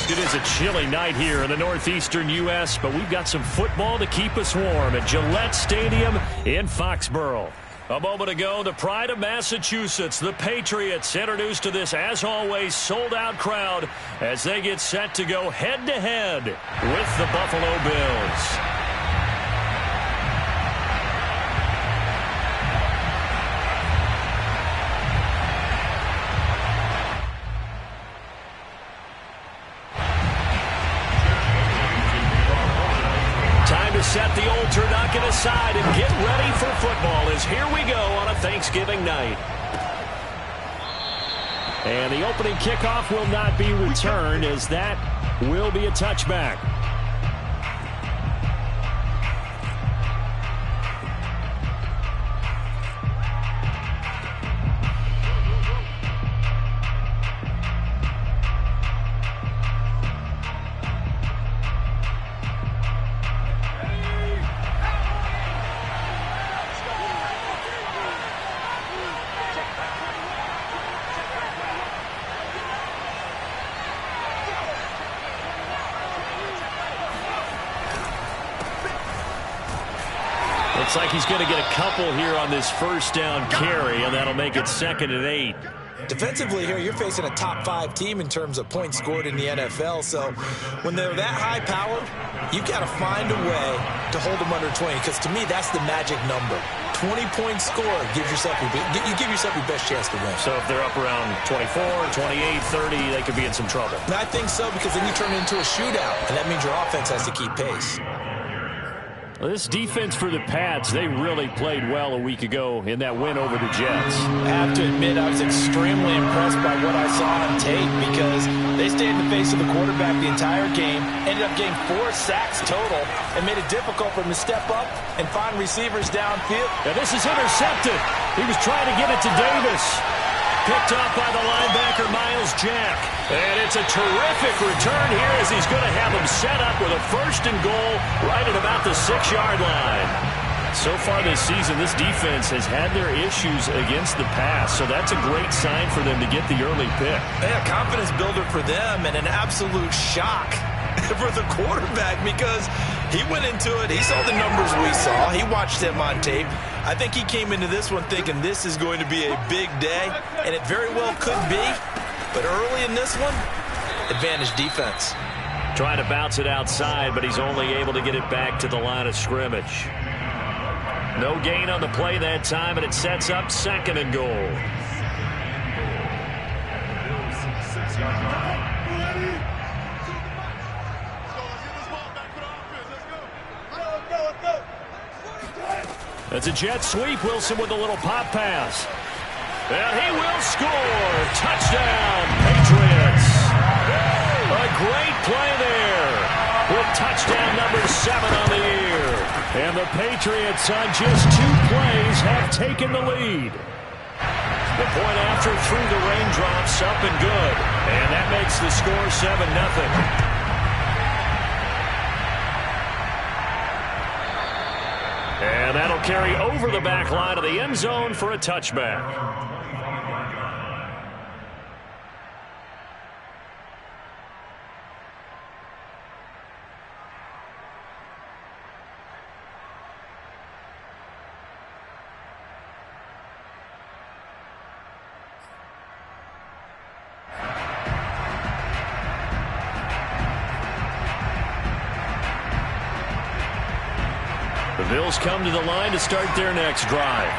It is a chilly night here in the northeastern U.S., but we've got some football to keep us warm at Gillette Stadium in Foxborough. A moment ago, the pride of Massachusetts, the Patriots, introduced to this, as always, sold-out crowd as they get set to go head-to-head with the Buffalo Bills. Set the old turducken aside and get ready for football as here we go on a Thanksgiving night. And the opening kickoff will not be returned as that will be a touchback. Looks like he's going to get a couple here on this first down carry, and that'll make it 2nd and 8. Defensively here, you're facing a top 5 team in terms of points scored in the NFL. So when they're that high powered, you've got to find a way to hold them under 20, because to me, that's the magic number. 20-point score gives yourself you give yourself your best chance to win. So if they're up around 24, 28, 30, they could be in some trouble. And I think so, because then you turn it into a shootout, and that means your offense has to keep pace. Well, this defense for the Pats, they really played well a week ago in that win over the Jets. I have to admit, I was extremely impressed by what I saw on tape, because they stayed in the face of the quarterback the entire game, ended up getting 4 sacks total, and made it difficult for him to step up and find receivers downfield. Now this is intercepted. He was trying to get it to Davis. Picked up by the linebacker, Myles Jack. And it's a terrific return here as he's going to have him set up with a 1st and goal right at about the 6-yard line. So far this season, this defense has had their issues against the pass, so that's a great sign for them to get the early pick. Yeah, confidence builder for them, and an absolute shock for the quarterback, because he went into it, he saw the numbers we saw, he watched them on tape. I think he came into this one thinking this is going to be a big day, and it very well could be. But early in this one, advantage defense. Trying to bounce it outside, but he's only able to get it back to the line of scrimmage. No gain on the play that time, and it sets up 2nd and goal. That's a jet sweep. Wilson with a little pop pass. And he will score. Touchdown, Patriots. A great play there with touchdown number 7 on the year. And the Patriots on just 2 plays have taken the lead. The point after through the raindrops, up and good. And that makes the score 7-0. And that'll carry over the back line of the end zone for a touchback. The Bills come to the line to start their next drive.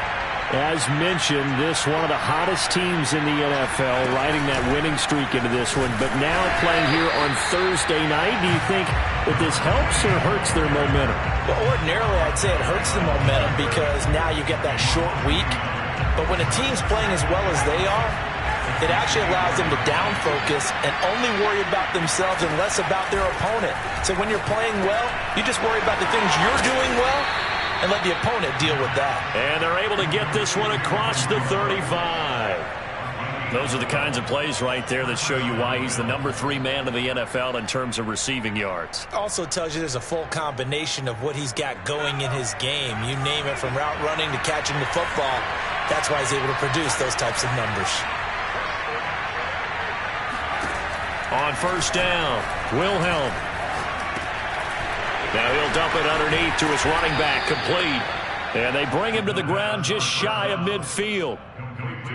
As mentioned, this one of the hottest teams in the NFL, riding that winning streak into this one, but now playing here on Thursday night. Do you think that this helps or hurts their momentum? Well, ordinarily, I'd say it hurts the momentum, because now you get that short week. But when a team's playing as well as they are, it actually allows them to down focus and only worry about themselves and less about their opponent. So when you're playing well, you just worry about the things you're doing well and let the opponent deal with that. And they're able to get this one across the 35. Those are the kinds of plays right there that show you why he's the number 3 man in the NFL in terms of receiving yards. Also tells you there's a full combination of what he's got going in his game. You name it, from route running to catching the football. That's why he's able to produce those types of numbers. On first down, Wilhelm. Now he'll dump it underneath to his running back, complete. And they bring him to the ground just shy of midfield.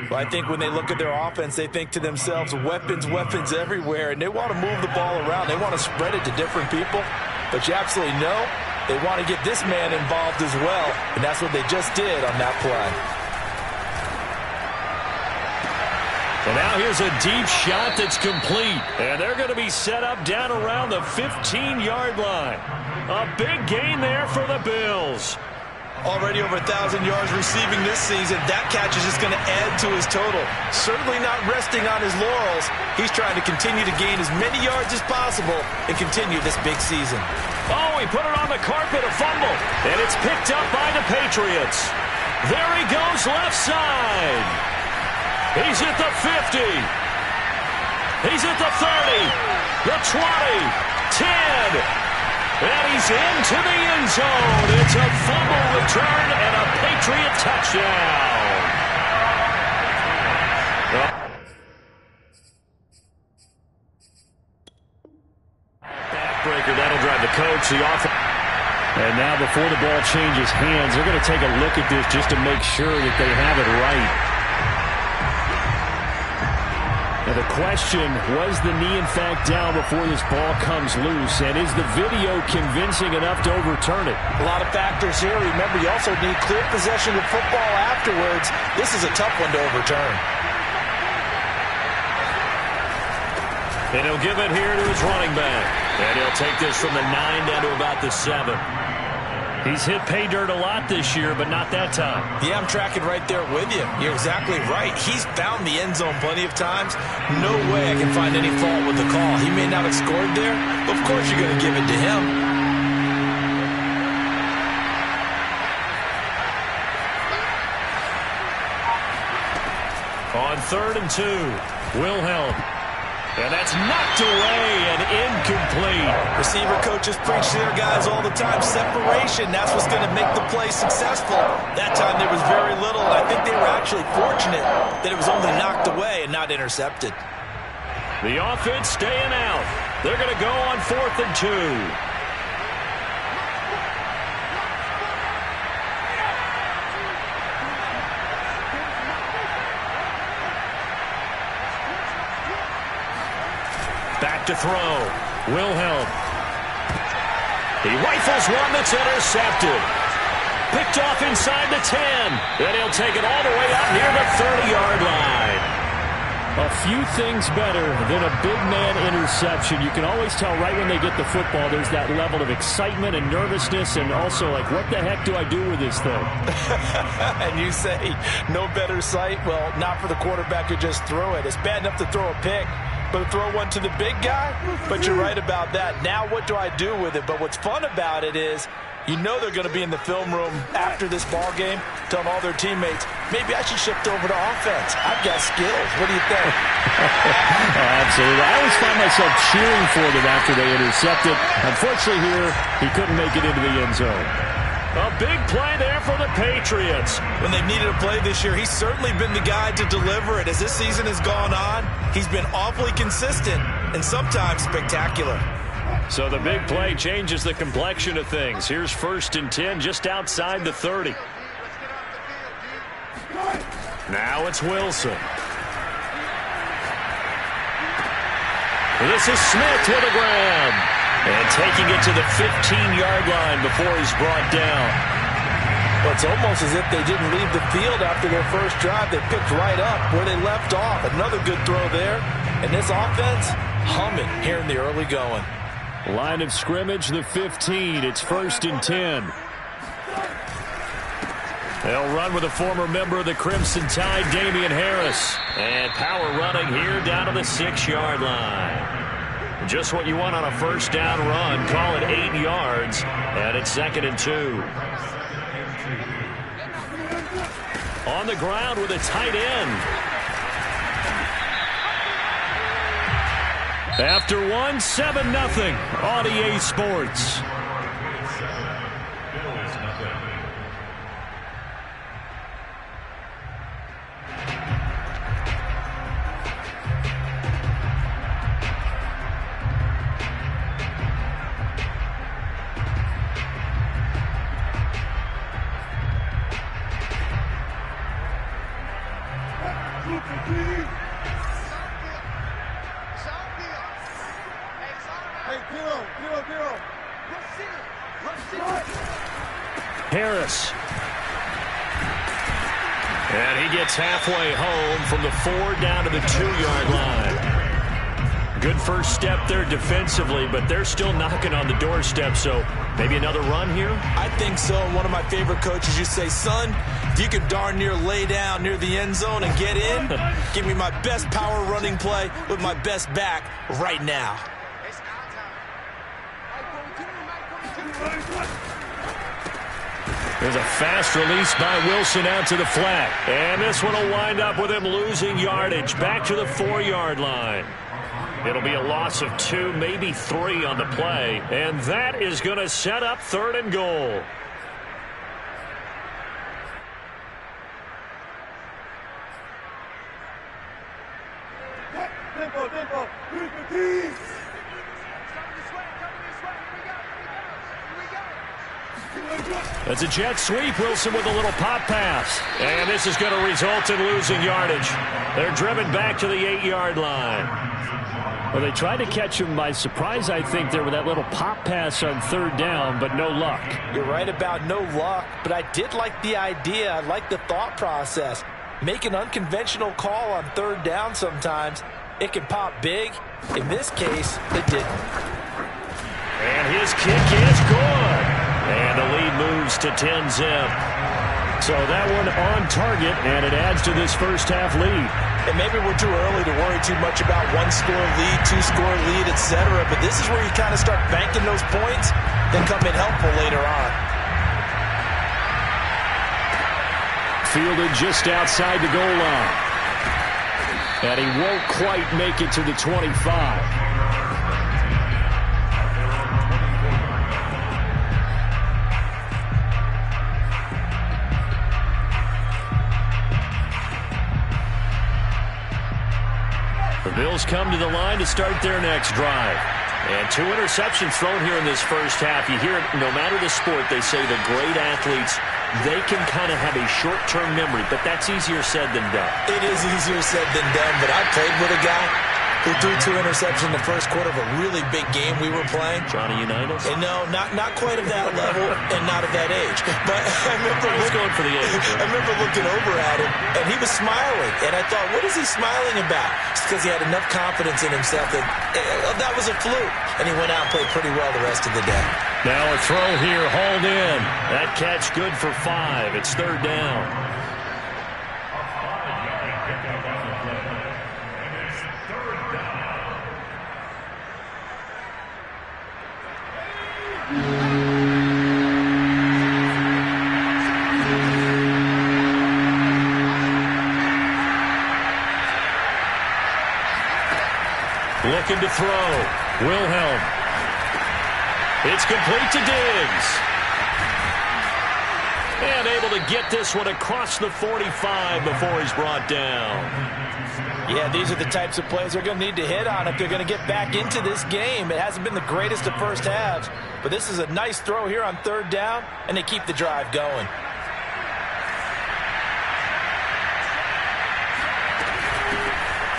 Well, I think when they look at their offense, they think to themselves, weapons, weapons everywhere, and they want to move the ball around. They want to spread it to different people. But you absolutely know they want to get this man involved as well, and that's what they just did on that play. And now here's a deep shot that's complete. And they're going to be set up down around the 15-yard line. A big gain there for the Bills. Already over 1,000 yards receiving this season. That catch is just going to add to his total. Certainly not resting on his laurels. He's trying to continue to gain as many yards as possible and continue this big season. Oh, he put it on the carpet, a fumble. And it's picked up by the Patriots. There he goes left side. He's at the 50. He's at the 30. The 20. 10. And he's into the end zone. It's a fumble return and a Patriot touchdown. Backbreaker, that'll drive the coach. The offense. And now before the ball changes hands, they're going to take a look at this just to make sure that they have it right. Now the question, was the knee in fact down before this ball comes loose? And is the video convincing enough to overturn it? A lot of factors here. Remember, you also need clear possession of football afterwards. This is a tough one to overturn. And he'll give it here to his running back. And he'll take this from the 9 down to about the 7. He's hit pay dirt a lot this year, but not that time. Yeah, I'm tracking right there with you. You're exactly right. He's found the end zone plenty of times. No way I can find any fault with the call. He may not have scored there, but of course you're going to give it to him. On 3rd and 2, Wilhelm. And that's knocked away and incomplete. Receiver coaches preach to their guys all the time. Separation, that's what's going to make the play successful. That time there was very little. I think they were actually fortunate that it was only knocked away and not intercepted. The offense staying out. They're going to go on 4th and 2. Back to throw. Wilhelm. He rifles one that's intercepted. Picked off inside the 10. Then he'll take it all the way out near the 30-yard line. A few things better than a big man interception. You can always tell right when they get the football, there's that level of excitement and nervousness, and also like, what the heck do I do with this thing? And you say, no better sight? Well, not for the quarterback to just throw it. It's bad enough to throw a pick, but to throw one to the big guy? But you're right about that. Now what do I do with it? But what's fun about it is, you know they're going to be in the film room after this ball game telling all their teammates, maybe I should shift over to offense. I've got skills. What do you think? Absolutely. I always find myself cheering for them after they intercepted. Unfortunately here, he couldn't make it into the end zone. A big play there for the Patriots. When they've needed a play this year, he's certainly been the guy to deliver it. As this season has gone on, he's been awfully consistent and sometimes spectacular. So the big play changes the complexion of things. Here's 1st and 10 just outside the 30. Now it's Wilson. This is Smith with a grab. And taking it to the 15-yard line before he's brought down. Well, it's almost as if they didn't leave the field after their first drive. They picked right up where they left off. Another good throw there. And this offense, humming here in the early going. Line of scrimmage, the 15. It's 1st and 10. They'll run with a former member of the Crimson Tide, Damian Harris. And power running here down to the 6-yard line. Just what you want on a first down run. Call it 8 yards. And it's 2nd and 2. On the ground with a tight end. After one, 7-0 on EA Sports. Harris. And he gets halfway home from the 4 down to the 2-yard line. Good first step there defensively, but they're still knocking on the doorstep, so maybe another run here? I think so. One of my favorite coaches used to say, son, if you could darn near lay down near the end zone and get in, give me my best power running play with my best back right now. There's a fast release by Wilson out to the flat. And this one will wind up with him losing yardage back to the 4-yard line. It'll be a loss of 2, maybe 3 on the play. And that is going to set up 3rd and goal. That's a jet sweep. Wilson with a little pop pass. And this is going to result in losing yardage. They're driven back to the 8-yard line. Well, they tried to catch him by surprise, I think, there with that little pop pass on 3rd down, but no luck. You're right about no luck, but I did like the idea. I like the thought process. Make an unconventional call on 3rd down sometimes. It can pop big. In this case, it didn't. And his kick is good. And the lead moves to 10-zip. So that one on target, and it adds to this first half lead. And maybe we're too early to worry too much about 1-score lead, 2-score lead, etc. But this is where you kind of start banking those points, then come in helpful later on. Fielded just outside the goal line. And he won't quite make it to the 25. The Bills come to the line to start their next drive. And 2 interceptions thrown here in this first half. You hear it, no matter the sport, they say the great athletes, they can kind of have a short-term memory, but that's easier said than done. It is easier said than done, but I played with a guy who threw 2 interceptions in the first quarter of a really big game we were playing. Johnny Unitas? And no, not quite of that level and not of that age. But I remember going for the age. I remember looking over at him, and he was smiling. And I thought, what is he smiling about? It's because he had enough confidence in himself that that was a fluke. And he went out and played pretty well the rest of the day. Now a throw here, hauled in. That catch good for 5. It's 3rd down. Looking to throw. Wilhelm. It's complete to Diggs. And able to get this one across the 45 before he's brought down. Yeah, these are the types of plays they're going to need to hit on if they're going to get back into this game. It hasn't been the greatest of first halves, but this is a nice throw here on 3rd down, and they keep the drive going.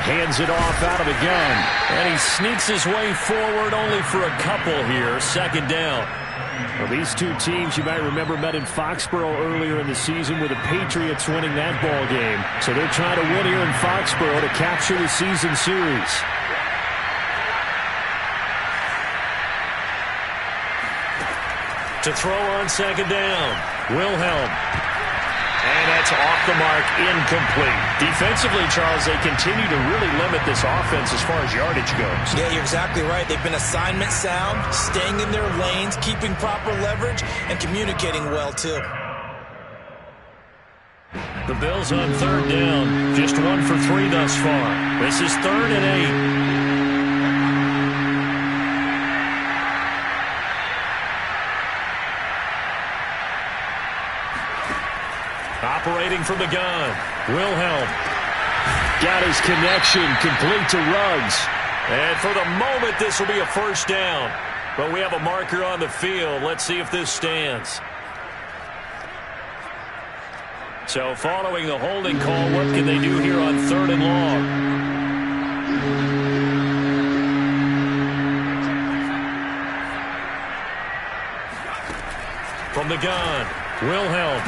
Hands it off out of the gun. And he sneaks his way forward only for a couple here. 2nd down. Well, these two teams, you might remember, met in Foxborough earlier in the season with the Patriots winning that ball game. So they're trying to win here in Foxborough to capture the season series. To throw on 2nd down. Wilhelm. And that's off the mark, incomplete. Defensively, Charles, they continue to really limit this offense as far as yardage goes. Yeah, you're exactly right. They've been assignment sound, staying in their lanes, keeping proper leverage, and communicating well, too. The Bills on 3rd down. Just 1 for 3 thus far. This is 3rd and 8. Operating from the gun. Wilhelm. Got his connection complete to Ruggs. And for the moment, this will be a 1st down. But we have a marker on the field. Let's see if this stands. So following the holding call, what can they do here on 3rd and long? the gun. Wilhelm.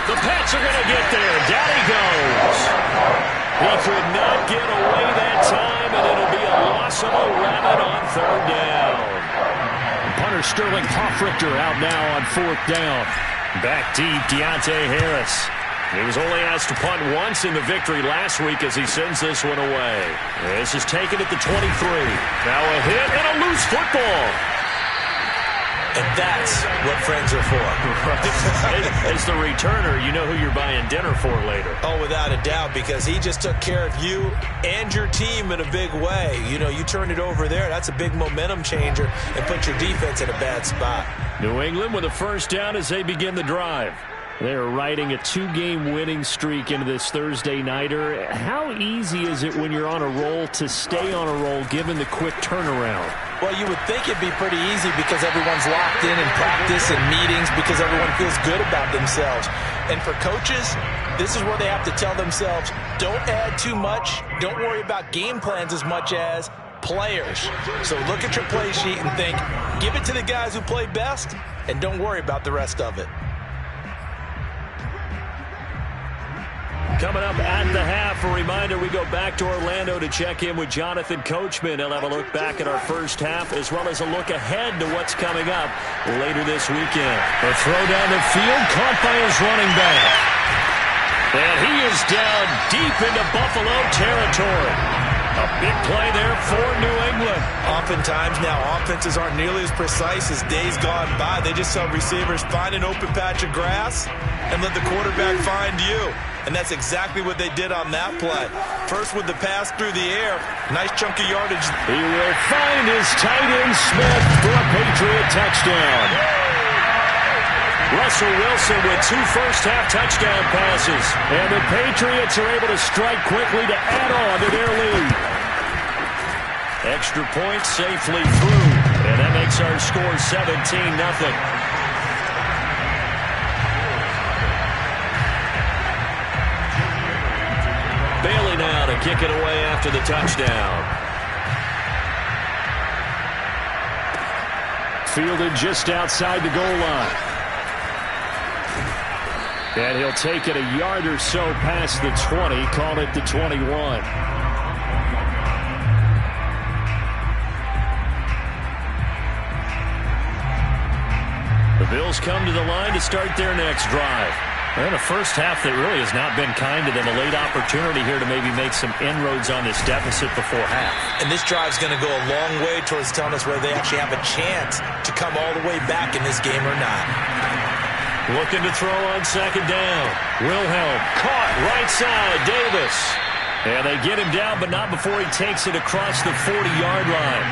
The Pats are going to get there. Down he goes. He could not get away that time, and it'll be a loss of 11 on third down. Punter Sterling Hofrichter out now on fourth down. Back deep, Deontay Harris. He was only asked to punt once in the victory last week as he sends this one away. This is taken at the 23. Now a hit and a loose football. And that's what friends are for. As the returner, you know who you're buying dinner for later. Oh, without a doubt, because he just took care of you and your team in a big way. You know, you turned it over there. That's a big momentum changer and put your defense in a bad spot. New England with a first down as they begin the drive. They're riding a 2-game winning streak into this Thursday nighter. How easy is it when you're on a roll to stay on a roll given the quick turnaround? Well, you would think it'd be pretty easy because everyone's locked in practice and meetings because everyone feels good about themselves. And for coaches, this is where they have to tell themselves, don't add too much. Don't worry about game plans as much as players. So look at your play sheet and think, give it to the guys who play best and don't worry about the rest of it. Coming up at the half, a reminder, we go back to Orlando to check in with Jonathan Coachman. He'll have a look back at our first half as well as a look ahead to what's coming up later this weekend. A throw down the field, caught by his running back. And he is down deep into Buffalo territory. A big play there for New England. Oftentimes now offenses aren't nearly as precise as days gone by. They just saw receivers find an open patch of grass and let the quarterback find you. And that's exactly what they did on that play. First with the pass through the air. Nice chunk of yardage. He will find his tight end Smith for a Patriot touchdown. Russell Wilson with 2 first-half touchdown passes. And the Patriots are able to strike quickly to add on to their lead. Extra point safely through. And that makes our score 17-0. Bailey now to kick it away after the touchdown. Fielded just outside the goal line. And he'll take it a yard or so past the 20, call it the 21. The Bills come to the line to start their next drive. And a first half that really has not been kind to them. A late opportunity here to maybe make some inroads on this deficit before half. And this drive's going to go a long way towards telling us whether they actually have a chance to come all the way back in this game or not. Looking to throw on second down. Wilhelm caught right side. Davis. And they get him down, but not before he takes it across the 40-yard line.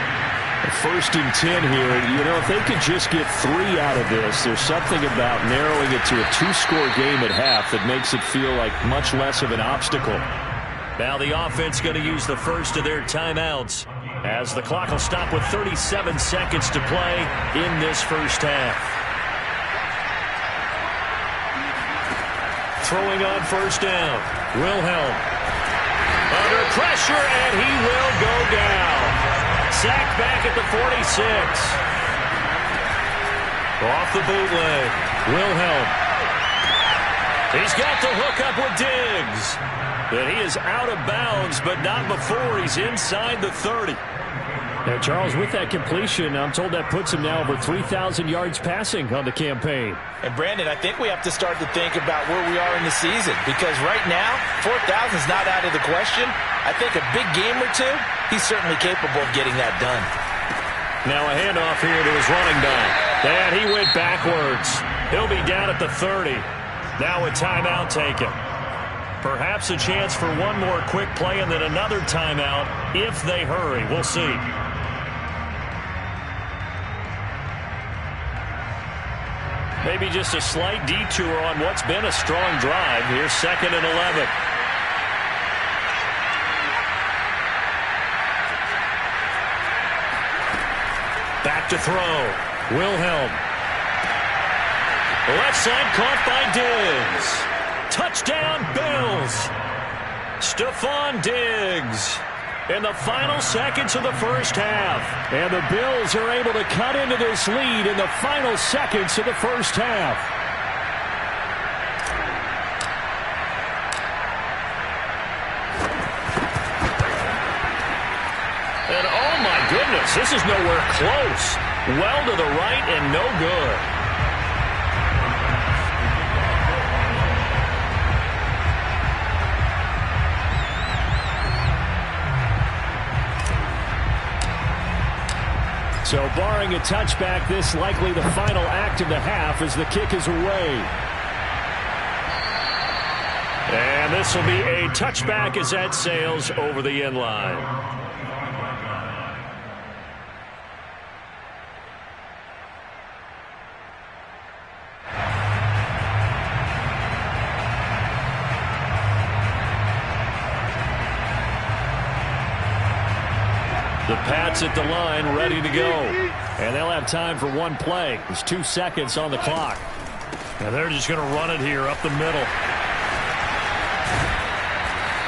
First and 10 here. You know, if they could just get 3 out of this, there's something about narrowing it to a 2-score game at half that makes it feel like much less of an obstacle. Now the offense going to use the first of their timeouts as the clock will stop with 37 seconds to play in this first half. Throwing on first down. Wilhelm. Under pressure, and he will go down. Sacked back at the 46. Off the bootleg. Wilhelm. He's got the hook up with Diggs. But he is out of bounds, but not before he's inside the 30. Now, Charles, with that completion, I'm told that puts him now over 3,000 yards passing on the campaign. And, Brandon, I think we have to start to think about where we are in the season because right now, 4,000 is not out of the question. I think a big game or two, he's certainly capable of getting that done. Now a handoff here to his running back. And he went backwards. He'll be down at the 30. Now a timeout taken. Perhaps a chance for one more quick play and then another timeout if they hurry. We'll see. Maybe just a slight detour on what's been a strong drive. Here's 2nd and 11. Back to throw. Wilhelm. Left side caught by Diggs. Touchdown, Bills. Stephon Diggs. in the final seconds of the first half. And the Bills are able to cut into this lead in the final seconds of the first half. And oh my goodness, this is nowhere close. Well to the right and no good. So barring a touchback, this likely the final act of the half as the kick is away. And this will be a touchback as that sails over the end line. The Pats at the line, ready to go. And they'll have time for one play. There's 2 seconds on the clock. And they're just going to run it here up the middle.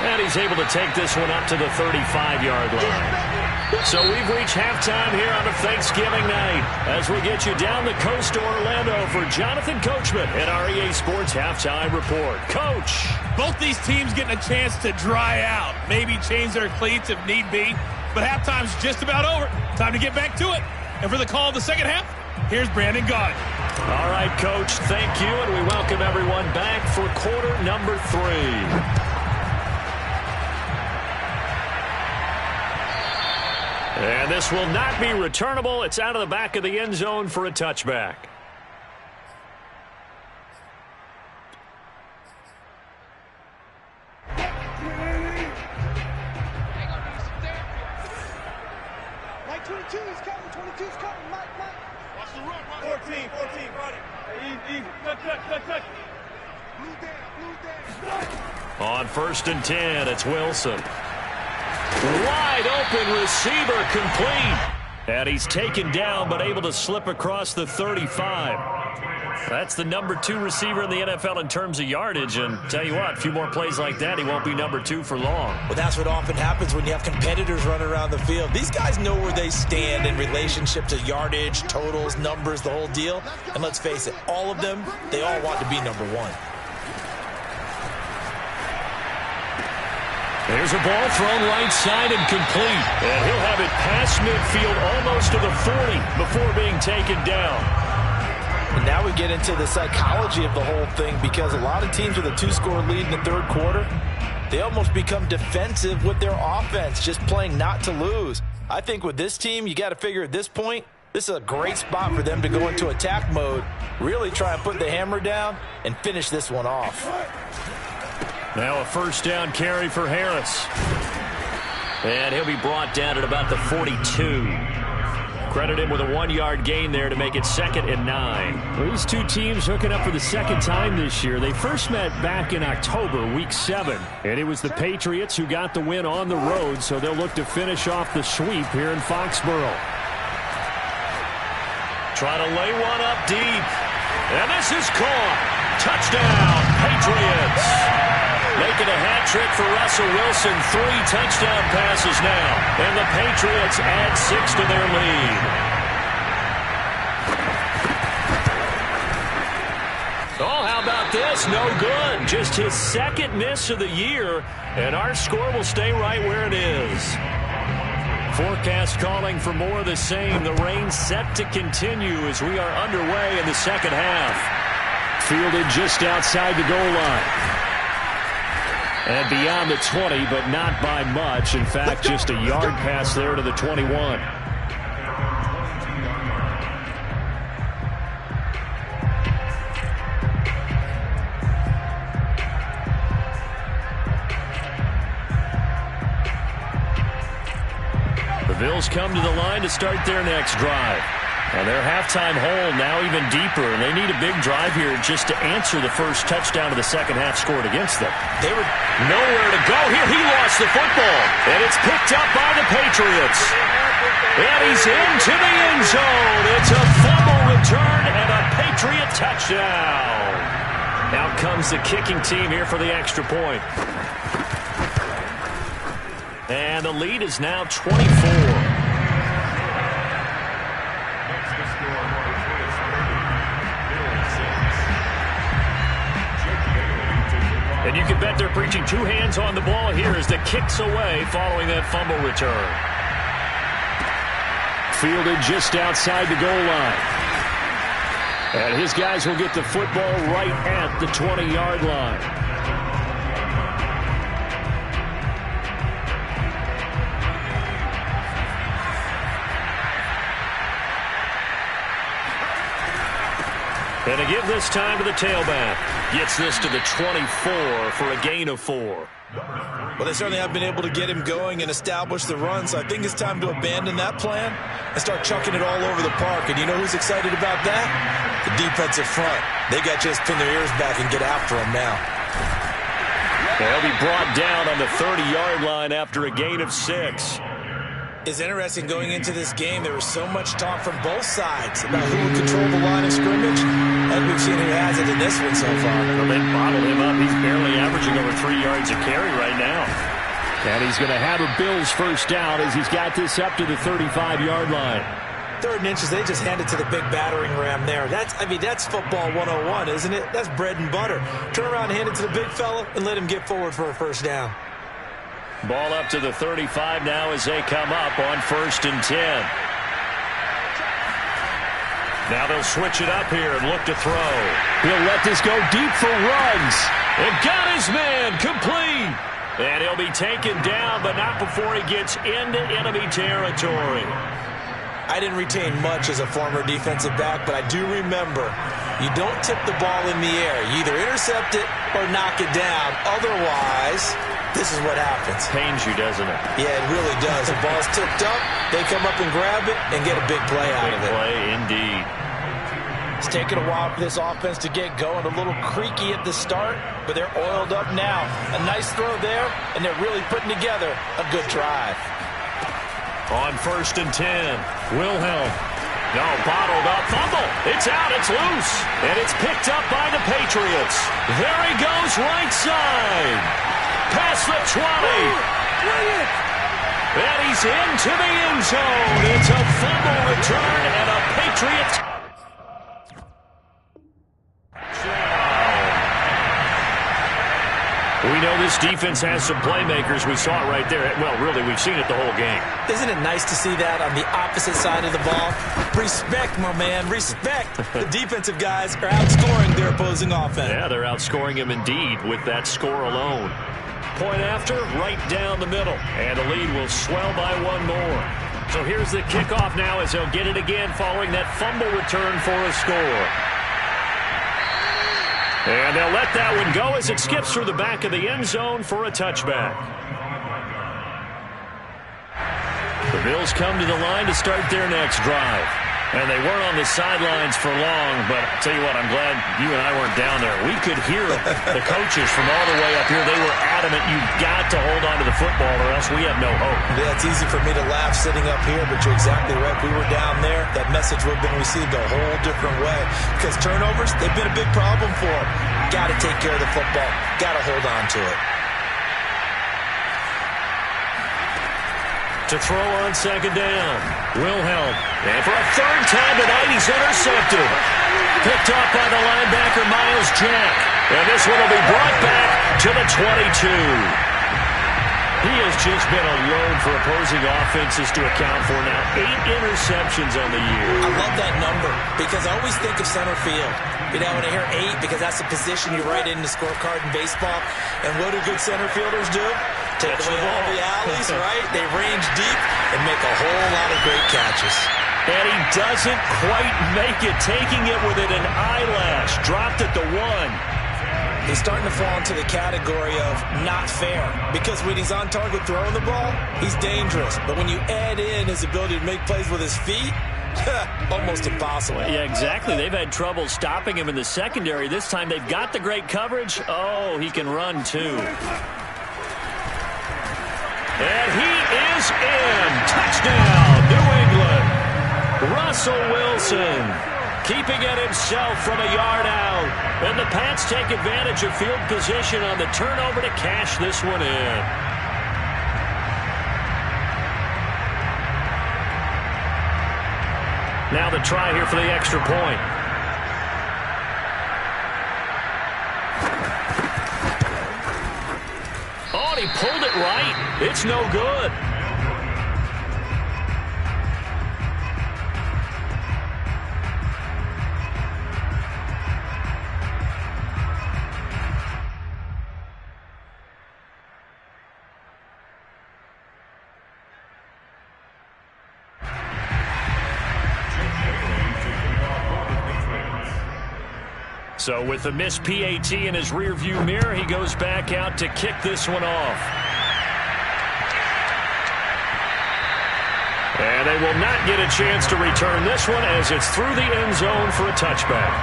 And he's able to take this one up to the 35-yard line. So we've reached halftime here on a Thanksgiving night as we get you down the coast to Orlando for Jonathan Coachman at our EA Sports Halftime Report. Coach. Both these teams getting a chance to dry out, maybe change their cleats if need be. But halftime's just about over. Time to get back to it. And for the call of the second half, here's Brandon Gaudin. All right, Coach, thank you, and we welcome everyone back for quarter number 3. And this will not be returnable. It's out of the back of the end zone for a touchback. On 1st and 10, it's Wilson. Wide open receiver complete. And he's taken down but able to slip across the 35. That's the number 2 receiver in the NFL in terms of yardage. And tell you what, a few more plays like that, he won't be number 2 for long. Well, that's what often happens when you have competitors running around the field. These guys know where they stand in relationship to yardage, totals, numbers, the whole deal. And let's face it, all of them, they all want to be number 1. There's a ball thrown right side and complete. And he'll have it past midfield almost to the 40 before being taken down. And now we get into the psychology of the whole thing because a lot of teams with a 2-score lead in the 3rd quarter, they almost become defensive with their offense, just playing not to lose. I think with this team, you got to figure at this point, this is a great spot for them to go into attack mode, really try and put the hammer down and finish this one off. Now a 1st down carry for Harris. And he'll be brought down at about the 42. Credit him with a 1-yard gain there to make it 2nd and 9. Well, these two teams hooking up for the 2nd time this year. They first met back in October, week 7. And it was the Patriots who got the win on the road, so they'll look to finish off the sweep here in Foxborough. Try to lay one up deep. And this is caught. Touchdown, Patriots. Making a hat trick for Russell Wilson. 3 touchdown passes now. And the Patriots add 6 to their lead. Oh, how about this? No good. Just his 2nd miss of the year. And our score will stay right where it is. Forecast calling for more of the same. The rain set to continue as we are underway in the 2nd half. Fielded just outside the goal line. And beyond the 20, but not by much. In fact, just a yard pass there to the 21. The Bills come to the line to start their next drive. And their halftime hole now even deeper, and they need a big drive here just to answer the first touchdown of the 2nd half scored against them. They were nowhere to go here. He lost the football, and it's picked up by the Patriots. And he's into the end zone. It's a fumble return and a Patriot touchdown. Out comes the kicking team here for the extra point. And the lead is now 24. And you can bet they're preaching two hands on the ball here as the kick's away following that fumble return. Fielded just outside the goal line. And his guys will get the football right at the 20-yard line. And to give this time to the tailback. Gets this to the 24 for a gain of 4. Well, they certainly have been able to get him going and establish the run, so I think it's time to abandon that plan and start chucking it all over the park. And you know who's excited about that? The defensive front. They got to just pin their ears back and get after him now. They'll be brought down on the 30-yard line after a gain of 6. It's interesting going into this game. There was so much talk from both sides about who would control the line of scrimmage. And we've seen who has it in this one so far. Well, they bottled him up. He's barely averaging over 3 yards a carry right now. And he's going to have a Bills first down as he's got this up to the 35-yard line. 3rd and inches, they just hand it to the big battering ram there. That's football 101, isn't it? That's bread and butter. Turn around and hand it to the big fella and let him get forward for a first down. Ball up to the 35 now as they come up on 1st and 10. Now they'll switch it up here and look to throw. He'll let this go deep for runs. And got his man complete. And he'll be taken down, but not before he gets into enemy territory. I didn't retain much as a former defensive back, but I do remember you don't tip the ball in the air. You either intercept it or knock it down. Otherwise, this is what happens. Pains you, doesn't it? Yeah, it really does. The ball's tipped up, they come up and grab it and get a big play out of it. Big play, indeed. It's taken a while for this offense to get going. A little creaky at the start, but they're oiled up now. A nice throw there, and they're really putting together a good drive. On 1st and 10, Wilhelm. No, bottled up, fumble. It's out, it's loose. And it's picked up by the Patriots. There he goes right side. Past the 20. And he's into the end zone. It's a fumble return and a Patriots. We know this defense has some playmakers. We saw it right there. Well, really, we've seen it the whole game. Isn't it nice to see that on the opposite side of the ball? Respect, my man, respect. The defensive guys are outscoring their opposing offense. Yeah, they're outscoring him indeed with that score alone. Point after, right down the middle. And the lead will swell by one more. So here's the kickoff now as they'll get it again following that fumble return for a score. And they'll let that one go as it skips through the back of the end zone for a touchback. The Bills come to the line to start their next drive. And they weren't on the sidelines for long, but I'll tell you what, I'm glad you and I weren't down there. We could hear the coaches from all the way up here. They were adamant, you've got to hold on to the football or else we have no hope. Yeah, it's easy for me to laugh sitting up here, but you're exactly right. If we were down there, that message would have been received a whole different way. Because turnovers, they've been a big problem for them. Got to take care of the football. Got to hold on to it. To throw on 2nd down, Wilhelm. And for a 3rd time tonight, he's intercepted. Picked off by the linebacker, Myles Jack. And this one will be brought back to the 22. He has just been a load for opposing offenses to account for now. 8 interceptions on the year. I love that number because I always think of center field. You know, when I hear 8, because that's the position you write in the scorecard in baseball. And what do good center fielders do? Take away all the alleys, right? They range deep and make a whole lot of great catches. And he doesn't quite make it, taking it within an eyelash. Dropped at the 1. He's starting to fall into the category of not fair. Because when he's on target throwing the ball, he's dangerous. But when you add in his ability to make plays with his feet, almost impossible. Yeah, exactly. They've had trouble stopping him in the secondary. This time they've got the great coverage. Oh, he can run too. And he is in. Touchdown, New England. Russell Wilson keeping it himself from a yard out. And the Pats take advantage of field position on the turnover to cash this one in. Now the try here for the extra point. Oh, and he pulled it right. It's no good. So with the missed PAT in his rearview mirror, he goes back out to kick this one off. And they will not get a chance to return this one as it's through the end zone for a touchback.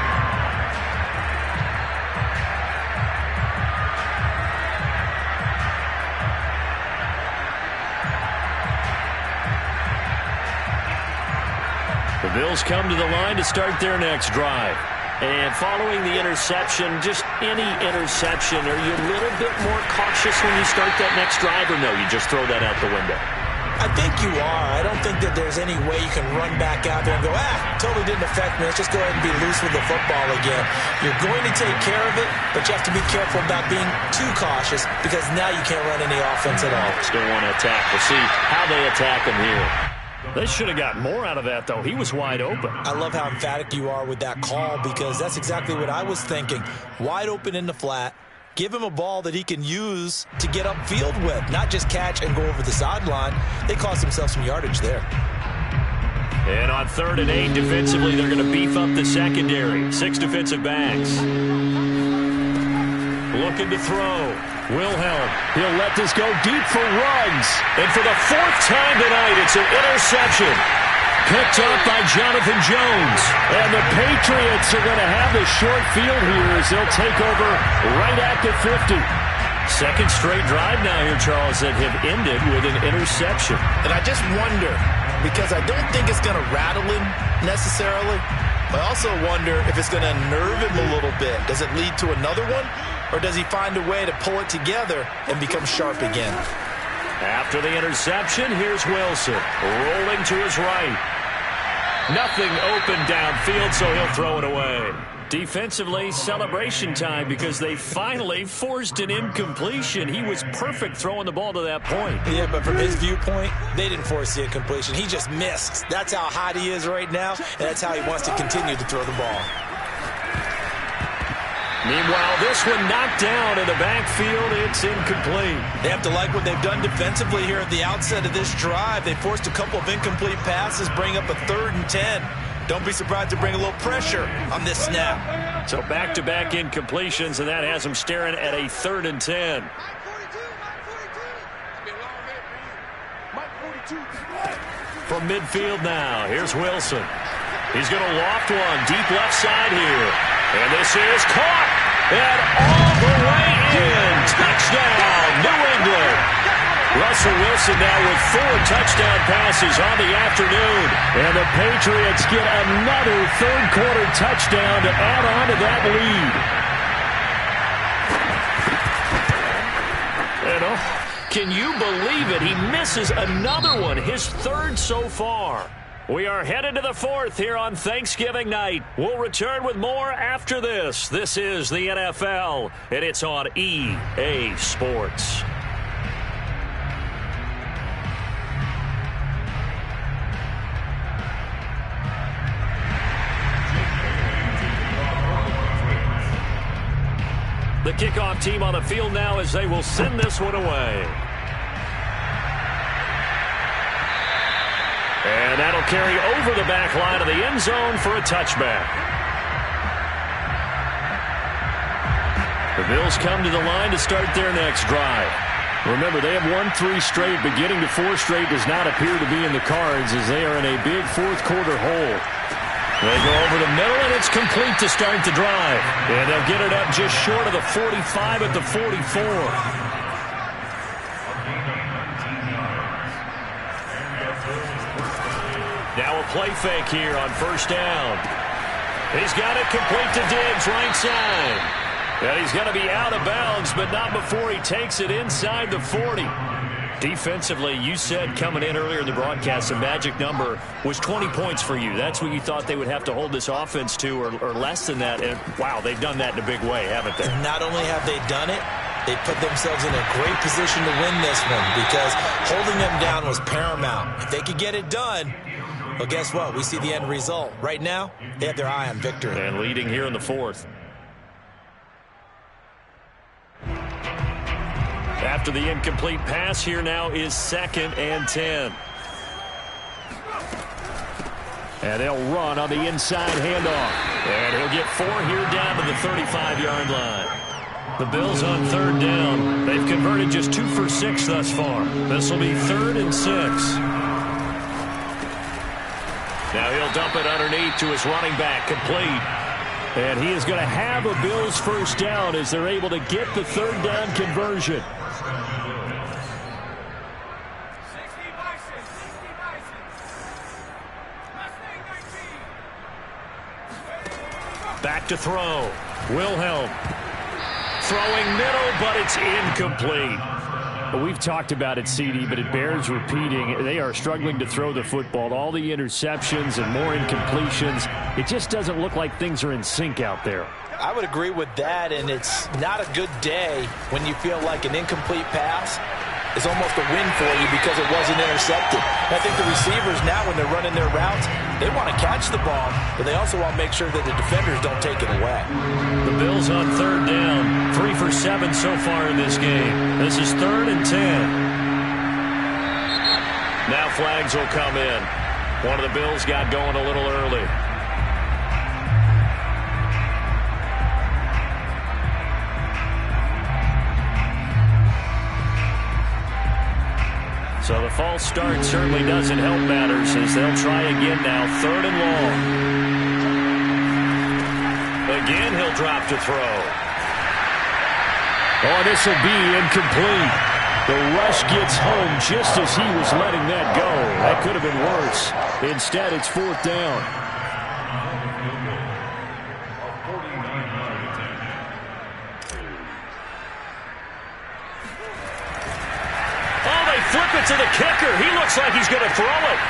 The Bills come to the line to start their next drive. And following the interception, just any interception, are you a little bit more cautious when you start that next drive, or no, you just throw that out the window? I think you are. I don't think that there's any way you can run back out there and go, totally didn't affect me. Let's just go ahead and be loose with the football again. You're going to take care of it, but you have to be careful about being too cautious because now you can't run any offense at all. Still want to attack. We'll see how they attack him here. They should have got more out of that, though. He was wide open. I love how emphatic you are with that call because that's exactly what I was thinking. Wide open in the flat. Give him a ball that he can use to get upfield with, not just catch and go over the sideline. They cost themselves some yardage there. And on 3rd and 8, defensively, they're going to beef up the secondary. 6 defensive backs. Looking to throw. Wilhelm, he'll let this go deep for Ruggs. And for the 4th time tonight, it's an interception. Picked up by Jonathan Jones. And the Patriots are going to have the short field here as they'll take over right at the 50. Second straight drive now here, Charles, that have ended with an interception. And I just wonder, because I don't think it's going to rattle him necessarily, but I also wonder if it's going to nerve him a little bit. Does it lead to another one? Or does he find a way to pull it together and become sharp again? After the interception, here's Wilson rolling to his right. Nothing open downfield, so he'll throw it away. Defensively, celebration time because they finally forced an incompletion. He was perfect throwing the ball to that point. Yeah, but from his viewpoint, they didn't force the incompletion. He just missed. That's how hot he is right now, and that's how he wants to continue to throw the ball. Meanwhile, this one knocked down in the backfield. It's incomplete. They have to like what they've done defensively here at the outset of this drive. They forced a couple of incomplete passes, bring up a 3rd and 10. Don't be surprised to bring a little pressure on this snap. So back-to-back incompletions, and that has them staring at a 3rd and 10. From midfield now, here's Wilson. He's going to loft one deep left side here. And this is caught. And all the way in. Touchdown, New England. Russell Wilson now with 4 touchdown passes on the afternoon. And the Patriots get another third-quarter touchdown to add on to that lead. And can you believe it? He misses another one, his 3rd so far. We are headed to the 4th here on Thanksgiving night. We'll return with more after this. This is the NFL, and it's on EA Sports. The kickoff team on the field now as they will send this one away. And that'll carry over the back line of the end zone for a touchback. The Bills come to the line to start their next drive. Remember, they have won 3 straight, but getting to 4 straight does not appear to be in the cards as they are in a big 4th-quarter hole. They go over the middle, and it's complete to start the drive. And they'll get it up just short of the 45 at the 44. Now a play fake here on 1st down. He's got it complete to Diggs, right side. And he's going to be out of bounds, but not before he takes it inside the 40. Defensively, you said coming in earlier in the broadcast, the magic number was 20 points for you. That's what you thought they would have to hold this offense to, or less than that. And, wow, they've done that in a big way, haven't they? Not only have they done it, they put themselves in a great position to win this one because holding them down was paramount. If they could get it done, well, guess what? We see the end result. Right now, they have their eye on victory. And leading here in the fourth. After the incomplete pass, here now is 2nd and 10. And they'll run on the inside handoff. And he'll get 4 here down to the 35-yard line. The Bills on 3rd down. They've converted just 2 for 6 thus far. This will be 3rd and 6. Now he'll dump it underneath to his running back, complete. And he is going to have a Bills first down as they're able to get the 3rd down conversion. Back to throw. Wilhelm. Throwing middle, but it's incomplete. Well, we've talked about it, CD, but it bears repeating. They are struggling to throw the football. All the interceptions and more incompletions. It just doesn't look like things are in sync out there. I would agree with that, and it's not a good day when you feel like an incomplete pass is almost a win for you because it wasn't intercepted. I think the receivers now, when they're running their routes, they want to catch the ball, but they also want to make sure that the defenders don't take it away. The Bills on 3rd down, 3 for 7 so far in this game. This is 3rd and 10. Now flags will come in. One of the Bills got going a little early. So the false start certainly doesn't help matters as they'll try again now. 3rd and long. Again, he'll drop to throw. Oh, this will be incomplete. The rush gets home just as he was letting that go. That could have been worse. Instead, it's 4th down. Flip it to the kicker. He looks like he's going to throw it.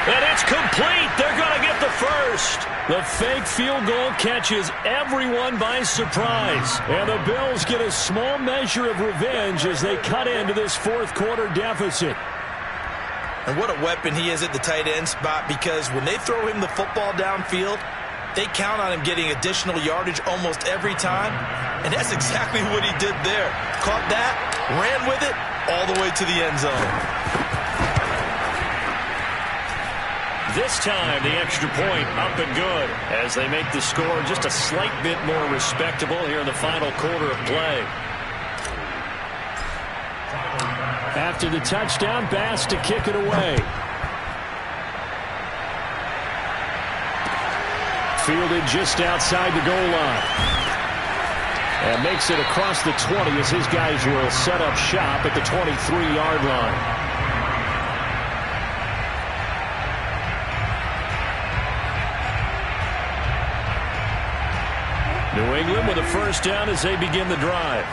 And it's complete. They're going to get the first. The fake field goal catches everyone by surprise. And the Bills get a small measure of revenge as they cut into this 4th quarter deficit. And what a weapon he is at the tight end spot, because when they throw him the football downfield, they count on him getting additional yardage almost every time. And that's exactly what he did there. Caught that, ran with it, all the way to the end zone. This time, the extra point up and good as they make the score just a slight bit more respectable here in the final quarter of play. After the touchdown, Bass to kick it away. Fielded just outside the goal line. And makes it across the 20 as his guys will set up shop at the 23-yard line. New England with a first down as they begin the drive.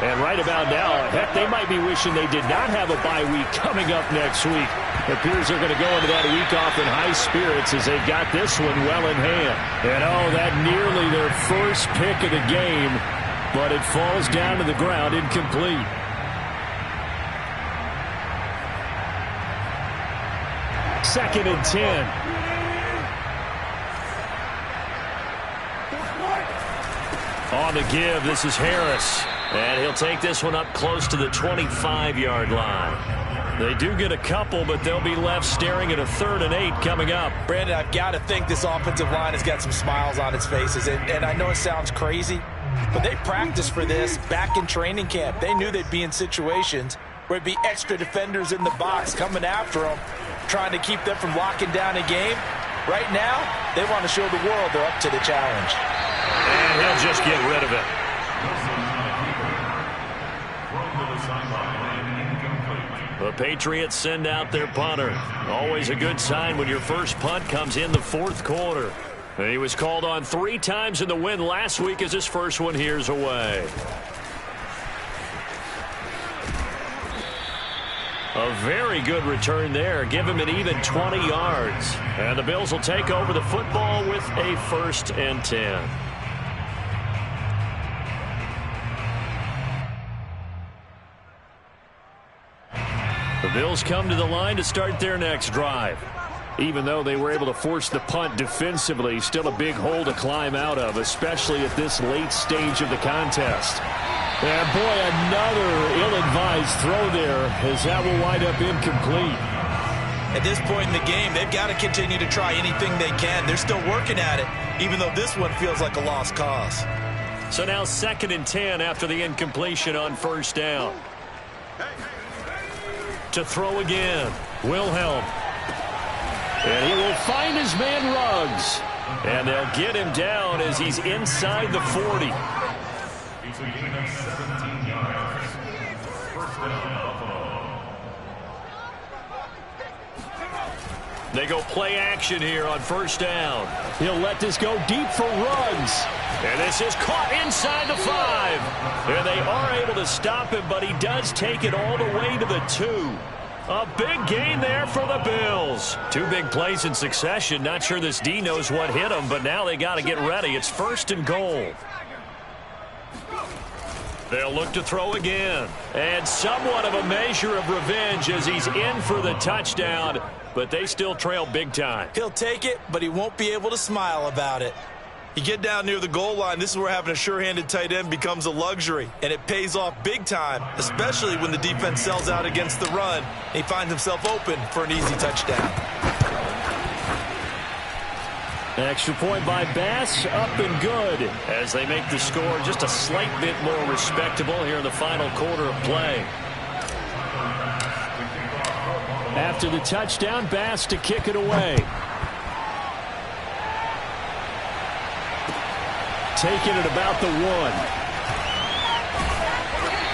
And right about now, heck, they might be wishing they did not have a bye week coming up next week. It appears they're going to go into that week off in high spirits as they've got this one well in hand. And oh, that nearly their first pick of the game. But it falls down to the ground, incomplete. Second and 10. On the give, this is Harris. And he'll take this one up close to the 25-yard line. They do get a couple, but they'll be left staring at a 3rd and 8 coming up. Brandon, I've got to think this offensive line has got some smiles on its faces. And I know it sounds crazy, but they practiced for this back in training camp. They knew they'd be in situations where it'd be extra defenders in the box coming after them, trying to keep them from locking down a game. Right now, they want to show the world they're up to the challenge. And he'll just get rid of it. The Patriots send out their punter. Always a good sign when your first punt comes in the 4th quarter. And he was called on 3 times in the win last week as his first one here's away. A very good return there. Give him an even 20 yards. And the Bills will take over the football with a 1st and 10. The Bills come to the line to start their next drive. Even though they were able to force the punt defensively, still a big hole to climb out of, especially at this late stage of the contest. And boy, another ill-advised throw there, as that will wind up incomplete. At this point in the game, they've got to continue to try anything they can. They're still working at it, even though this one feels like a lost cause. So now 2nd and 10 after the incompletion on 1st down. To throw again, Wilhelm. And he will find his man Ruggs. And they'll get him down as he's inside the 40. They go play action here on 1st down. He'll let this go deep for Ruggs. And this is caught inside the 5. And they are able to stop him, but he does take it all the way to the 2. A big gain there for the Bills. 2 big plays in succession. Not sure this D knows what hit him, but now they got to get ready. It's 1st and goal. They'll look to throw again. And somewhat of a measure of revenge as he's in for the touchdown, but they still trail big time. He'll take it, but he won't be able to smile about it. You get down near the goal line, this is where having a sure-handed tight end becomes a luxury, and it pays off big time, especially when the defense sells out against the run. He finds himself open for an easy touchdown. Extra point by Bass, up and good, as they make the score just a slight bit more respectable here in the final quarter of play. After the touchdown, Bass to kick it away. Taking it about the 1.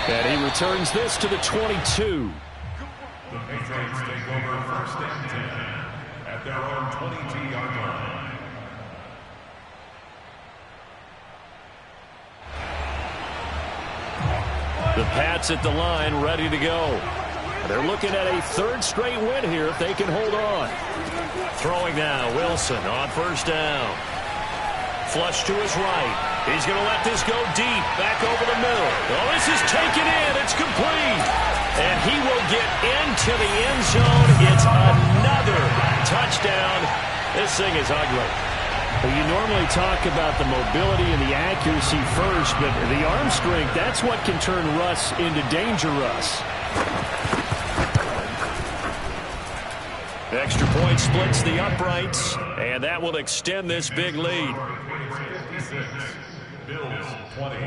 And he returns this to the 22. The Patriots take over 1st and 10 at their own 22-yard line. The Pats at the line, ready to go. They're looking at a 3rd straight win here if they can hold on. Throwing now, Wilson on 1st down. Flush to his right. He's going to let this go deep, back over the middle. Oh, this is taken in. It's complete. And he will get into the end zone. It's another touchdown. This thing is ugly. Well, you normally talk about the mobility and the accuracy first, but the arm strength, that's what can turn Russ into danger Russ. Extra point splits the uprights, and that will extend this big lead. Bills 20.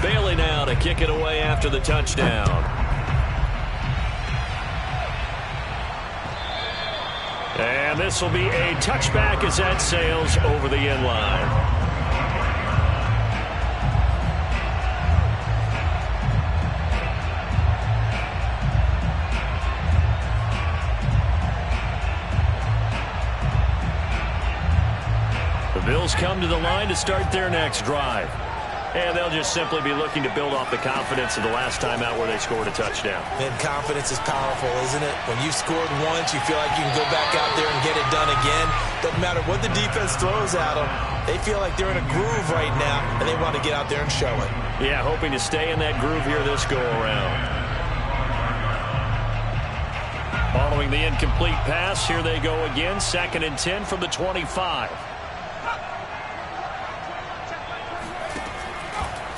Bailey now to kick it away after the touchdown. And this will be a touchback as that sails over the end line. The Bills come to the line to start their next drive. And they'll just simply be looking to build off the confidence of the last time out where they scored a touchdown. And confidence is powerful, isn't it? When you've scored once, you feel like you can go back out there and get it done again. Doesn't matter what the defense throws at them. They feel like they're in a groove right now, and they want to get out there and show it. Yeah, hoping to stay in that groove here this go-around. Following the incomplete pass, here they go again. 2nd and 10 from the 25.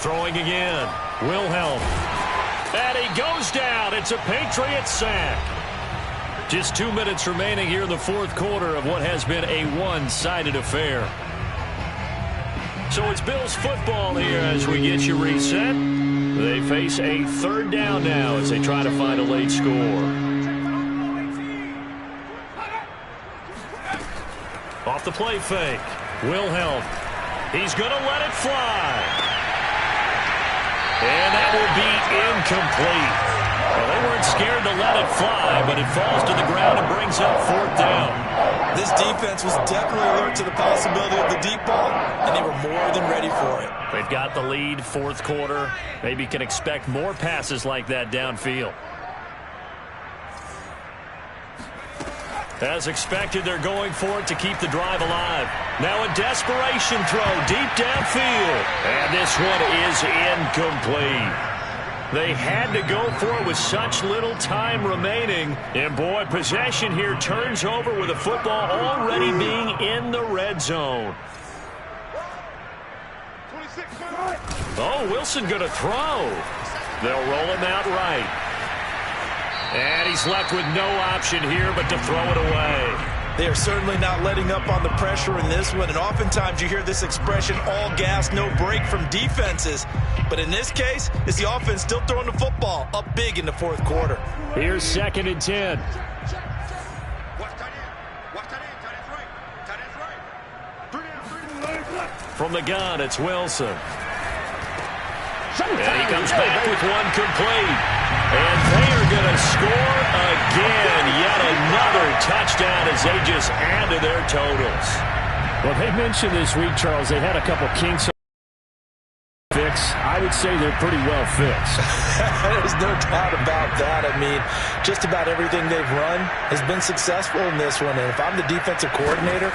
Throwing again. Wilhelm. And he goes down. It's a Patriot sack. Just 2 minutes remaining here in the 4th quarter of what has been a one-sided affair. So it's Bills football here as we get you reset. They face a 3rd down now as they try to find a late score. Off the play fake. Wilhelm. He's going to let it fly. And that will be incomplete. Well, they weren't scared to let it fly, but it falls to the ground and brings up 4th down. This defense was definitely alert to the possibility of the deep ball, and they were more than ready for it. They've got the lead, 4th quarter. Maybe can expect more passes like that downfield. As expected, they're going for it to keep the drive alive. Now a desperation throw deep downfield. And this one is incomplete. They had to go for it with such little time remaining. And, boy, possession here turns over with the football already being in the red zone. Oh, Wilson going to throw. They'll roll him out right. And he's left with no option here but to throw it away. They are certainly not letting up on the pressure in this one, and oftentimes you hear this expression, all gas, no break from defenses. But in this case, it's the offense still throwing the football up big in the 4th quarter. Here's 2nd and 10. From the gun, it's Wilson. And he comes back with one complete. And they are going to score again. Yet another touchdown as they just add to their totals. Well, they mentioned this week, Charles, they had a couple kinks fix. I would say they're pretty well fixed. There's no doubt about that. I mean, just about everything they've run has been successful in this one. And if I'm the defensive coordinator,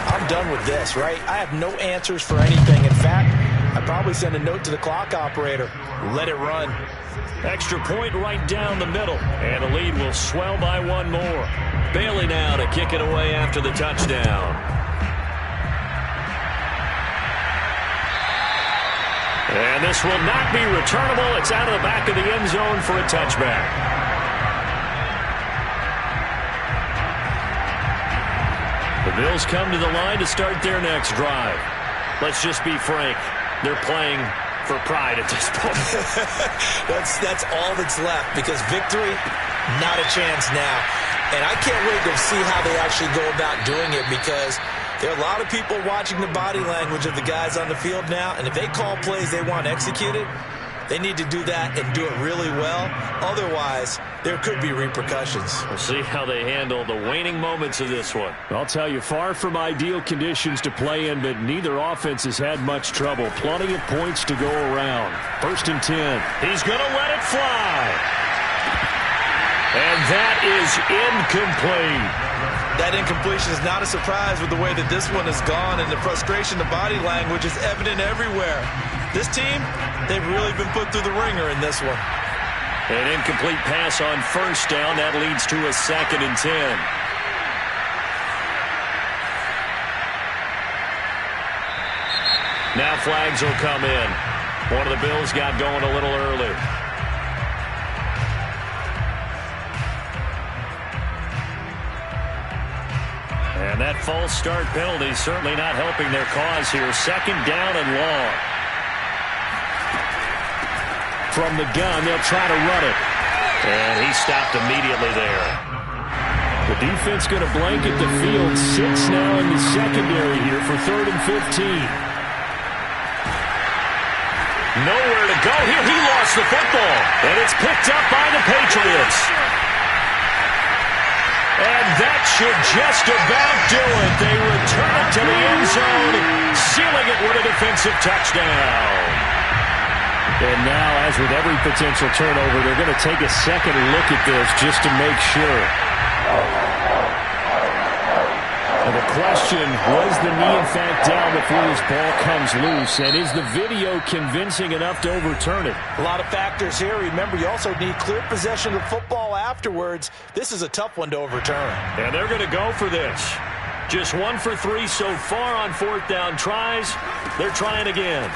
I'm done with this, right? I have no answers for anything. In fact, I'd probably send a note to the clock operator. Let it run. Extra point right down the middle. And the lead will swell by one more. Bailey now to kick it away after the touchdown. And this will not be returnable. It's out of the back of the end zone for a touchback. The Bills come to the line to start their next drive. Let's just be frank. They're playing for pride at this point. That's all that's left, because victory, not a chance now. And I can't wait to see how they actually go about doing it, because there are a lot of people watching the body language of the guys on the field now, and if they call plays they want executed, they need to do that and do it really well. Otherwise, there could be repercussions. We'll see how they handle the waning moments of this one. I'll tell you, far from ideal conditions to play in, but neither offense has had much trouble. Plenty of points to go around. 1st and 10. He's going to let it fly. And that is incomplete. That incompletion is not a surprise with the way that this one has gone, and the frustration, the body language is evident everywhere. This team, they've really been put through the ringer in this one. An incomplete pass on 1st down. That leads to a 2nd and 10. Now flags will come in. One of the Bills got going a little early. And that false start penalty certainly not helping their cause here. 2nd down and long. From the gun, they'll try to run it. And he stopped immediately there. The defense going to blanket the field. 6 now in the secondary here for 3rd and 15. Nowhere to go here. He lost the football. And it's picked up by the Patriots. And that should just about do it. They return it to the end zone, sealing it with a defensive touchdown. And now, as with every potential turnover, they're going to take a second look at this just to make sure. And the question, was the knee in fact down before this ball comes loose? And is the video convincing enough to overturn it? A lot of factors here. Remember, you also need clear possession of the football afterwards. This is a tough one to overturn. And they're going to go for this. Just 1 for 3 so far on 4th down tries. They're trying again.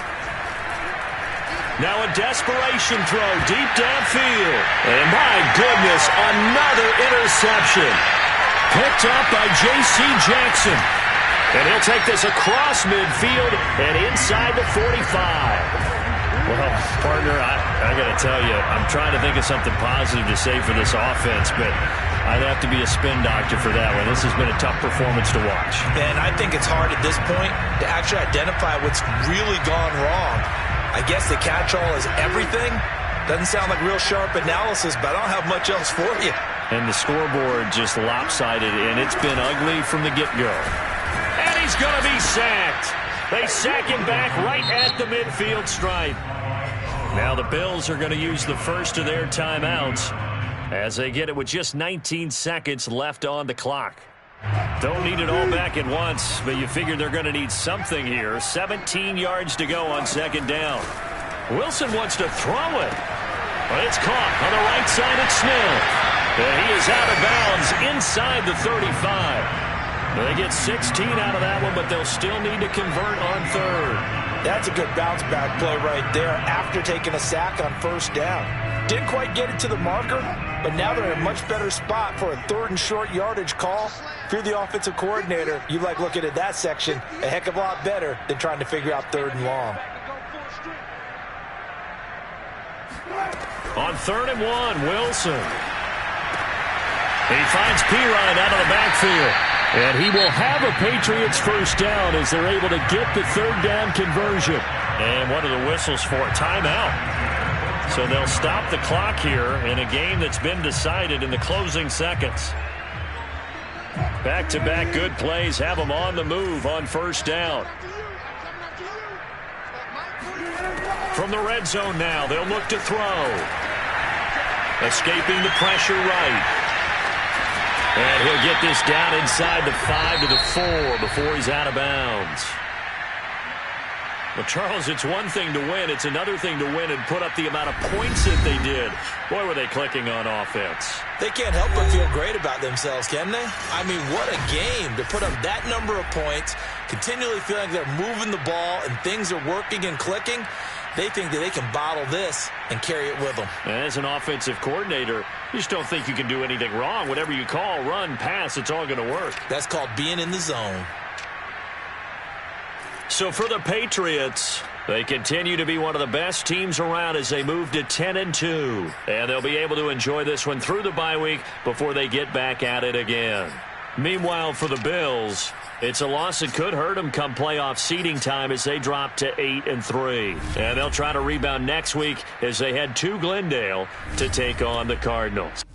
Now a desperation throw deep downfield. And my goodness, another interception. Picked up by J.C. Jackson. And he'll take this across midfield and inside the 45. Well, partner, I got to tell you, I'm trying to think of something positive to say for this offense, but I'd have to be a spin doctor for that one. This has been a tough performance to watch. And I think it's hard at this point to actually identify what's really gone wrong. I guess the catch-all is everything, Doesn't sound like real sharp analysis, but I don't have much else for you. And the scoreboard just lopsided, and it's been ugly from the get-go. And he's going to be sacked. They sack him back right at the midfield stripe. Now the Bills are going to use the first of their timeouts as they get it with just 19 seconds left on the clock. Don't need it all back at once, but you figure they're going to need something here. 17 yards to go on second down. Wilson wants to throw it, but it's caught on the right side at Smith. And he is out of bounds inside the 35. They get 16 out of that one, but they'll still need to convert on third. That's a good bounce-back play right there after taking a sack on first down. Didn't quite get it to the marker, but now they're in a much better spot for a third and short yardage call. If you're the offensive coordinator, you like looking at that section a heck of a lot better than trying to figure out third and long. On 3rd and 1, Wilson. He finds Pirine out of the backfield. And he will have a Patriots first down as they're able to get the third down conversion. And what are the whistles for? Timeout. So they'll stop the clock here in a game that's been decided in the closing seconds. Back-to-back good plays have them on the move on first down. From the red zone now, they'll look to throw. Escaping the pressure right. And he'll get this down inside the 5 to the 4 before he's out of bounds. Well, Charles, it's one thing to win. It's another thing to win and put up the amount of points that they did. Boy, were they clicking on offense. They can't help but feel great about themselves, can they? I mean, what a game to put up that number of points, continually feeling like they're moving the ball and things are working and clicking. They think that they can bottle this and carry it with them. As an offensive coordinator, you just don't think you can do anything wrong. Whatever you call, run, pass, it's all going to work. That's called being in the zone. So for the Patriots, they continue to be one of the best teams around as they move to 10-2. And they'll be able to enjoy this one through the bye week before they get back at it again. Meanwhile, for the Bills, it's a loss that could hurt them come playoff seeding time as they drop to 8-3. And they'll try to rebound next week as they head to Glendale to take on the Cardinals.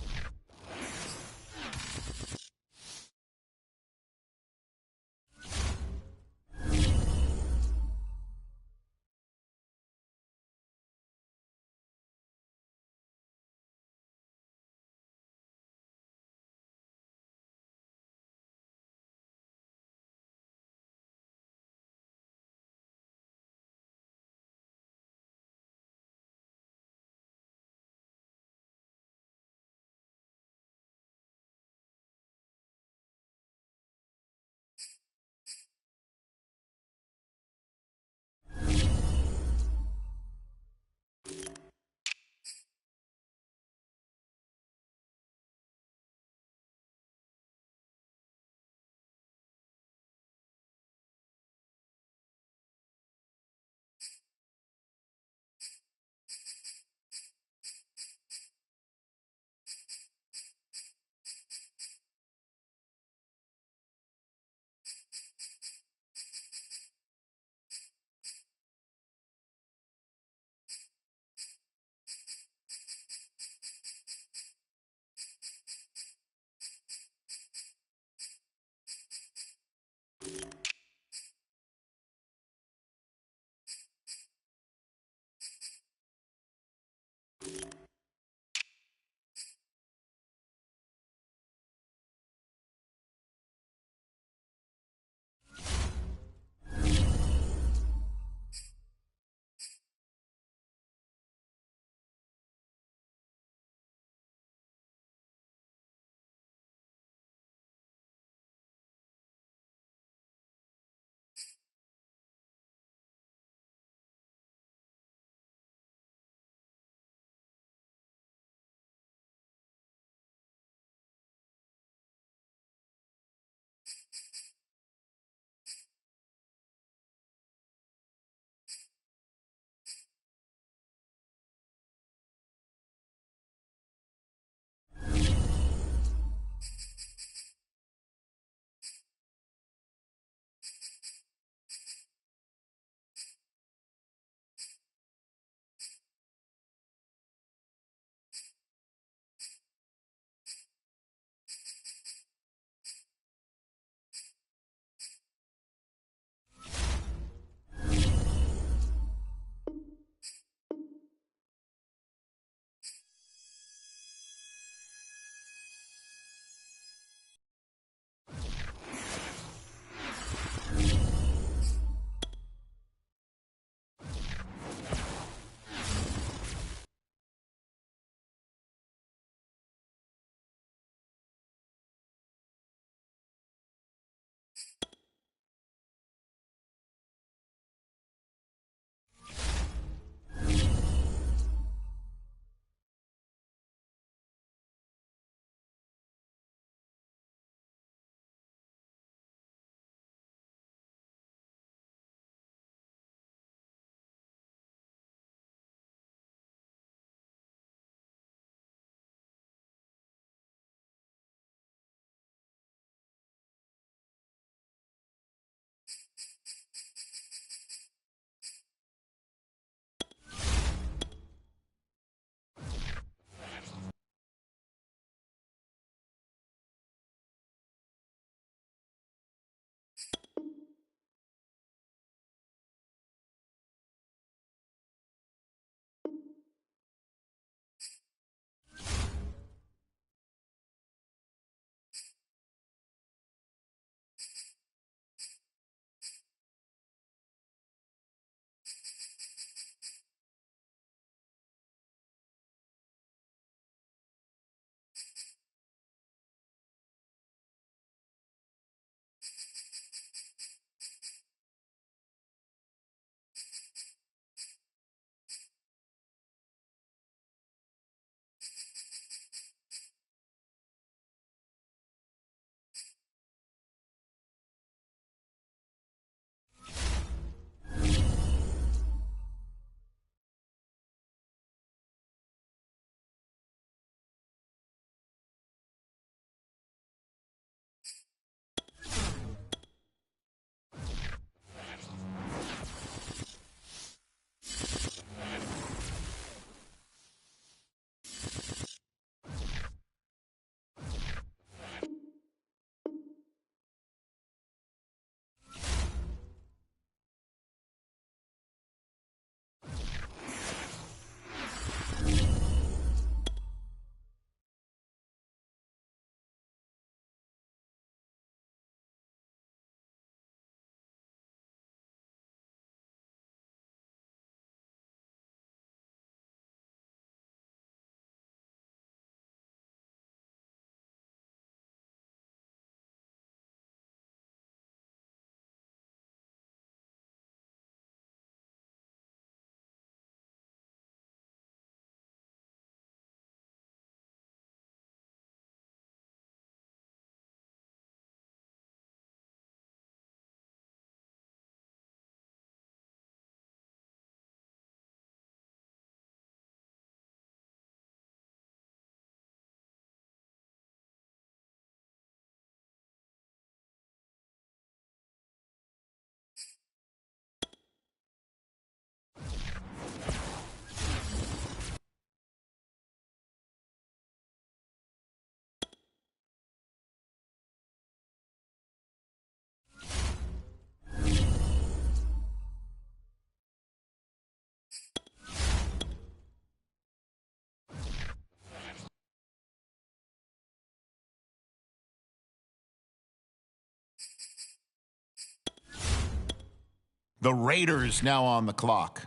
The Raiders now on the clock.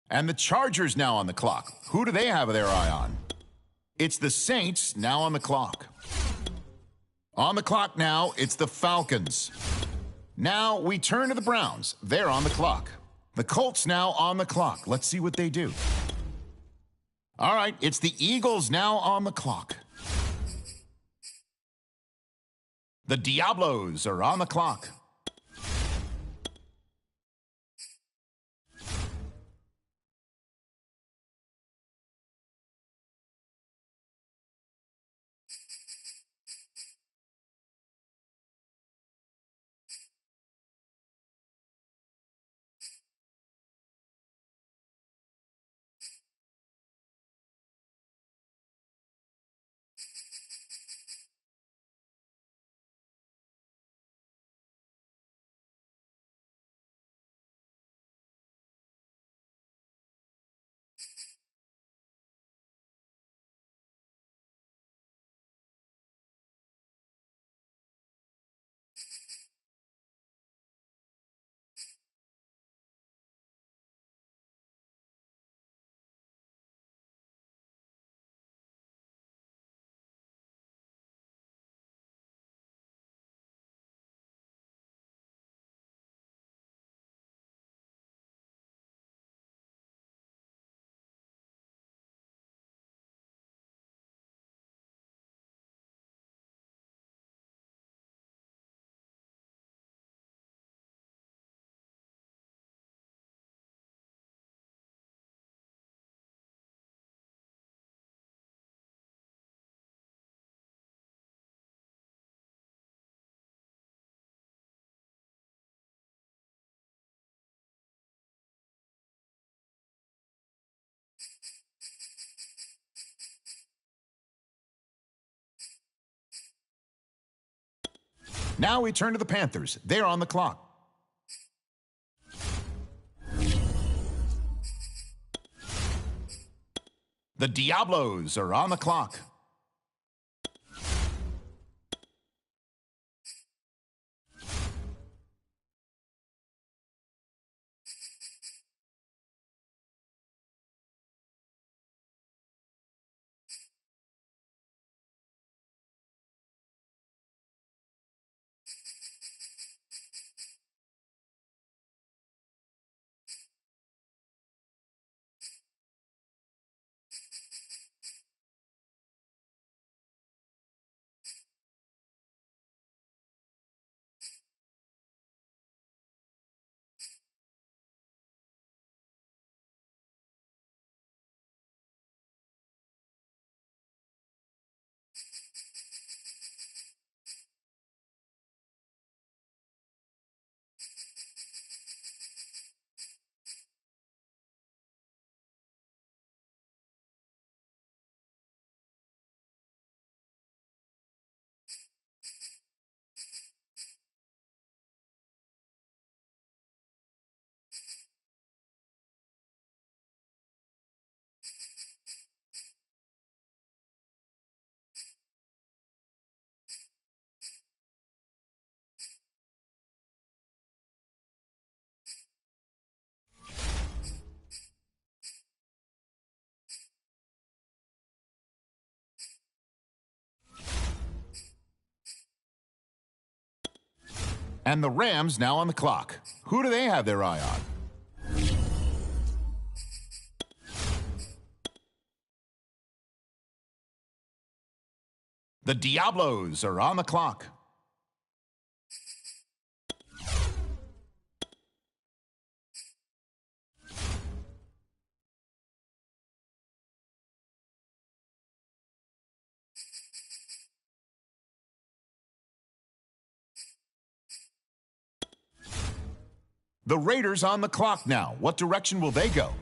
And the Chargers now on the clock. Who do they have their eye on? It's the Saints now on the clock. On the clock now, it's the Falcons. Now we turn to the Browns. They're on the clock. The Colts now on the clock. Let's see what they do. All right, it's the Eagles now on the clock. The Diablos are on the clock. Now we turn to the Panthers. They're on the clock. The Diablos are on the clock. And the Rams now on the clock. Who do they have their eye on? The Diablos are on the clock. The Raiders on the clock now. What direction will they go?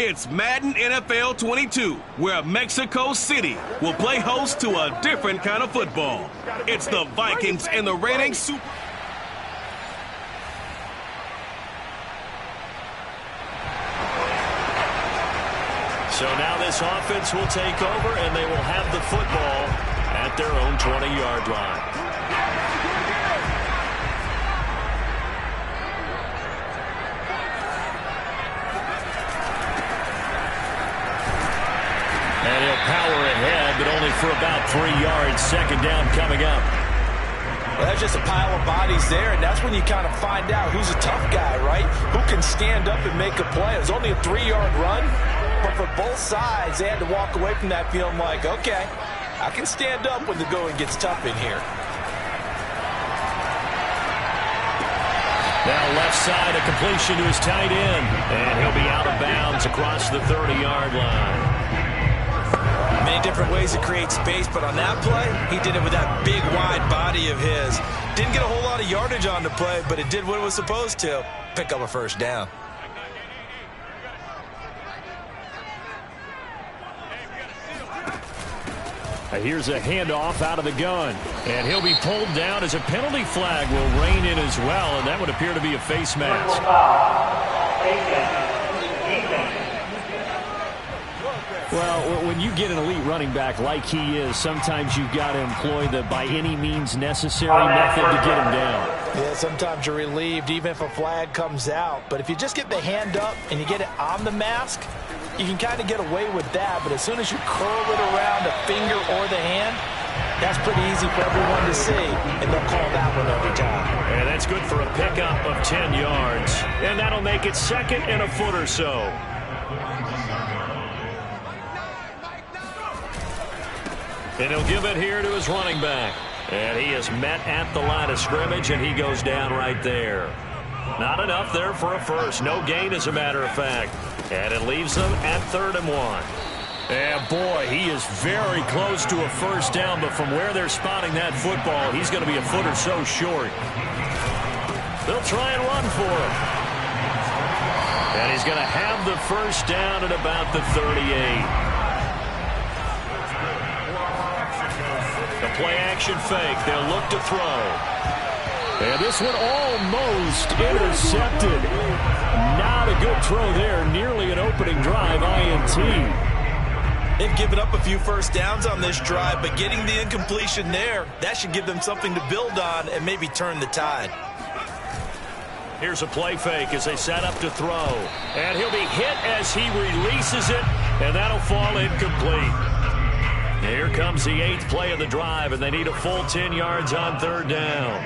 It's Madden NFL 22, where Mexico City will play host to a different kind of football. It's the Vikings and the reigning Super. So now this offense will take over, and they will have the football at their own 20-yard line. And he'll power ahead, but only for about 3 yards. Second down coming up. Well, that's just a pile of bodies there, and that's when you kind of find out who's a tough guy, right? Who can stand up and make a play. It was only a 3-yard run, but for both sides, they had to walk away from that feeling like, okay, I can stand up when the going gets tough in here. Now left side, a completion to his tight end, and he'll be out of bounds across the 30-yard line. Many different ways to create space, but on that play, he did it with that big, wide body of his. Didn't get a whole lot of yardage on the play, but it did what it was supposed to, pick up a first down. Here's a handoff out of the gun, and he'll be pulled down as a penalty flag will rein in as well, and that would appear to be a face mask. Well, when you get an elite running back like he is, sometimes you've got to employ the by any means necessary method to get him down. Yeah, sometimes you're relieved even if a flag comes out. But if you just get the hand up and you get it on the mask, you can kind of get away with that. But as soon as you curl it around a finger or the hand, that's pretty easy for everyone to see, and they'll call that one every time. And that's good for a pickup of 10 yards. And that'll make it second and a foot or so. And he'll give it here to his running back. And he is met at the line of scrimmage, and he goes down right there. Not enough there for a first. No gain, as a matter of fact. And it leaves them at 3rd and 1. And, boy, he is very close to a first down, but from where they're spotting that football, he's going to be a foot or so short. They'll try and run for him. And he's going to have the first down at about the 38. The play-action fake. They'll look to throw. And this one almost intercepted. Not a good throw there. Nearly an opening drive, INT. They've given up a few first downs on this drive, but getting the incompletion there, that should give them something to build on and maybe turn the tide. Here's a play fake as they set up to throw. And he'll be hit as he releases it, and that'll fall incomplete. Here comes the 8th play of the drive, and they need a full 10 yards on 3rd down.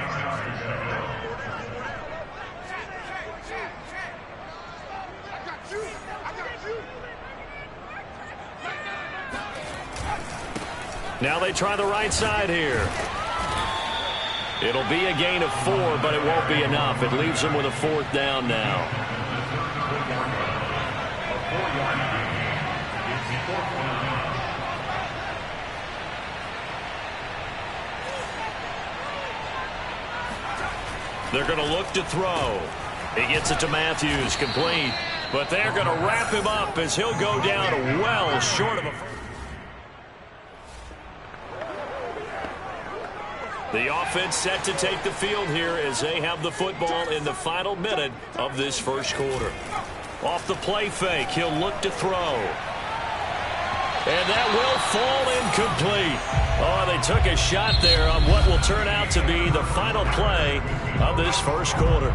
Now they try the right side here. It'll be a gain of 4, but it won't be enough. It leaves them with a 4th down now. They're going to look to throw. He gets it to Matthews, complete. But they're going to wrap him up as he'll go down well short of a... The offense set to take the field here as they have the football in the final minute of this first quarter. Off the play fake, he'll look to throw. And that will fall incomplete. Oh, they took a shot there on what will turn out to be the final play of this first quarter.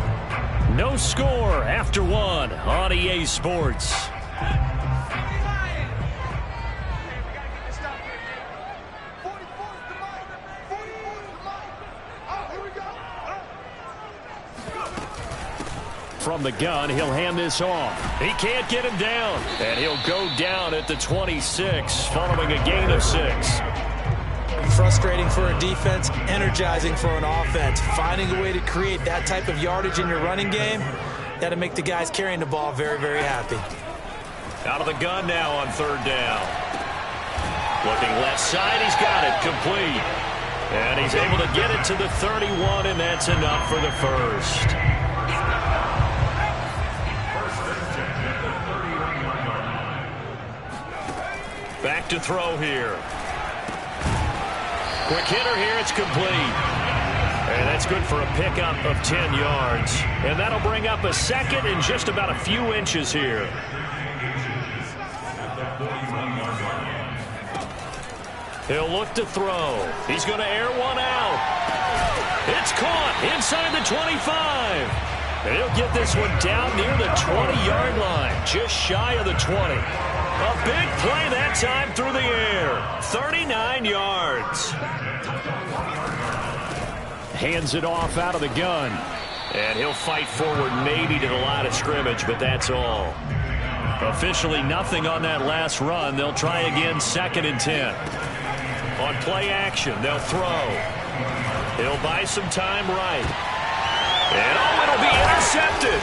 No score after 1 on EA Sports. From the gun, he'll hand this off. He can't get him down, and he'll go down at the 26, following a gain of 6. Frustrating for a defense, energizing for an offense. Finding a way to create that type of yardage in your running game, that'll make the guys carrying the ball very, very happy. Out of the gun now on 3rd down. Looking left side, he's got it, complete. And he's able to get it to the 31, and that's enough for the first. look to throw here. Quick hitter here. It's complete. And that's good for a pickup of 10 yards. And that'll bring up a second and just about a few inches here. He'll look to throw. He's going to air one out. It's caught inside the 25. And he'll get this one down near the 20-yard line, just shy of the 20. A big play that time through the air. 39 yards. Hands it off out of the gun. And he'll fight forward maybe to the line of scrimmage, but that's all. Officially nothing on that last run. They'll try again, 2nd and 10. On play action, they'll throw. He'll buy some time right. And it'll be intercepted.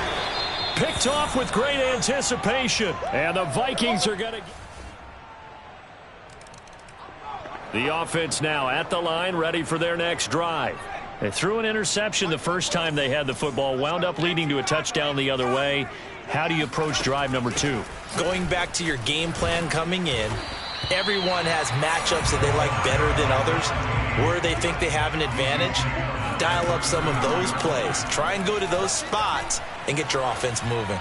Picked off with great anticipation. And the Vikings are going to... The offense now at the line, ready for their next drive. They threw an interception the first time they had the football, wound up leading to a touchdown the other way. How do you approach drive number 2? Going back to your game plan coming in, everyone has matchups that they like better than others, where they think they have an advantage. Dial up some of those plays. Try and go to those spots and get your offense moving.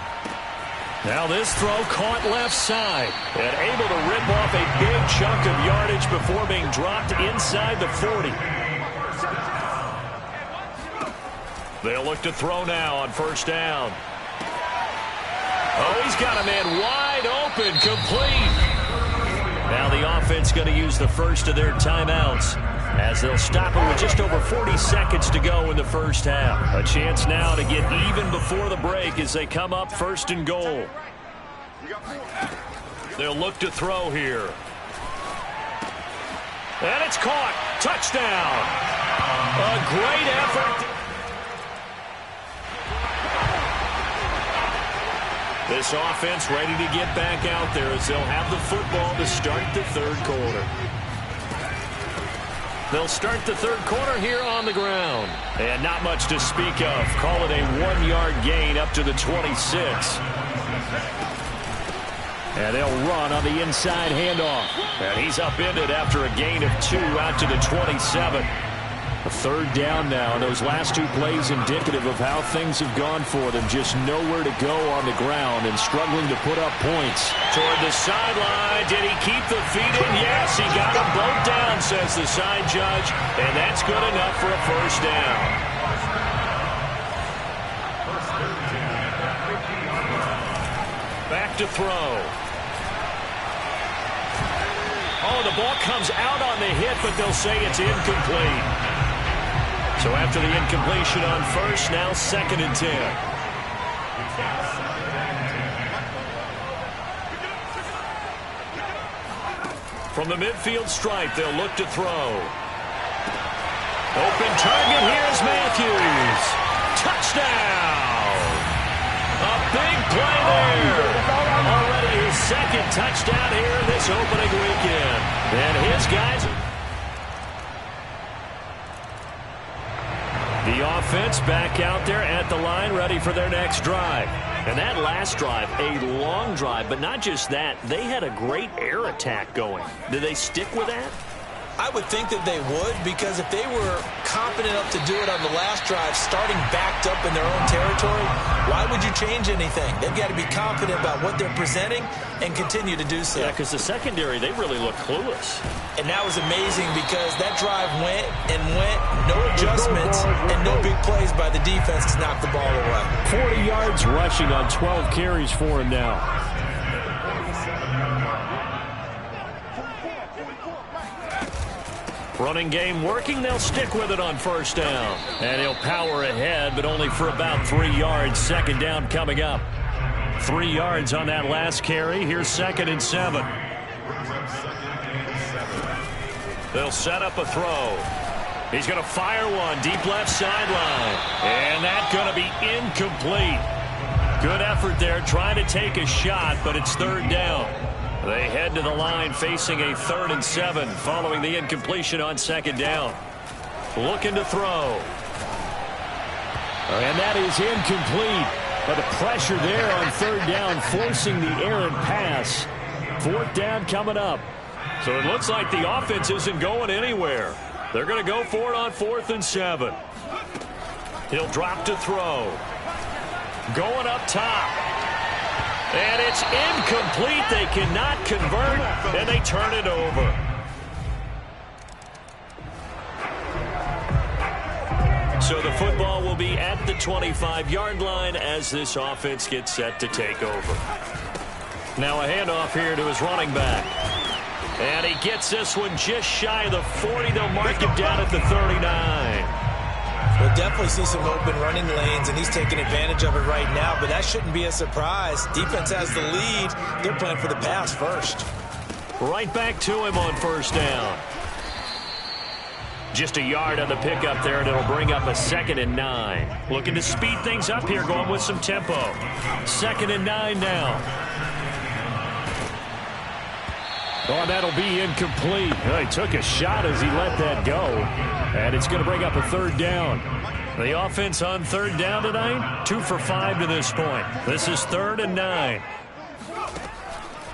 Now this throw caught left side and able to rip off a big chunk of yardage before being dropped inside the 40. They'll look to throw now on 1st down. Oh, he's got a man wide open, complete. Now the offense going to use the first of their timeouts as they'll stop it with just over 40 seconds to go in the first half. A chance now to get even before the break as they come up 1st and goal. They'll look to throw here. And it's caught. Touchdown. A great effort. This offense ready to get back out there as they'll have the football to start the 3rd quarter. They'll start the 3rd quarter here on the ground. And not much to speak of. Call it a 1-yard gain up to the 26. And they'll run on the inside handoff. And he's upended after a gain of 2 out to the 27. A 3rd down now. And those last 2 plays indicative of how things have gone for them. Just nowhere to go on the ground and struggling to put up points. Toward the sideline. Did he keep the feet in? Yes, he got them both down, says the side judge. And that's good enough for a 1st down. Back to throw. Oh, the ball comes out on the hit, but they'll say it's incomplete. So after the incompletion on 1st, now 2nd and 10. From the midfield stripe, they'll look to throw. Open target, here's Matthews. Touchdown! A big play there. Already his 2nd touchdown here this opening weekend. And his guys... The offense back out there at the line, ready for their next drive. And that last drive, a long drive, but not just that. They had a great air attack going. Did they stick with that? I would think that they would, because if they were confident enough to do it on the last drive, starting backed up in their own territory, why would you change anything? They've got to be confident about what they're presenting and continue to do so. Yeah, because the secondary, they really look clueless. And that was amazing because that drive went and went, no adjustments, and no big plays by the defense to knock the ball away. 40 yards rushing on 12 carries for him now. Running game working. They'll stick with it on 1st down. And he'll power ahead, but only for about 3 yards. 2nd down coming up. 3 yards on that last carry. Here's 2nd and 7. They'll set up a throw. He's going to fire one deep left sideline. And that's going to be incomplete. Good effort there trying to take a shot, but it's 3rd down. They head to the line facing a 3rd and 7 following the incompletion on 2nd down. Looking to throw. And that is incomplete. But the pressure there on 3rd down, forcing the errant pass. 4th down coming up. So it looks like the offense isn't going anywhere. They're going to go for it on 4th and 7. He'll drop to throw. Going up top. And it's incomplete. They cannot convert, and they turn it over. So the football will be at the 25-yard line as this offense gets set to take over. Now a handoff here to his running back. And he gets this one just shy of the 40. They'll mark him down at the 39. We'll definitely see some open running lanes, and he's taking advantage of it right now, but that shouldn't be a surprise. Defense has the lead. They're playing for the pass first. Right back to him on 1st down. Just a yard on the pickup there, and it'll bring up a 2nd and 9. Looking to speed things up here, going with some tempo. 2nd and 9 now. Oh, that'll be incomplete. He took a shot as he let that go. And it's going to bring up a 3rd down. The offense on 3rd down tonight, 2 for 5 to this point. This is 3rd and 9.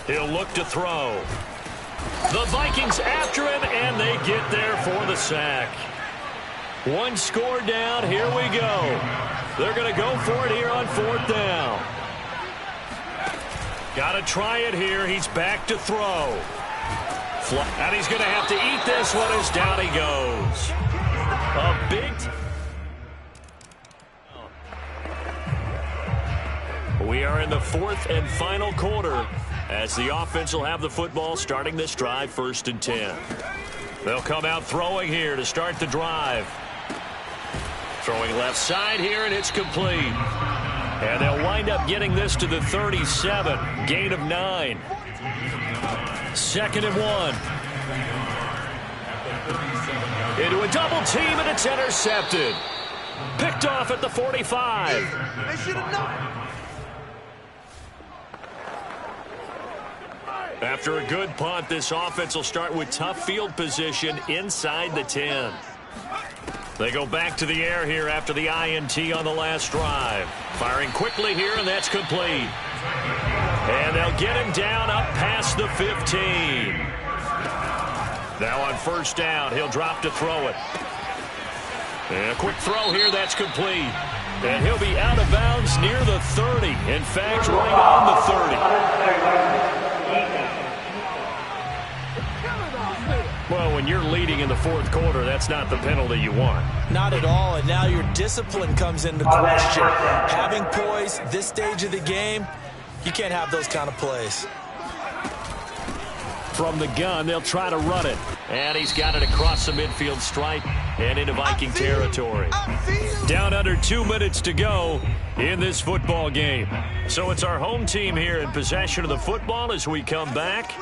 He'll look to throw. The Vikings after him, and they get there for the sack. 1 score down. Here we go. They're going to go for it here on 4th down. Got to try it here. He's back to throw. And he's going to have to eat this one as down he goes. A big... We are in the 4th and final quarter as the offense will have the football starting this drive 1st and 10. They'll come out throwing here to start the drive. Throwing left side here, and it's complete. And they'll wind up getting this to the 37. Gain of 9. 2nd and 1. Into a double team, and it's intercepted. Picked off at the 45. They should have known. After a good punt, this offense will start with tough field position inside the 10. They go back to the air here after the INT on the last drive. Firing quickly here, and that's complete. And they'll get him down up past the 15. Now on 1st down, he'll drop to throw it. And a quick throw here, that's complete. And he'll be out of bounds near the 30. In fact, right on the 30. Well, when you're leading in the 4th quarter, that's not the penalty you want. Not at all, and now your discipline comes into question. Having poise this stage of the game, you can't have those kind of plays. From the gun, they'll try to run it. And he's got it across the midfield stripe and into Viking territory. Down under 2 minutes to go in this football game. So it's our home team here in possession of the football as we come back.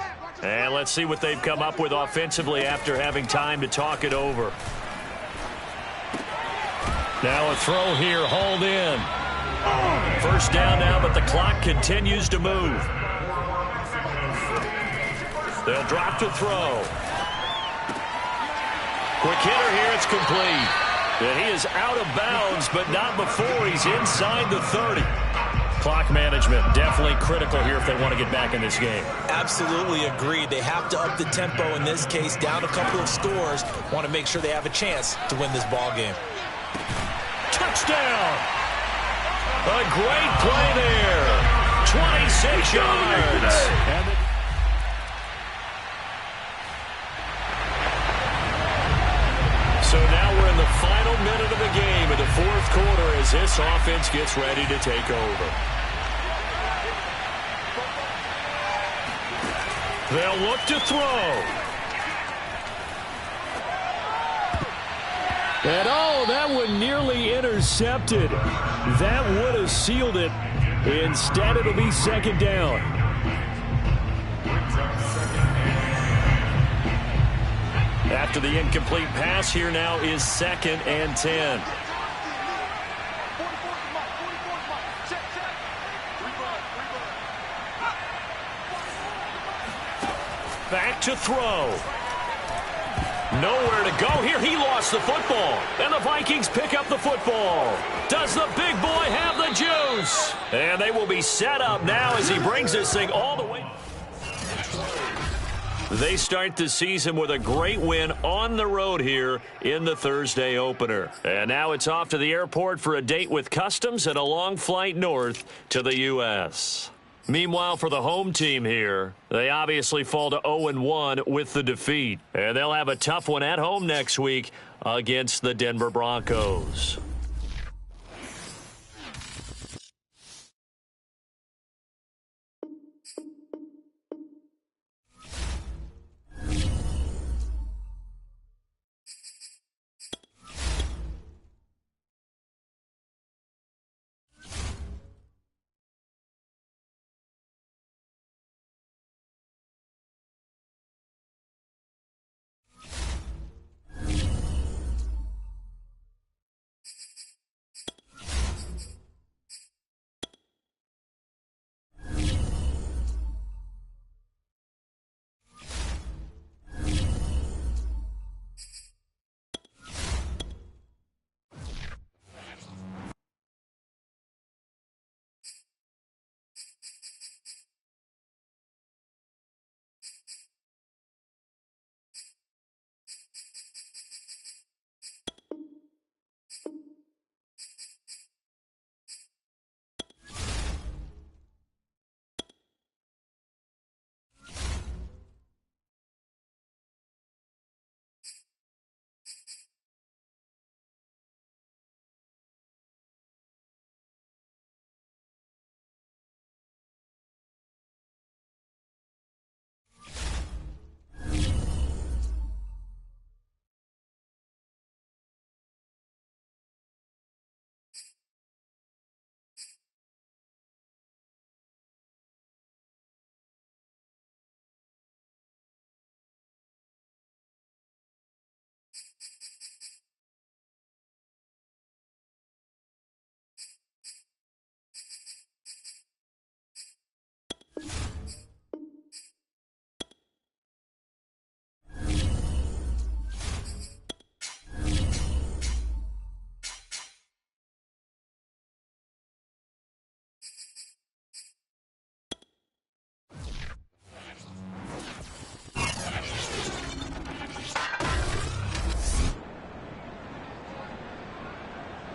And let's see what they've come up with offensively after having time to talk it over. Now a throw here, hauled in. 1st down now, but the clock continues to move. They'll drop to throw. Quick hitter here, it's complete. And he is out of bounds, but not before he's inside the 30. Clock management definitely critical here if they want to get back in this game. Absolutely agreed. They have to up the tempo in this case, down a couple of scores. Want to make sure they have a chance to win this ball game. Touchdown! A great play there. 26 yards. So now we're in the final minute of the game in the 4th quarter as this offense gets ready to take over. They'll look to throw. And that one nearly intercepted. That would have sealed it. Instead, it'll be 2nd down. After the incomplete pass, here now is 2nd and 10. Back to throw. Nowhere to go here. He lost the football. And the Vikings pick up the football. Does the big boy have the juice? And they will be set up now as he brings this thing all the way. They start the season with a great win on the road here in the Thursday opener. And now it's off to the airport for a date with Customs and a long flight north to the U.S. Meanwhile, for the home team here, they obviously fall to 0-1 with the defeat. And they'll have a tough one at home next week against the Denver Broncos.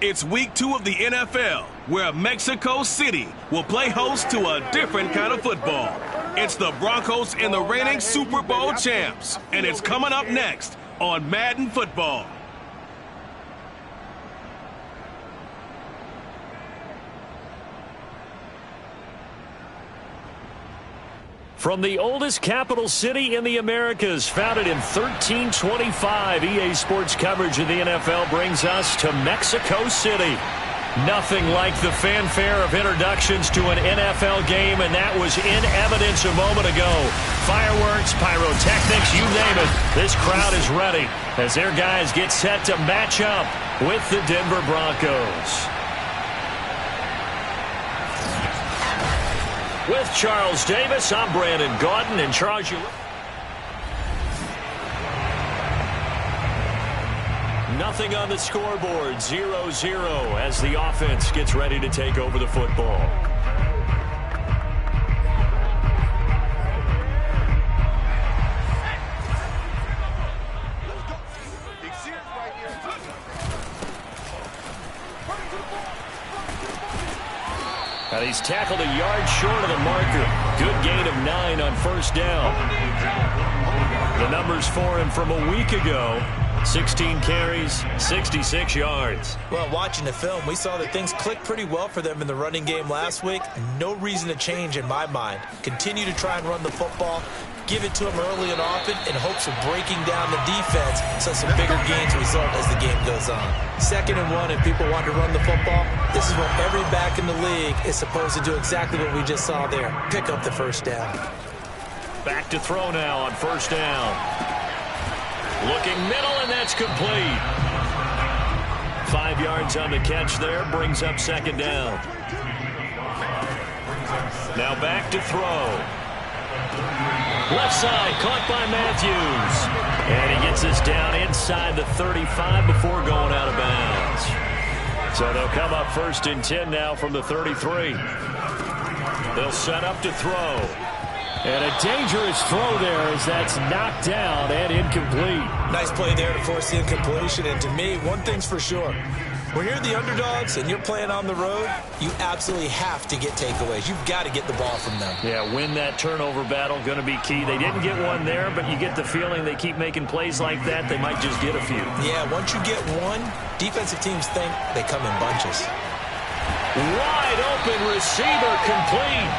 It's week 2 of the NFL, where Mexico City will play host to a different kind of football. It's the Broncos and the reigning Super Bowl champs, and it's coming up next on Madden Football. From the oldest capital city in the Americas, founded in 1325, EA Sports coverage of the NFL brings us to Mexico City. Nothing like the fanfare of introductions to an NFL game, and that was in evidence a moment ago. Fireworks, pyrotechnics, you name it. This crowd is ready as their guys get set to match up with the Denver Broncos. With Charles Davis, I'm Brandon Gaudin. And Charles, nothing on the scoreboard, 0-0 as the offense gets ready to take over the football. And he's tackled a yard short of the marker. Good gain of 9 on first down. The numbers for him from a week ago: 16 carries, 66 yards. Well, watching the film, we saw that things clicked pretty well for them in the running game last week. No reason to change in my mind. Continue to try and run the football. Give it to them early and often in hopes of breaking down the defense so some bigger gains result as the game goes on. 2nd and 1, if people want to run the football, this is what every back in the league is supposed to do, exactly what we just saw there. Pick up the first down. Back to throw now on first down. Looking middle, and that's complete. 5 yards on the catch there, brings up 2nd down. Now back to throw. Left side, caught by Matthews. And he gets this down inside the 35 before going out of bounds. So they'll come up 1st and 10 now from the 33. They'll set up to throw. And a dangerous throw there as that's knocked down and incomplete. Nice play there to force the incompletion. And to me, one thing's for sure. When you're the underdogs and you're playing on the road, you absolutely have to get takeaways. You've got to get the ball from them. Yeah, win that turnover battle, going to be key. They didn't get one there, but you get the feeling they keep making plays like that, they might just get a few. Yeah, once you get one, defensive teams think they come in bunches. Wide open receiver complete.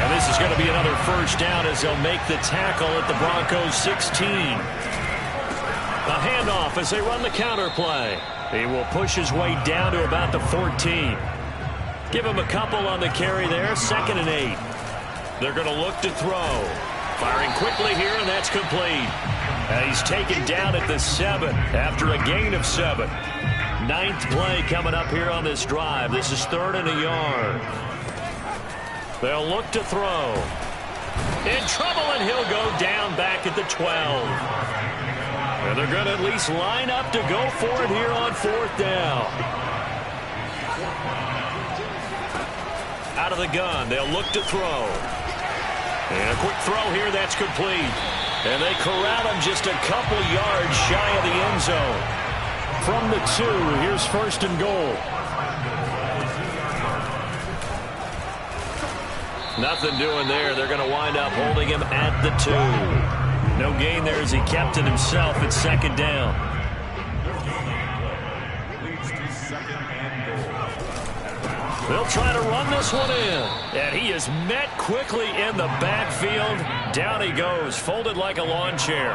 And this is going to be another first down as they'll make the tackle at the Broncos 16. A handoff as they run the counter play. He will push his way down to about the 14. Give him a couple on the carry there. 2nd and 8. They're going to look to throw. Firing quickly here, and that's complete. And he's taken down at the 7 after a gain of 7. 9th play coming up here on this drive. This is 3rd and a yard. They'll look to throw. In trouble, and he'll go down back at the 12. And they're going to at least line up to go for it here on 4th down. Out of the gun, they'll look to throw. And a quick throw here, that's complete. And they corral him just a couple yards shy of the end zone. From the 2, here's 1st and goal. Nothing doing there. They're going to wind up holding him at the 2. No gain there as he kept it himself at 2nd down. They'll try to run this one in. And he is met quickly in the backfield. Down he goes, folded like a lawn chair.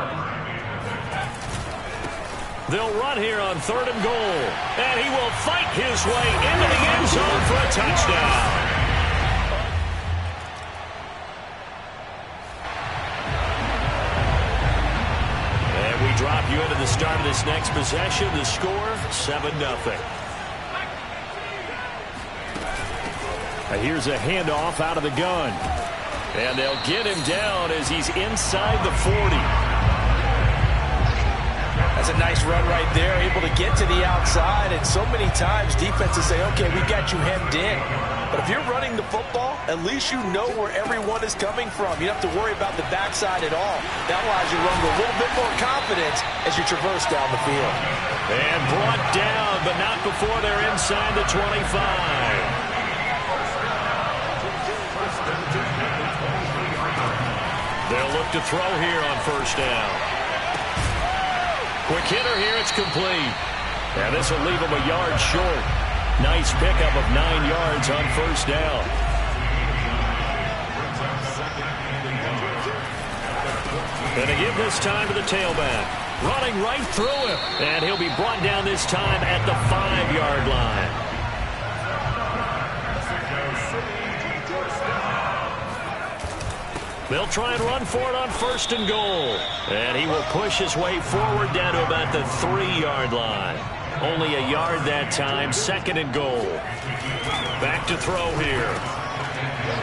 They'll run here on 3rd and goal. And he will fight his way into the end zone for a touchdown. Drop you into the start of this next possession. The score, 7-0. Here's a handoff out of the gun. And they'll get him down as he's inside the 40. That's a nice run right there, able to get to the outside. And so many times defenses say, okay, we got you hemmed in. But if you're running the football, at least you know where everyone is coming from. You don't have to worry about the backside at all. That allows you to run with a little bit more confidence as you traverse down the field. And brought down, but not before they're inside the 25. They'll look to throw here on 1st down. Quick hitter here, it's complete. And this will leave him a yard short. Nice pickup of 9 yards on 1st down. And to give this time to the tailback. Running right through him. And he'll be brought down this time at the 5-yard line. They'll try and run for it on 1st and goal. And he will push his way forward down to about the 3-yard line. Only a yard that time, 2nd and goal. Back to throw here.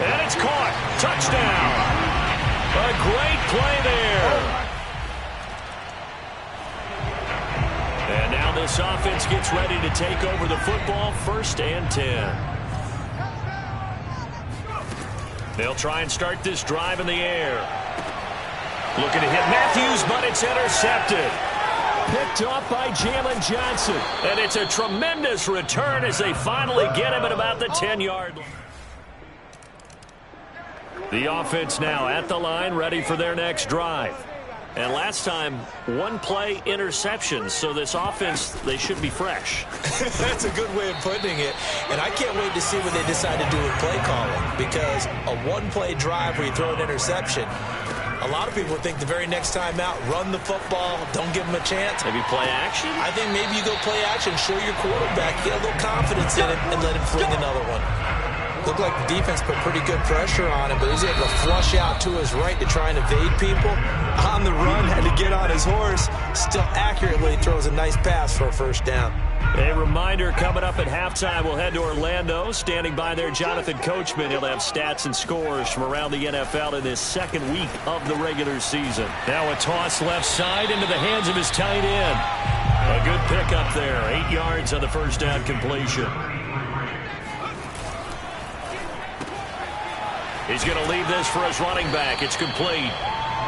And it's caught. Touchdown. A great play there. And now this offense gets ready to take over the football, 1st and 10. They'll try and start this drive in the air. Looking to hit Matthews, but it's intercepted. Picked off by Jalen Johnson. And it's a tremendous return as they finally get him at about the 10-yard line. The offense now at the line, ready for their next drive. And last time, 1-play interception. So this offense, they should be fresh. That's a good way of putting it. And I can't wait to see what they decide to do with play calling. Because a 1-play drive where you throw an interception, a lot of people think the very next time out, run the football, don't give them a chance. Maybe play action? I think maybe you go play action, show your quarterback, get a little confidence in it, and let him fling another one. Looked like the defense put pretty good pressure on him, but he was able to flush out to his right to try and evade people. On the run, had to get on his horse. Still accurately throws a nice pass for a 1st down. A reminder coming up at halftime, we'll head to Orlando. Standing by there, Jonathan Coachman. He'll have stats and scores from around the NFL in this 2nd week of the regular season. Now a toss left side into the hands of his tight end. A good pickup there. 8 yards on the 1st down completion. He's going to leave this for his running back. It's complete.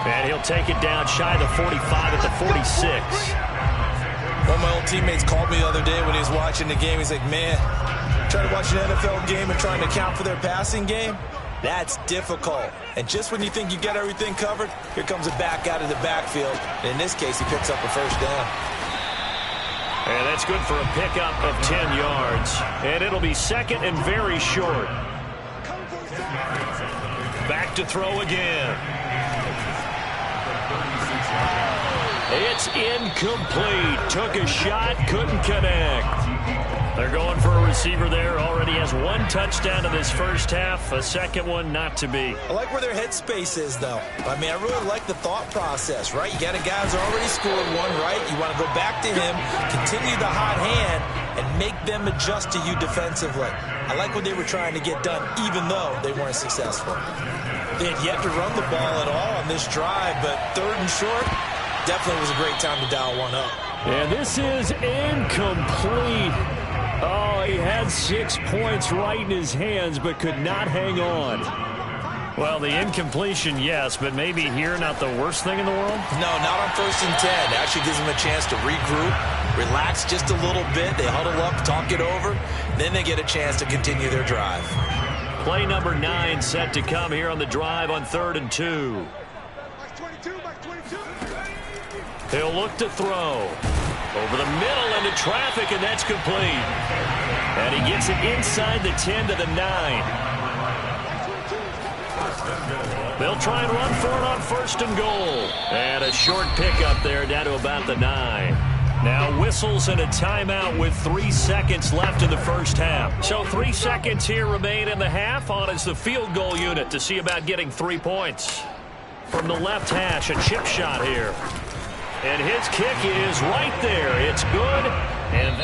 And he'll take it down shy of the 45 at the 46. One of my old teammates called me the other day when he was watching the game. He's like, man, trying to watch an NFL game and trying to account for their passing game, that's difficult. And just when you think you get everything covered, here comes a back out of the backfield. And in this case, he picks up a first down. And that's good for a pickup of 10 yards. And it'll be second and very short. Back to throw again. It's incomplete. Took a shot, couldn't connect. They're going for a receiver there. Already has one touchdown in this first half. A second one not to be. I like where their headspace is, though. I mean, I really like the thought process, right? You got a guy who's already scored one, right? You want to go back to him, continue the hot hand, and make them adjust to you defensively. I like what they were trying to get done, even though they weren't successful. They had yet to run the ball at all on this drive, but third and short, definitely was a great time to dial one up. And this is incomplete. Oh, he had 6 points right in his hands, but could not hang on. Well, the incompletion, yes, but maybe here not the worst thing in the world? No, not on 1st and 10. It actually gives them a chance to regroup, relax just a little bit. They huddle up, talk it over. Then they get a chance to continue their drive. Play number 9 set to come here on the drive on 3rd and 2. He'll look to throw. Over the middle into traffic, and that's complete. And he gets it inside the 10 to the 9. They'll try and run for it on 1st and goal. And a short pickup there down to about the 9. Now whistles and a timeout with 3 seconds left in the first half. So 3 seconds here remain in the half. On is the field goal unit to see about getting 3 points. From the left hash, a chip shot here. And his kick is right there. It's good. And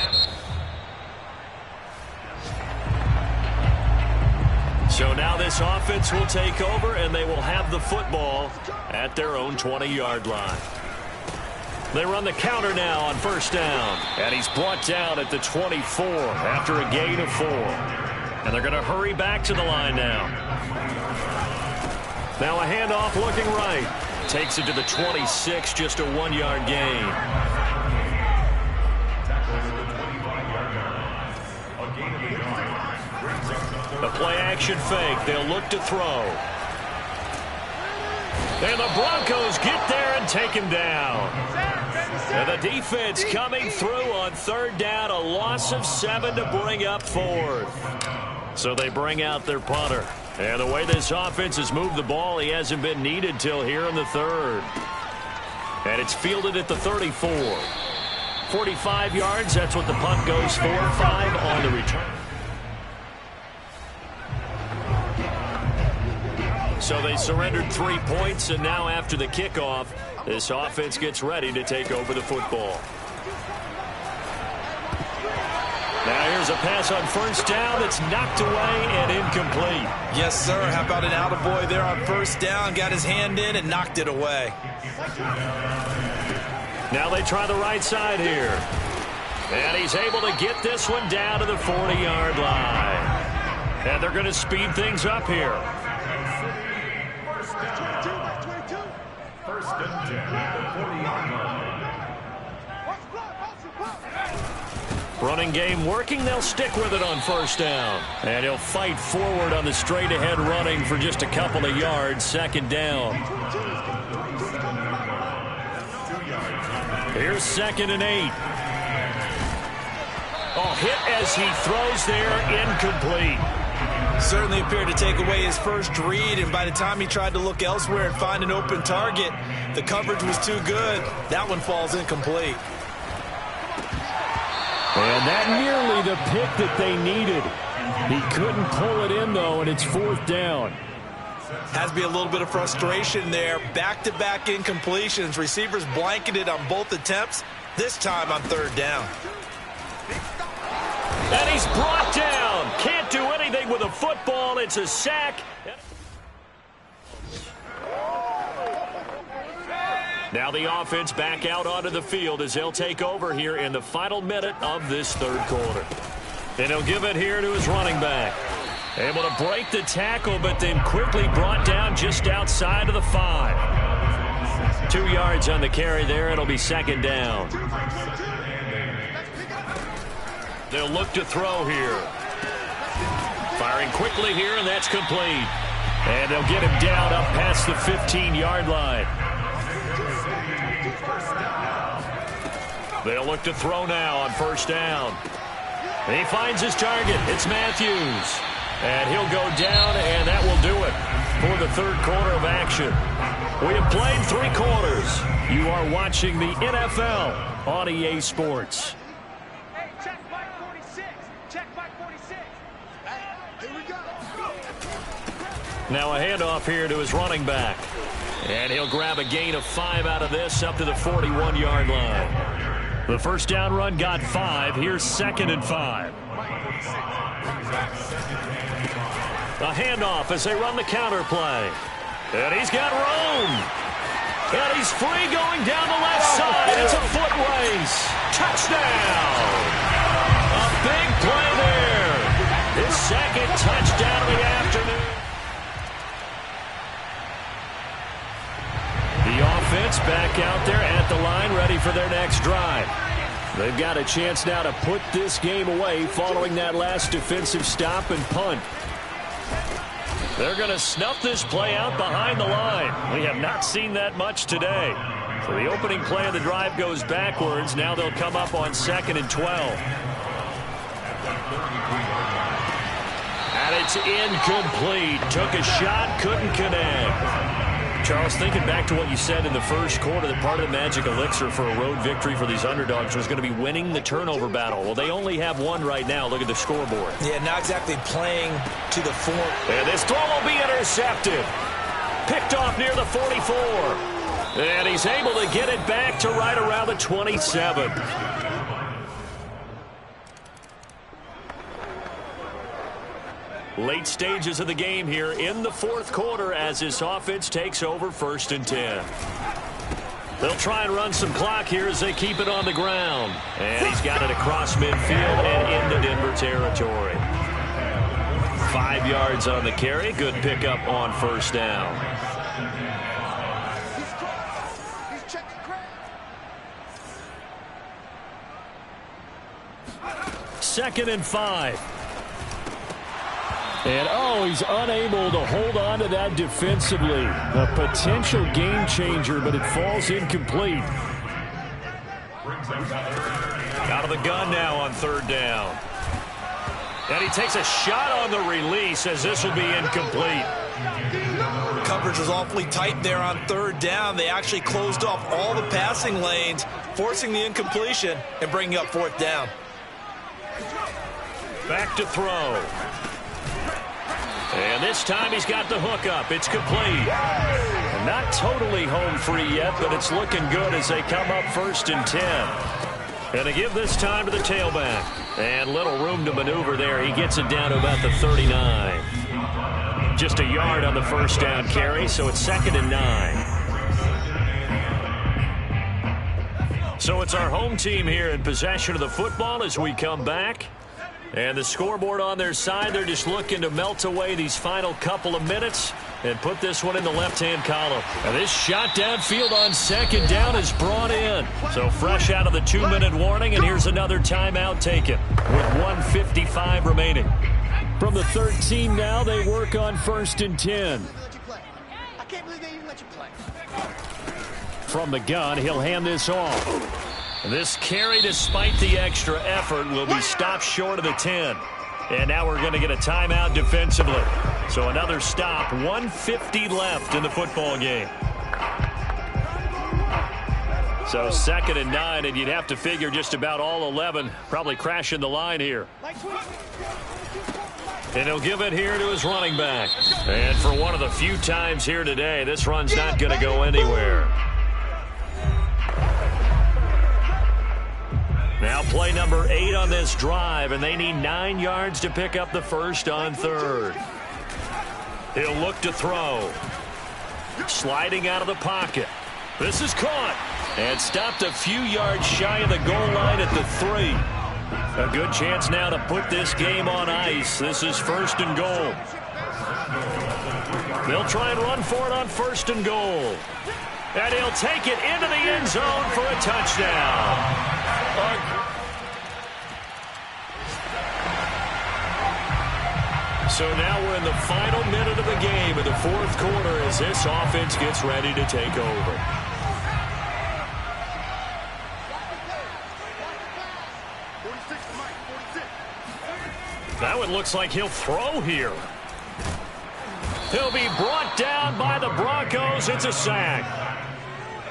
so now this offense will take over, and they will have the football at their own 20-yard line. They run the counter now on 1st down. And he's brought down at the 24 after a gain of 4. And they're going to hurry back to the line now. Now a handoff looking right. Takes it to the 26, just a 1-yard gain. The play-action fake. They'll look to throw. And the Broncos get there and take him down. And the defense coming through on 3rd down. A loss of 7 to bring up 4th. So they bring out their punter. And the way this offense has moved the ball, he hasn't been needed till here in the 3rd. And it's fielded at the 34. 45 yards, that's what the punt goes for. 5 on the return. So they surrendered 3 points, and now after the kickoff, this offense gets ready to take over the football. Now here's a pass on 1st down that's knocked away and incomplete. Yes, sir. How about an attaboy there on 1st down? Got his hand in and knocked it away. Now they try the right side here. And he's able to get this one down to the 40-yard line. And they're going to speed things up here. 1st and 10 at the 40-yard line. Running game working. They'll stick with it on 1st down. And he'll fight forward on the straight-ahead running for just a couple of yards. 2nd down. Here's 2nd and 8. Oh, hit as he throws there. Incomplete. Certainly appeared to take away his first read, and by the time he tried to look elsewhere and find an open target, the coverage was too good. That one falls incomplete. And that nearly the pick that they needed. He couldn't pull it in, though, and it's 4th down. Has to be a little bit of frustration there. Back-to-back incompletions. Receivers blanketed on both attempts, this time on 3rd down. And he's brought down. Can't do anything with a football. It's a sack. Now the offense back out onto the field as they'll take over here in the final minute of this 3rd quarter. And he'll give it here to his running back. Able to break the tackle, but then quickly brought down just outside of the 5. 2 yards on the carry there. It'll be second down. They'll look to throw here. Firing quickly here, and that's complete. And they'll get him down up past the 15-yard line. They'll look to throw now on first down. He finds his target. It's Matthews. And he'll go down, and that will do it for the third quarter of action. We have played 3 quarters. You are watching the NFL on EA Sports. Hey, check Mike 46. Check Mike 46. Here we go. Now a handoff here to his running back. And he'll grab a gain of 5 out of this up to the 41-yard line. The first down run got 5. Here's 2nd and 5. A handoff as they run the counter play. And he's got room. And he's free going down the left side. It's a foot race. Touchdown. A big play there. His second touchdown of the afternoon. The offense back out there at the line, ready for their next drive. They've got a chance now to put this game away following that last defensive stop and punt. They're going to snuff this play out behind the line. We have not seen that much today. So the opening play of the drive goes backwards. Now they'll come up on 2nd and 12. And it's incomplete. Took a shot, couldn't connect. Charles, thinking back to what you said in the first quarter, that part of the magic elixir for a road victory for these underdogs was going to be winning the turnover battle. Well, they only have 1 right now. Look at the scoreboard. Yeah, not exactly playing to the form. And this throw will be intercepted. Picked off near the 44. And he's able to get it back to right around the 27. Late stages of the game here in the 4th quarter as this offense takes over 1st and 10. They'll try and run some clock here as they keep it on the ground. And he's got it across midfield and into Denver territory. 5 yards on the carry. Good pickup on first down. Second and 5. And, he's unable to hold on to that defensively. A potential game changer, but it falls incomplete. Out of the gun now on 3rd down. And he takes a shot on the release as this will be incomplete. Coverage was awfully tight there on 3rd down. They actually closed off all the passing lanes, forcing the incompletion and bringing up 4th down. Back to throw. And this time he's got the hook up. It's complete. Not totally home free yet, but it's looking good as they come up 1st and 10. And to give this time to the tailback. And little room to maneuver there. He gets it down to about the 39. Just a yard on the first down carry, so it's 2nd and 9. So it's our home team here in possession of the football as we come back. And the scoreboard on their side, they're just looking to melt away these final couple of minutes and put this one in the left-hand column. And this shot downfield on 2nd down is brought in. So fresh out of the 2-minute warning, and here's another timeout taken with 1:55 remaining. From the 13 now, they work on 1st and 10. I can't believe they even let you play. From the gun, he'll hand this off. This carry, despite the extra effort, will be stopped short of the 10. And now we're going to get a timeout defensively. So another stop, 1:50 left in the football game. So 2nd and 9, and you'd have to figure just about all 11 probably crashing the line here. And he'll give it here to his running back. And for one of the few times here today, this run's not going to go anywhere. Now play number 8 on this drive, and they need 9 yards to pick up the first on 3rd. He'll look to throw. Sliding out of the pocket. This is caught. And stopped a few yards shy of the goal line at the 3. A good chance now to put this game on ice. This is 1st and goal. They'll try and run for it on 1st and goal. And he'll take it into the end zone for a touchdown. So now we're in the final minute of the game in the 4th quarter as this offense gets ready to take over. That one looks like he'll throw here. He'll be brought down by the Broncos. It's a sack.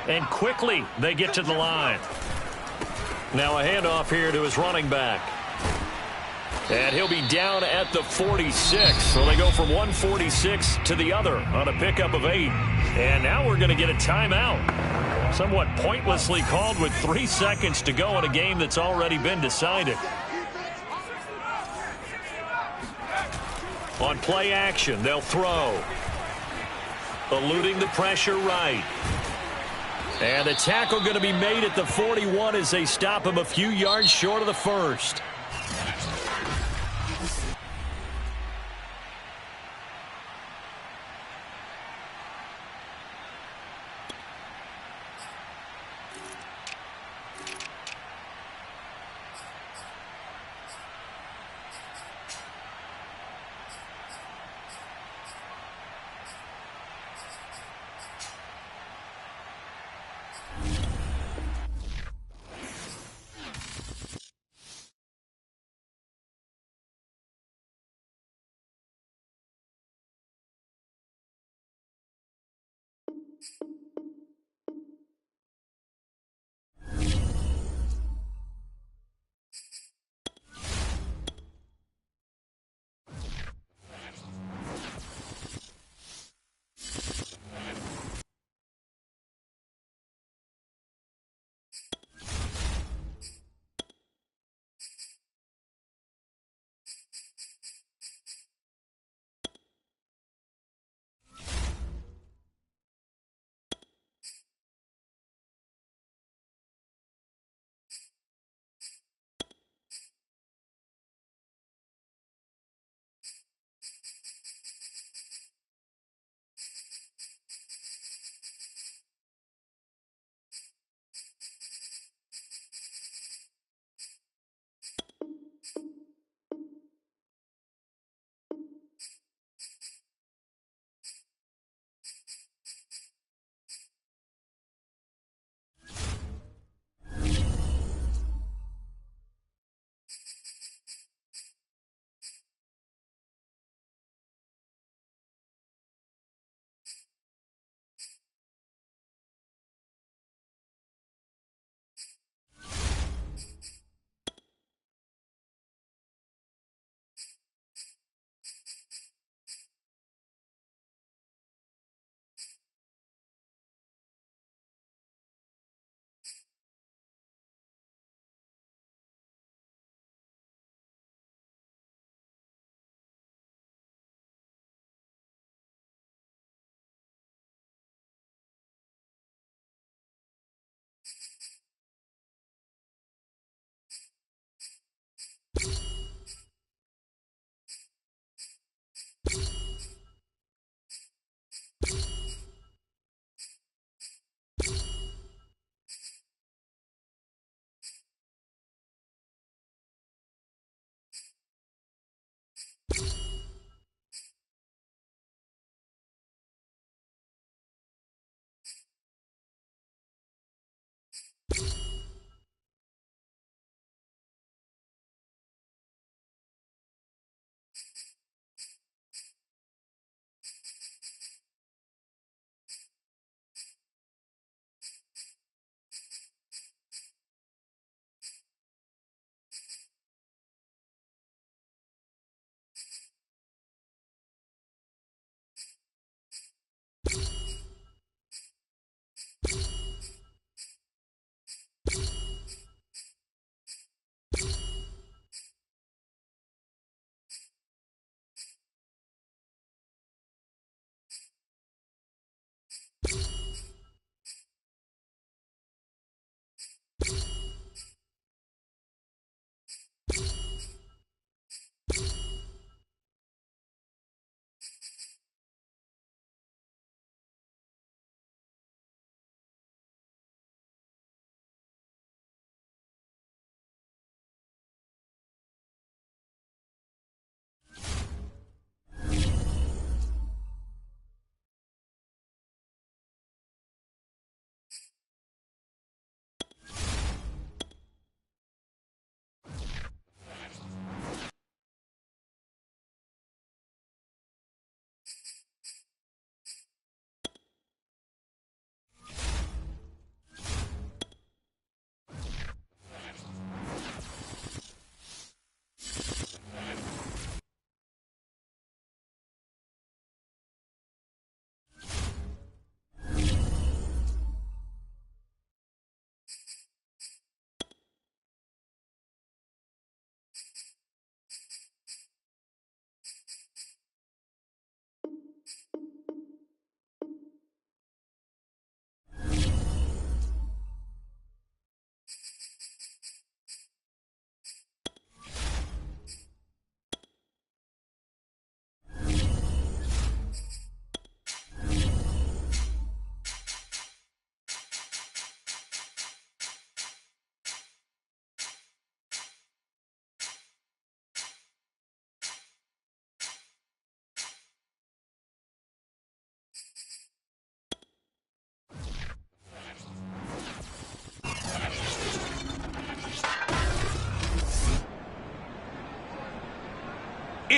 And quickly they get to the line. Now a handoff here to his running back. And he'll be down at the 46. So they go from 146 to the other on a pickup of 8. And now we're going to get a timeout. Somewhat pointlessly called with 3 seconds to go in a game that's already been decided. On play action, they'll throw. Eluding the pressure right. And the tackle going to be made at the 41 as they stop him a few yards short of the 1st.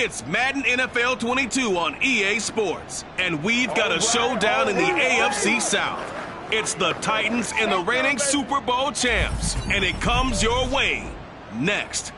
It's Madden NFL 22 on EA Sports, and we've got a showdown in the AFC South. It's the Titans and the reigning Super Bowl champs, and it comes your way next.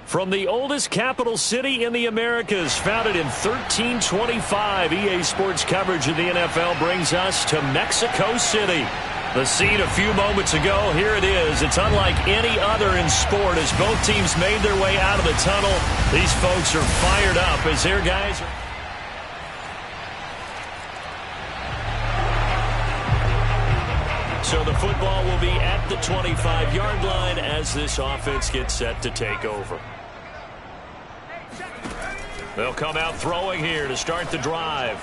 From the oldest capital city in the Americas, founded in 1325, EA Sports coverage of the NFL brings us to Mexico City. The scene a few moments ago, here it is. It's unlike any other in sport as both teams made their way out of the tunnel. These folks are fired up as their guys are... So the football will be at the 25-yard line as this offense gets set to take over. They'll come out throwing here to start the drive.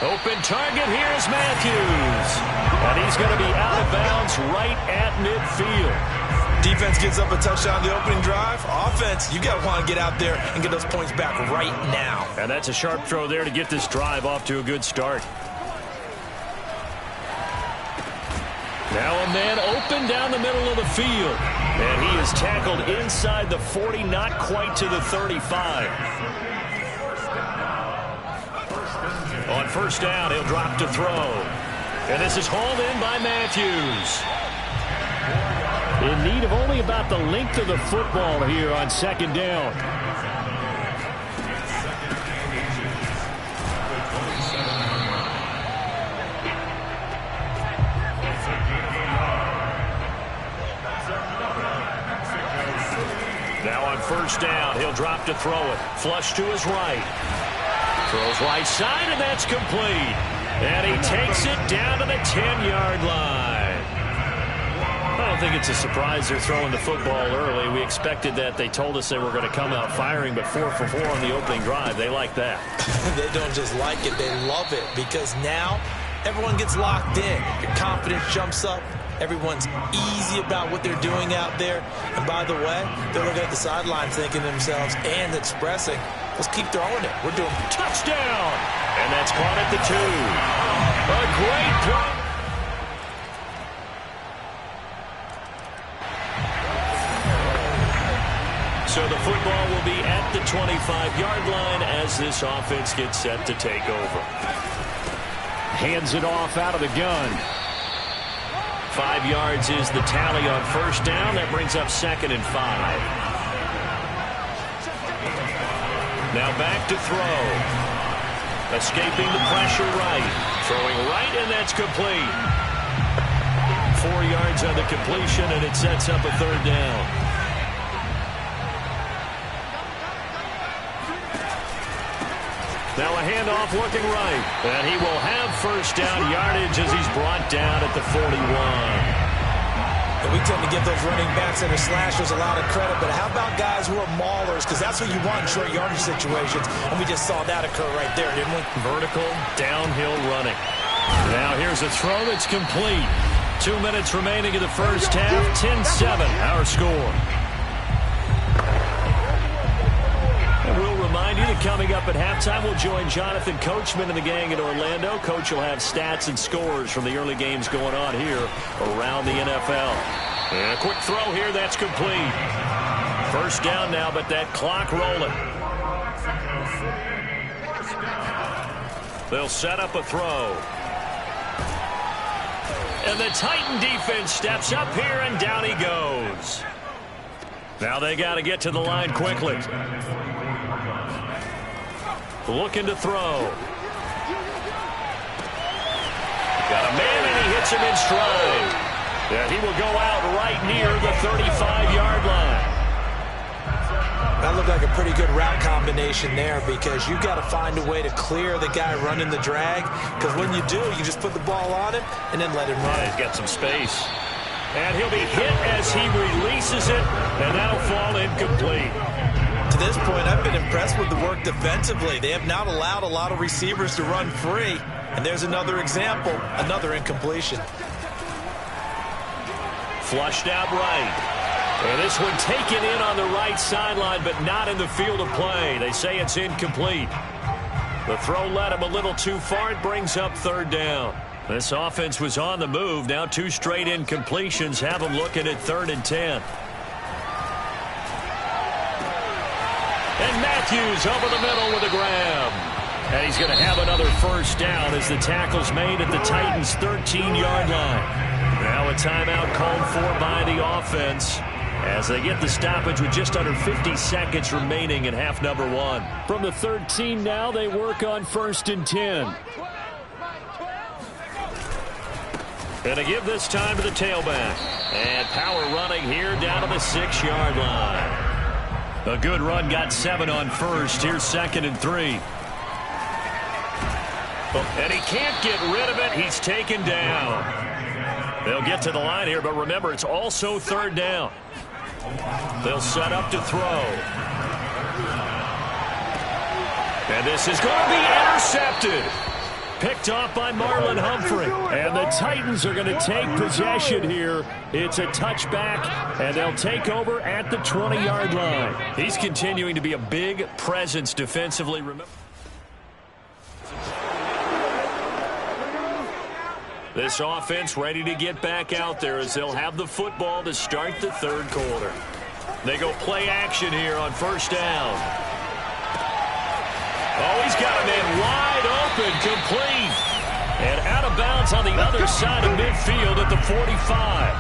Open target, here's Matthews. And he's going to be out of bounds right at midfield. Defense gets up a touchdown the opening drive. Offense, you got to want to get out there and get those points back right now. And that's a sharp throw there to get this drive off to a good start. Now a man open down the middle of the field. And he is tackled inside the 40, not quite to the 35. On first down, he'll drop to throw. And this is hauled in by Matthews. In need of only about the length of the football here on second down. Now on first down, he'll drop to throw it. Flush to his right. Throws right side, and that's complete. And he takes it down to the 10-yard line. I don't think it's a surprise they're throwing the football early. We expected that. They told us they were going to come out firing, but 4 for 4 on the opening drive. They like that. They don't just like it, they love it, because now everyone gets locked in. Your confidence jumps up. Everyone's easy about what they're doing out there. And by the way, they're looking at the sideline thinking to themselves and expressing, let's keep throwing it. We're doing touchdown. And that's caught at the 2. A great play. So the football will be at the 25-yard line as this offense gets set to take over. Hands it off out of the gun. 5 yards is the tally on first down. That brings up 2nd and 5. Now back to throw. Escaping the pressure right. Throwing right, and that's complete. 4 yards on the completion, and it sets up a third down. Now a handoff looking right. And he will have first down yardage as he's brought down at the 41. And we tend to give those running backs that are slashers a lot of credit, but how about guys who are maulers? Because that's what you want in short yardage situations. And we just saw that occur right there, didn't we? Vertical, downhill running. Now here's a throw that's complete. 2 minutes remaining in the first half. 10-7, our score. And we'll remind you that coming up at halftime, we'll join Jonathan Coachman and the gang in Orlando. Coach will have stats and scores from the early games going on here around the NFL. And a quick throw here, that's complete. First down now, but that clock rolling. They'll set up a throw. And the Titan defense steps up here, and down he goes. Now they got to get to the line quickly. Looking to throw. Got a man, and he hits him in stride. And he will go out right near the 35-yard line. That looked like a pretty good route combination there, because you got to find a way to clear the guy running the drag. Because when you do, you just put the ball on him and then let him run. Yeah, he's got some space. And he'll be hit as he releases it, and that'll fall incomplete. To this point, I've been impressed with the work defensively. They have not allowed a lot of receivers to run free. And there's another example, another incompletion. Flushed out right. And this one taken in on the right sideline, but not in the field of play. They say it's incomplete. The throw led him a little too far. It brings up third down. This offense was on the move. Now 2 straight incompletions have them looking at 3rd and 10. And Matthews over the middle with a grab. And he's going to have another first down as the tackle's made at the Titans' 13-yard line. Now a timeout called for by the offense as they get the stoppage with just under 50 seconds remaining in half number 1. From the 13 now, they work on 1st and 10. Going to give this time to the tailback. And power running here down to the 6-yard line. A good run got 7 on first. Here's 2nd and 3. And he can't get rid of it. He's taken down. They'll get to the line here, but remember, it's also 3rd down. They'll set up to throw. And this is going to be intercepted. Picked off by Marlon Humphrey. And the Titans are going to take possession here. It's a touchback, and they'll take over at the 20-yard line. He's continuing to be a big presence defensively. This offense ready to get back out there as they'll have the football to start the 3rd quarter. They go play action here on 1st down. Oh, he's got a man wide open, complete. And out of bounds on the other side of midfield at the 45.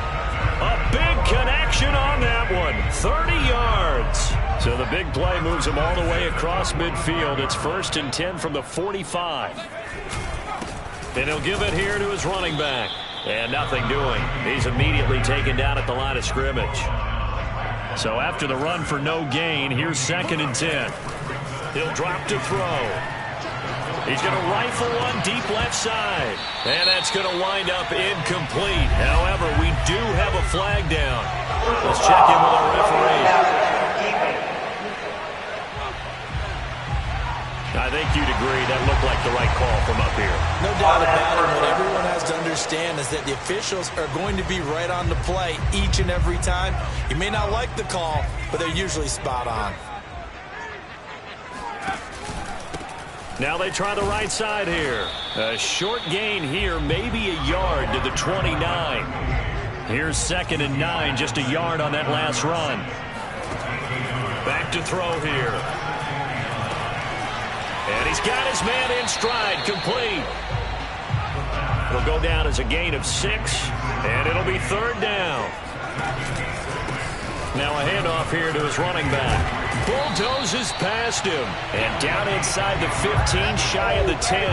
A big connection on that one, 30 yards. So the big play moves him all the way across midfield. It's 1st and 10 from the 45. And he'll give it here to his running back. And nothing doing. He's immediately taken down at the line of scrimmage. So after the run for no gain, here's 2nd and 10. He'll drop to throw. He's going to rifle one deep left side. And that's going to wind up incomplete. However, we do have a flag down. Let's check in with our referee. I think you'd agree that looked like the right call from up here. No doubt about it. What everyone has to understand is that the officials are going to be right on the play each and every time. You may not like the call, but they're usually spot on. Now they try the right side here. A short gain here, maybe a yard to the 29. Here's 2nd and 9, just a yard on that last run. Back to throw here. And he's got his man in stride, complete. It'll go down as a gain of 6, and it'll be 3rd down. Now a handoff here to his running back. Bulldozes past him. And down inside the 15, shy of the 10.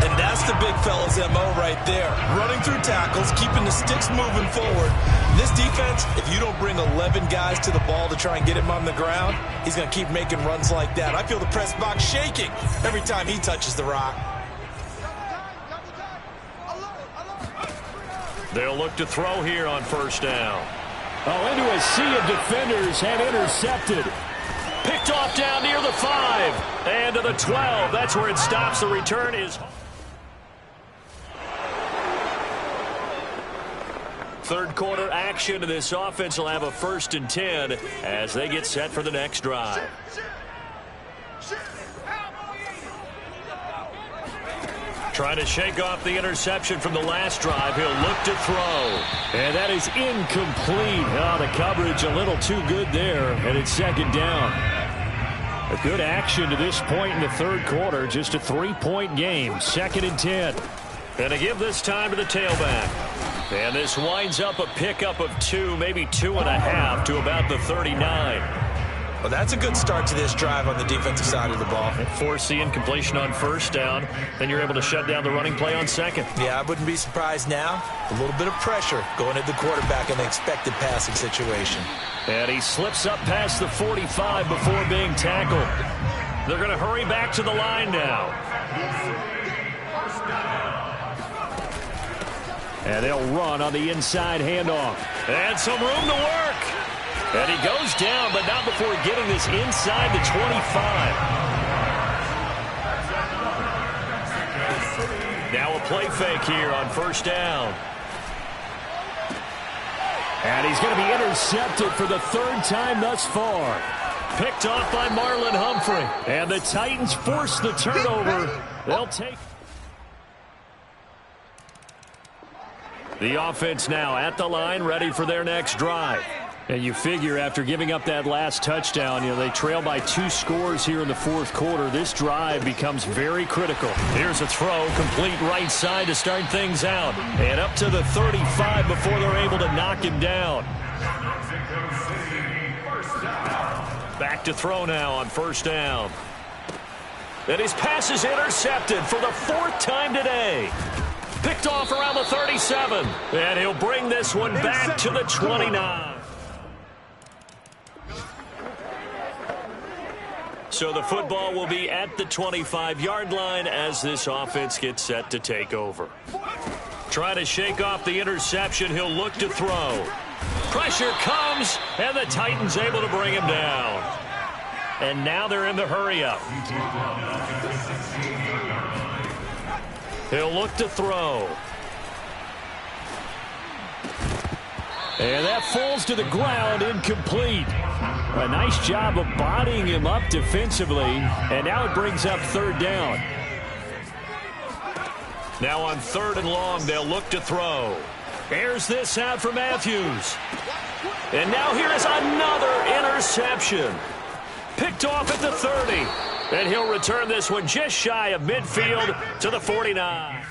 And that's the big fella's MO right there. Running through tackles, keeping the sticks moving forward. This defense, if you don't bring 11 guys to the ball to try and get him on the ground, he's going to keep making runs like that. I feel the press box shaking every time he touches the rock. They'll look to throw here on 1st down. Oh, into a sea of defenders and intercepted. Picked off down near the 5 and to the 12. That's where it stops. The return is... 3rd quarter action. This offense will have a 1st and 10 as they get set for the next drive. Trying to shake off the interception from the last drive. He'll look to throw. And that is incomplete. Oh, the coverage a little too good there. And it's 2nd down. A good action to this point in the 3rd quarter. Just a 3-point game. 2nd and 10. And to give this time to the tailback. And this winds up a pickup of 2, maybe 2.5 to about the 39. Well, that's a good start to this drive on the defensive side of the ball. Force the incompletion on 1st down. Then you're able to shut down the running play on 2nd. Yeah, I wouldn't be surprised now. A little bit of pressure going at the quarterback in an expected passing situation. And he slips up past the 45 before being tackled. They're going to hurry back to the line now. And they'll run on the inside handoff. And some room to work. And he goes down, but not before getting this inside the 25. Now a play fake here on 1st down. And he's going to be intercepted for the 3rd time thus far. Picked off by Marlon Humphrey. And the Titans force the turnover. They'll take... The offense now at the line, ready for their next drive. And you figure after giving up that last touchdown, they trail by 2 scores here in the fourth quarter. This drive becomes very critical. Here's a throw, complete right side to start things out. And up to the 35 before they're able to knock him down. Back to throw now on first down. And his pass is intercepted for the 4th time today. Picked off around the 37. And he'll bring this one back to the 29. So the football will be at the 25-yard line as this offense gets set to take over. Trying to shake off the interception, he'll look to throw. Pressure comes, and the Titans able to bring him down. And now they're in the hurry-up. He'll look to throw. And that falls to the ground, incomplete. A nice job of bodying him up defensively, and now it brings up 3rd down. Now on 3rd and long, they'll look to throw. Airs this out for Matthews. And now here is another interception. Picked off at the 30. And he'll return this one just shy of midfield to the 49.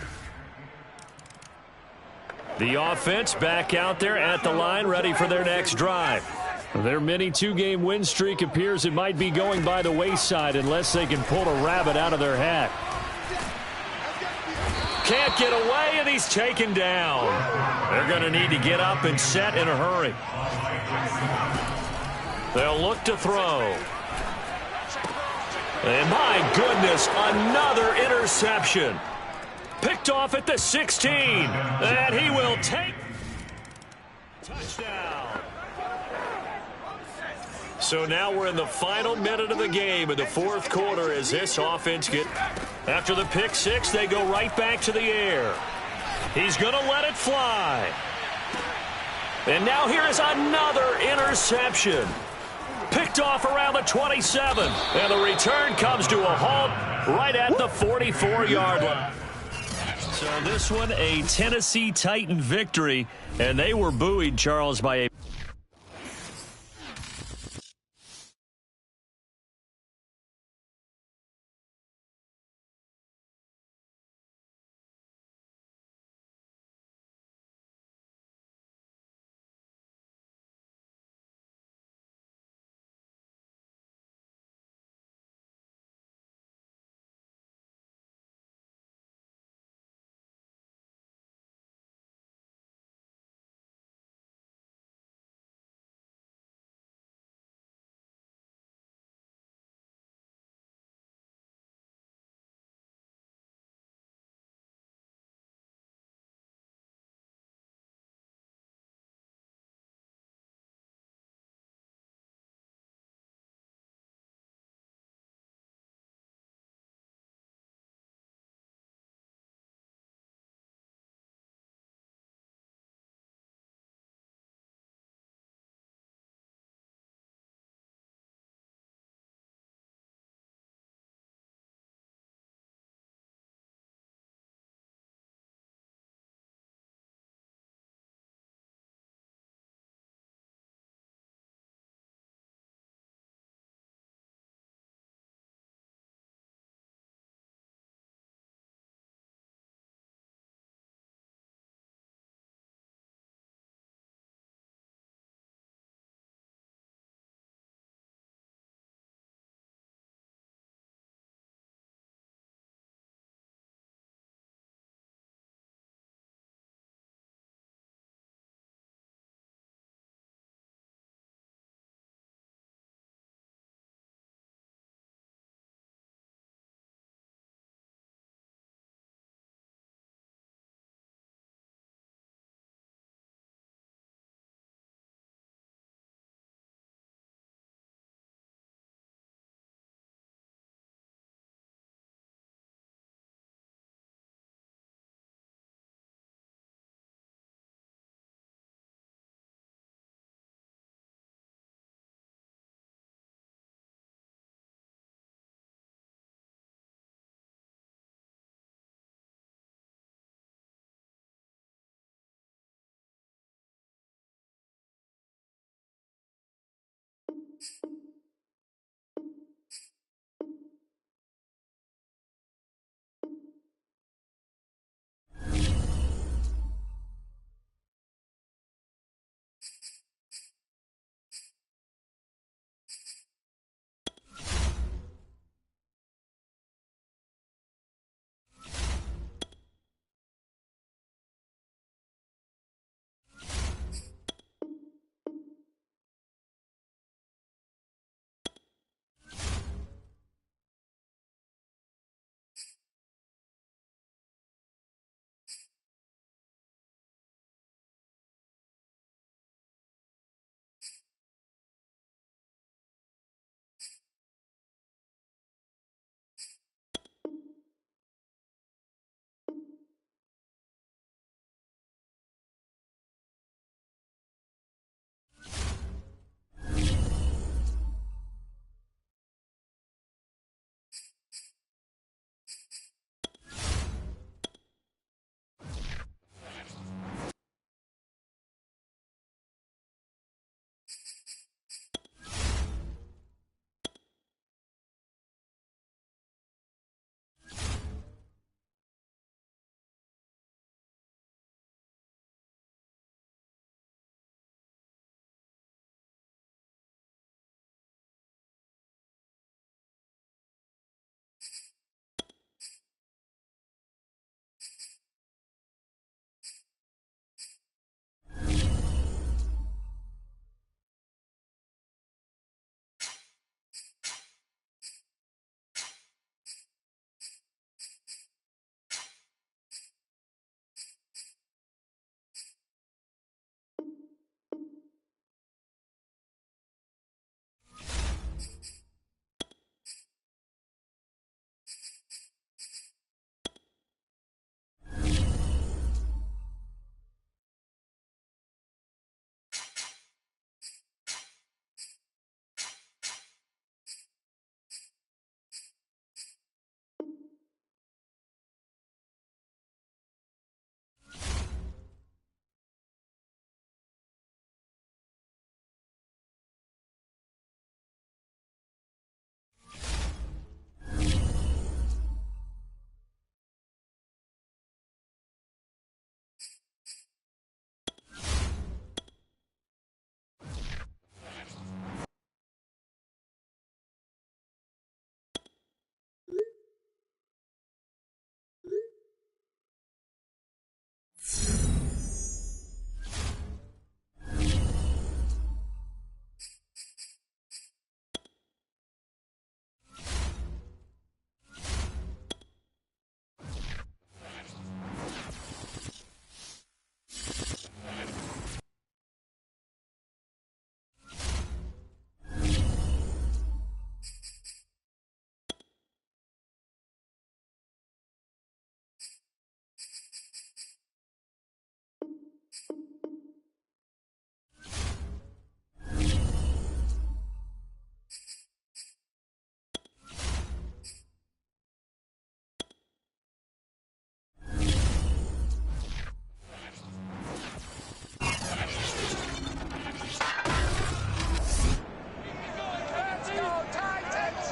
The offense back out there at the line, ready for their next drive. Their mini 2-game win streak appears it might be going by the wayside unless they can pull a rabbit out of their hat. Can't get away, and he's taken down. They're going to need to get up and set in a hurry. They'll look to throw. And my goodness, another interception. Picked off at the 16. And he will take. Touchdown. So now we're in the final minute of the game in the fourth quarter as this offense after the pick 6, they go right back to the air. He's going to let it fly. And now here is another interception. Picked off around the 27. And the return comes to a halt right at the 44-yard line. So this one, a Tennessee Titan victory. And they were buoyed, Charles, by a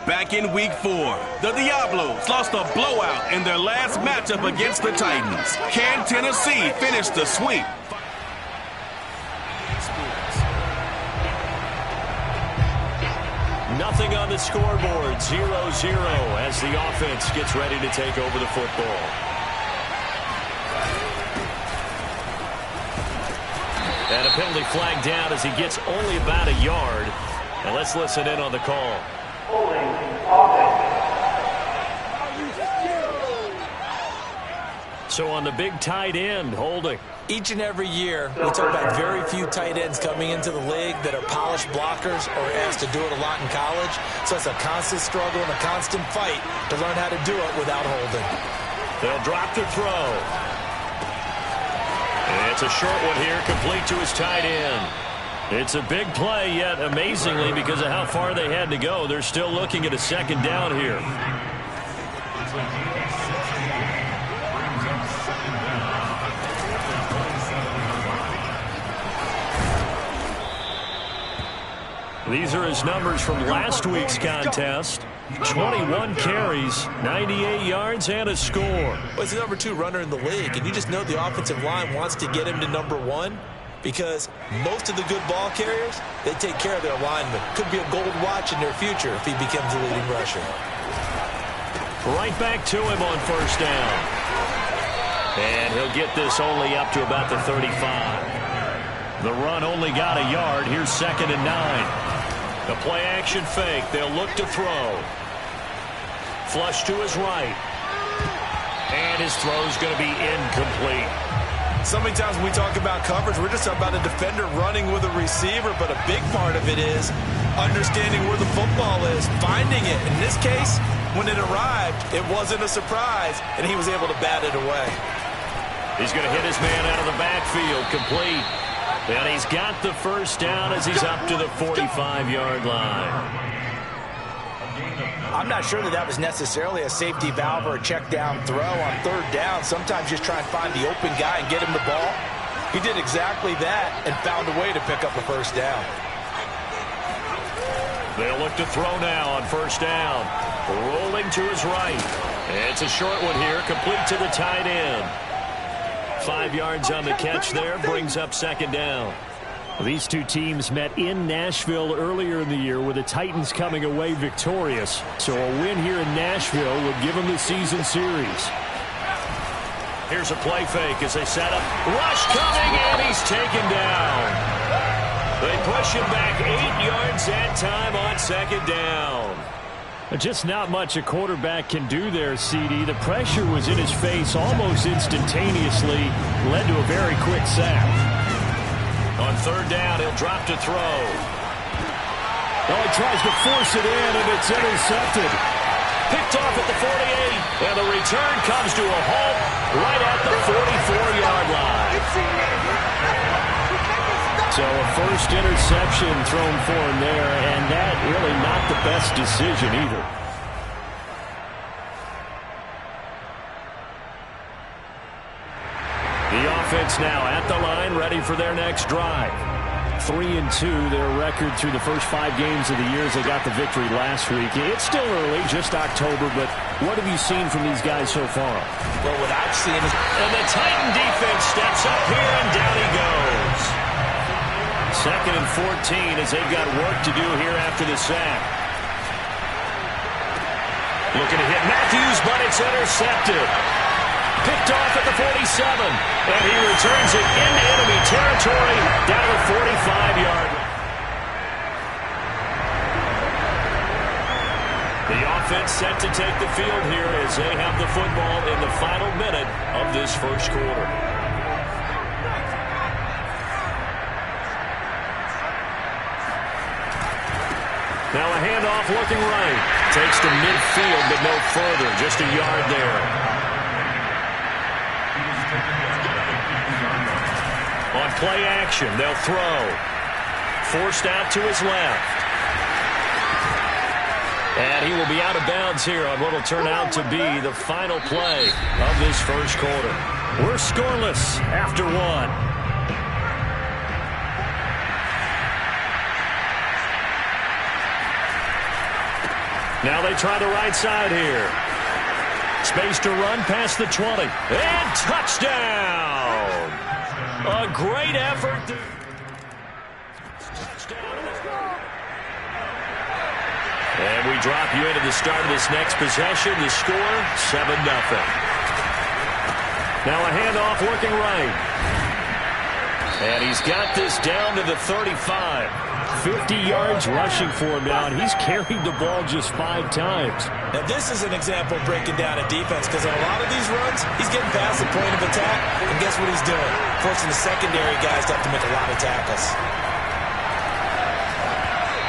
Back in week 4, the Diablos lost a blowout in their last matchup against the Titans. Can Tennessee finish the sweep? Nothing on the scoreboard, 0-0 as the offense gets ready to take over the football. And a penalty flag down as he gets only about a yard. And let's listen in on the call. So on the big tight end, holding. Each and every year, we talk about very few tight ends coming into the league that are polished blockers or asked to do it a lot in college. So it's a constant struggle and a constant fight to learn how to do it without holding. They'll drop the throw. And it's a short one here, complete to his tight end. It's a big play, yet amazingly, because of how far they had to go, they're still looking at a second down here. These are his numbers from last week's contest. 21 carries, 98 yards, and a score. Well, he's the #2 runner in the league, and you just know the offensive line wants to get him to #1. because most of the good ball carriers, they take care of their linemen. Could be a gold watch in their future if he becomes a leading rusher. Right back to him on first down. And he'll get this only up to about the 35. The run only got a yard. Here's 2nd and 9. The play action fake. They'll look to throw. Flush to his right. And his throw's going to be incomplete. So many times when we talk about coverage, we're just talking about a defender running with a receiver, but a big part of it is understanding where the football is, finding it. In this case, when it arrived, it wasn't a surprise, and he was able to bat it away. He's going to hit his man out of the backfield, complete. And he's got the first down as he's up to the 45-yard line. I'm not sure that was necessarily a safety valve or a check down throw on 3rd down. Sometimes just try and find the open guy and get him the ball. He did exactly that and found a way to pick up a first down. They'll look to throw now on first down. Rolling to his right. It's a short one here, complete to the tight end. 5 yards on the catch there, brings up 2nd down. These two teams met in Nashville earlier in the year with the Titans coming away victorious. So a win here in Nashville would give them the season series. Here's a play fake as they set up. Rush coming, and he's taken down. They push him back 8 yards that time on 2nd down. Just not much a quarterback can do there, CD. The pressure was in his face almost instantaneously, led to a very quick sack. On 3rd down, he'll drop to throw. Oh, he tries to force it in, and it's intercepted. Picked off at the 48, and the return comes to a halt right at the 44-yard line. So a first interception thrown for him there, and that really not the best decision either. The offense now at the line, ready for their next drive. 3-2, their record through the first 5 games of the year as they got the victory last week. It's still early, just October, but what have you seen from these guys so far? Well, what I've seen is... And the Titan defense steps up here, and down he goes. 2nd and 14 as they've got work to do here after the sack. Looking to hit Matthews, but it's intercepted. Picked off at the 47, and he returns it into enemy territory down to the 45-yard. The offense set to take the field here as they have the football in the final minute of this first quarter. Now a handoff looking right. Takes to midfield, but no further. Just a yard there. On play action, they'll throw. Forced out to his left. And he will be out of bounds here on what will turn out to be the final play of this first quarter. We're scoreless after 1. Now they try the right side here. Space to run past the 20. And touchdown! A great effort. And we drop you into the start of this next possession. The score, 7-0. Now a handoff working right. And he's got this down to the 35. 50 yards rushing for him now, and he's carried the ball just 5 times. Now this is an example of breaking down a defense, because on a lot of these runs, he's getting past the point of attack, and guess what he's doing? Forcing the secondary guys to have to make a lot of tackles.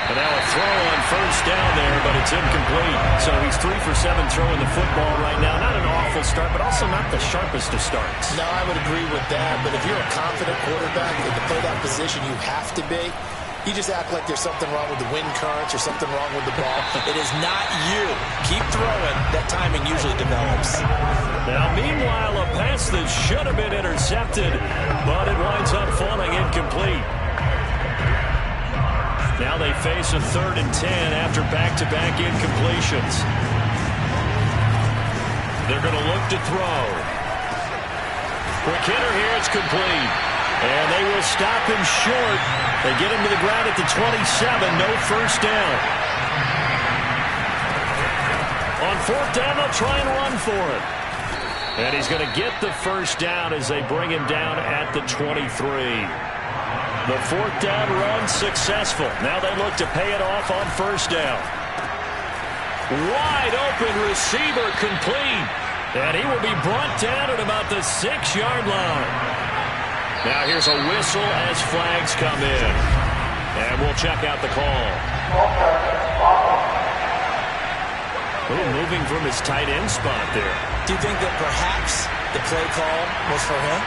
And now a throw on first down there, but it's incomplete. So he's 3 for 7 throwing the football right now. Not an awful start, but also not the sharpest of starts. No, I would agree with that, but if you're a confident quarterback and to play that position, you have to be. You just act like there's something wrong with the wind currents or something wrong with the ball. It is not you. Keep throwing. That timing usually develops. Now, meanwhile, a pass that should have been intercepted, but it winds up falling incomplete. Now they face a 3rd and 10 after back-to-back incompletions. They're going to look to throw. For Kidder here, it's complete. And they will stop him short. They get him to the ground at the 27. No first down. On fourth down, they'll try and run for it. And he's going to get the first down as they bring him down at the 23. The fourth down run successful. Now they look to pay it off on first down. Wide open receiver complete. And he will be brought down at about the 6-yard line. Now here's a whistle as flags come in. And we'll check out the call. Moving from his tight end spot there. Do you think that perhaps the play call was for him?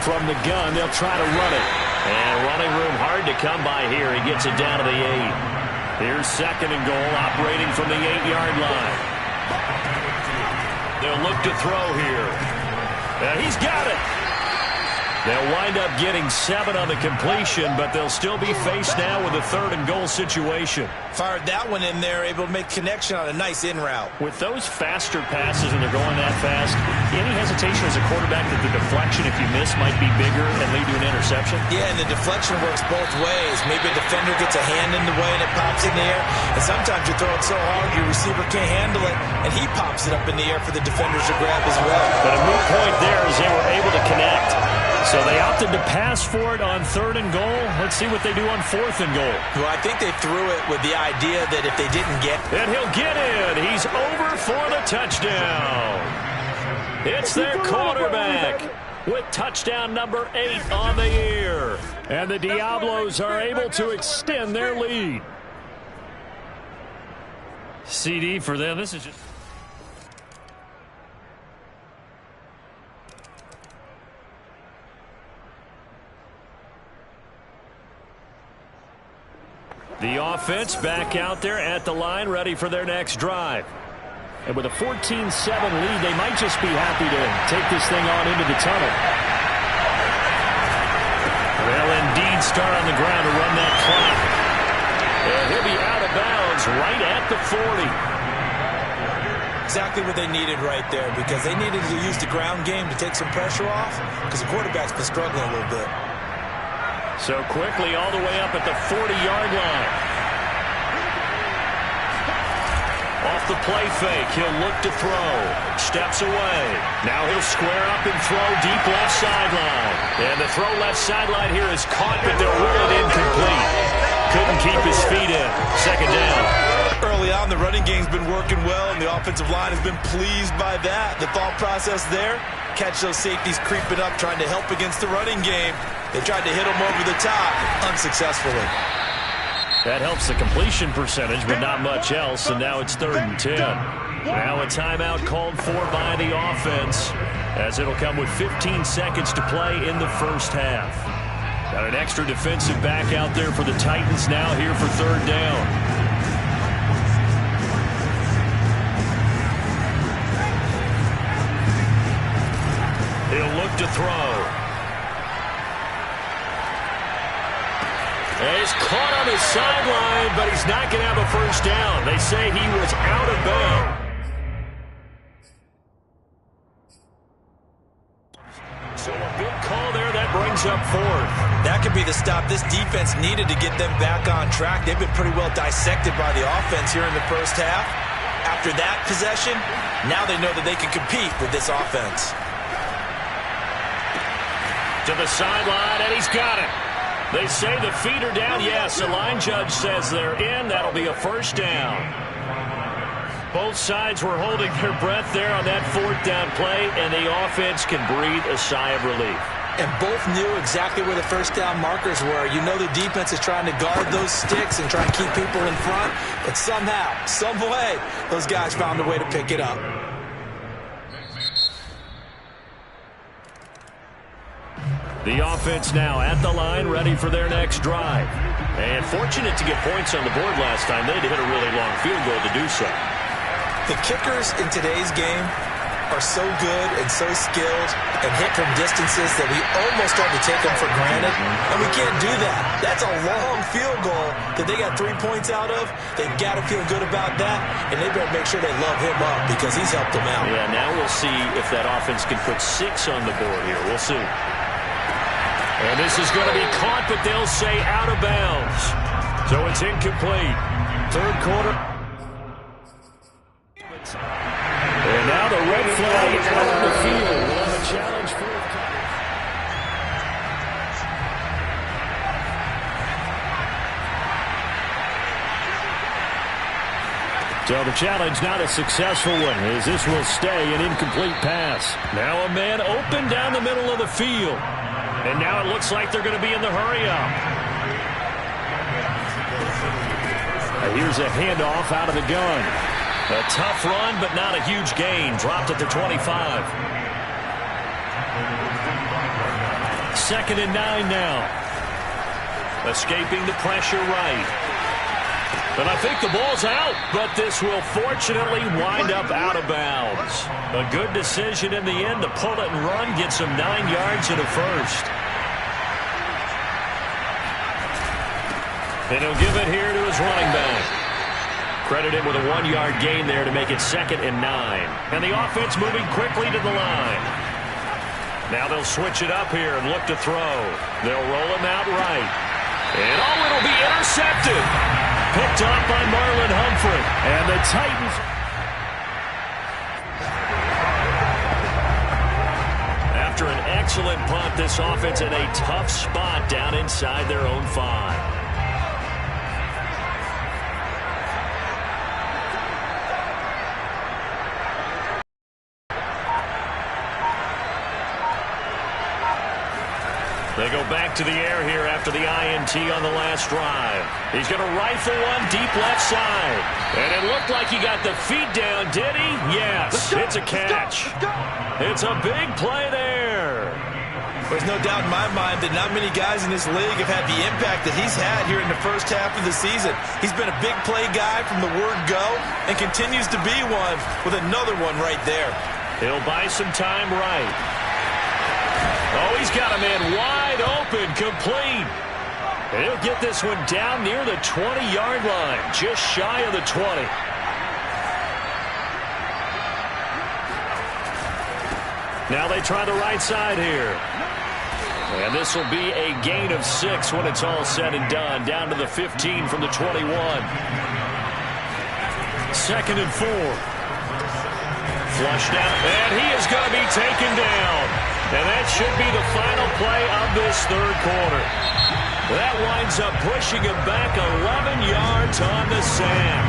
From the gun, they'll try to run it. And running room hard to come by here. He gets it down to the 8. Here's second and goal, operating from the 8-yard line. They'll look to throw here. And he's got it. They'll wind up getting 7 on the completion, but they'll still be faced now with a third and goal situation. Fired that one in there, able to make connection on a nice in route. With those faster passes and they're going that fast, any hesitation as a quarterback that the deflection, if you miss, might be bigger and lead to an interception? Yeah, and the deflection works both ways. Maybe a defender gets a hand in the way and it pops in the air. And sometimes you throw it so hard your receiver can't handle it, and he pops it up in the air for the defenders to grab as well. But a moot point there is they were able to connect. So they opted to pass for it on third and goal. Let's see what they do on fourth and goal. Well, I think they threw it with the idea that if they didn't get... And he'll get in. He's over for the touchdown. It's their quarterback with touchdown number 8 on the year. And the Diablos are able to extend their lead. CD for them. This is just... The offense back out there at the line, ready for their next drive. And with a 14-7 lead, they might just be happy to take this thing on into the tunnel. They'll indeed start on the ground to run that clock. And he'll be out of bounds right at the 40. Exactly what they needed right there, because they needed to use the ground game to take some pressure off, because the quarterback's been struggling a little bit. So quickly all the way up at the 40-yard line. Off the play fake, he'll look to throw. Steps away. Now he'll square up and throw deep left sideline. And the throw left sideline here is caught, but they'll rule it incomplete. Couldn't keep his feet in. Second down. Early on, the running game's been working well, and the offensive line has been pleased by that. The thought process there, catch those safeties creeping up, trying to help against the running game. They tried to hit him over the top, unsuccessfully. That helps the completion percentage, but not much else, and now it's 3rd and 10. Now a timeout called for by the offense, as it'll come with 15 seconds to play in the first half. Got an extra defensive back out there for the Titans now here for 3rd down. He'll look to throw. He's caught on his sideline, but he's not going to have a first down. They say he was out of bounds. So a big call there that brings up 4th. That could be the stop this defense needed to get them back on track. They've been pretty well dissected by the offense here in the first half. After that possession, now they know that they can compete with this offense. To the sideline, and he's got it. They say the feet are down. Yes, the line judge says they're in. That'll be a first down. Both sides were holding their breath there on that 4th down play, and the offense can breathe a sigh of relief. And both knew exactly where the first down markers were. You know the defense is trying to guard those sticks and try and keep people in front, but somehow, some way, those guys found a way to pick it up. The offense now at the line, ready for their next drive. And fortunate to get points on the board last time. They had to hit a really long field goal to do so. The kickers in today's game are so good and so skilled and hit from distances that we almost start to take them for granted, and we can't do that. That's a long field goal that they got 3 points out of. They've got to feel good about that, and they better make sure they love him up because he's helped them out. Yeah, now we'll see if that offense can put 6 on the board here. We'll see. And this is going to be caught, but they'll say out of bounds. So it's incomplete. Third quarter. And now the red flag is out on the field. We'll have a challenge for it. So the challenge not a successful one, as this will stay an incomplete pass. Now a man open down the middle of the field. And now it looks like they're going to be in the hurry-up. Here's a handoff out of the gun. A tough run, but not a huge gain. Dropped at the 25. 2nd and 9 now. Escaping the pressure right. And I think the ball's out, but this will fortunately wind up out of bounds. A good decision in the end to pull it and run, gets him 9 yards and a first. And he'll give it here to his running back. Credit him with a 1-yard gain there to make it 2nd and 9. And the offense moving quickly to the line. Now they'll switch it up here and look to throw. They'll roll him out right. And it'll be intercepted. Picked up by Marlon Humphrey. And the Titans. After an excellent punt, this offense in a tough spot down inside their own 5. They go back to the air here after the INT on the last drive. He's going to rifle one deep left side. And it looked like he got the feet down, did he? Yes, it's a catch. It's a big play there. There's no doubt in my mind that not many guys in this league have had the impact that he's had here in the first half of the season. He's been a big play guy from the word go and continues to be one with another one right there. He'll buy some time right. Oh, he's got a man wide open, complete. And he'll get this one down near the 20-yard line, just shy of the 20. Now they try the right side here. And this will be a gain of 6 when it's all said and done, down to the 15 from the 21. 2nd and 4. Flushed out, and he is going to be taken down. And that should be the final play of this third quarter. That winds up pushing him back 11 yards on the sack.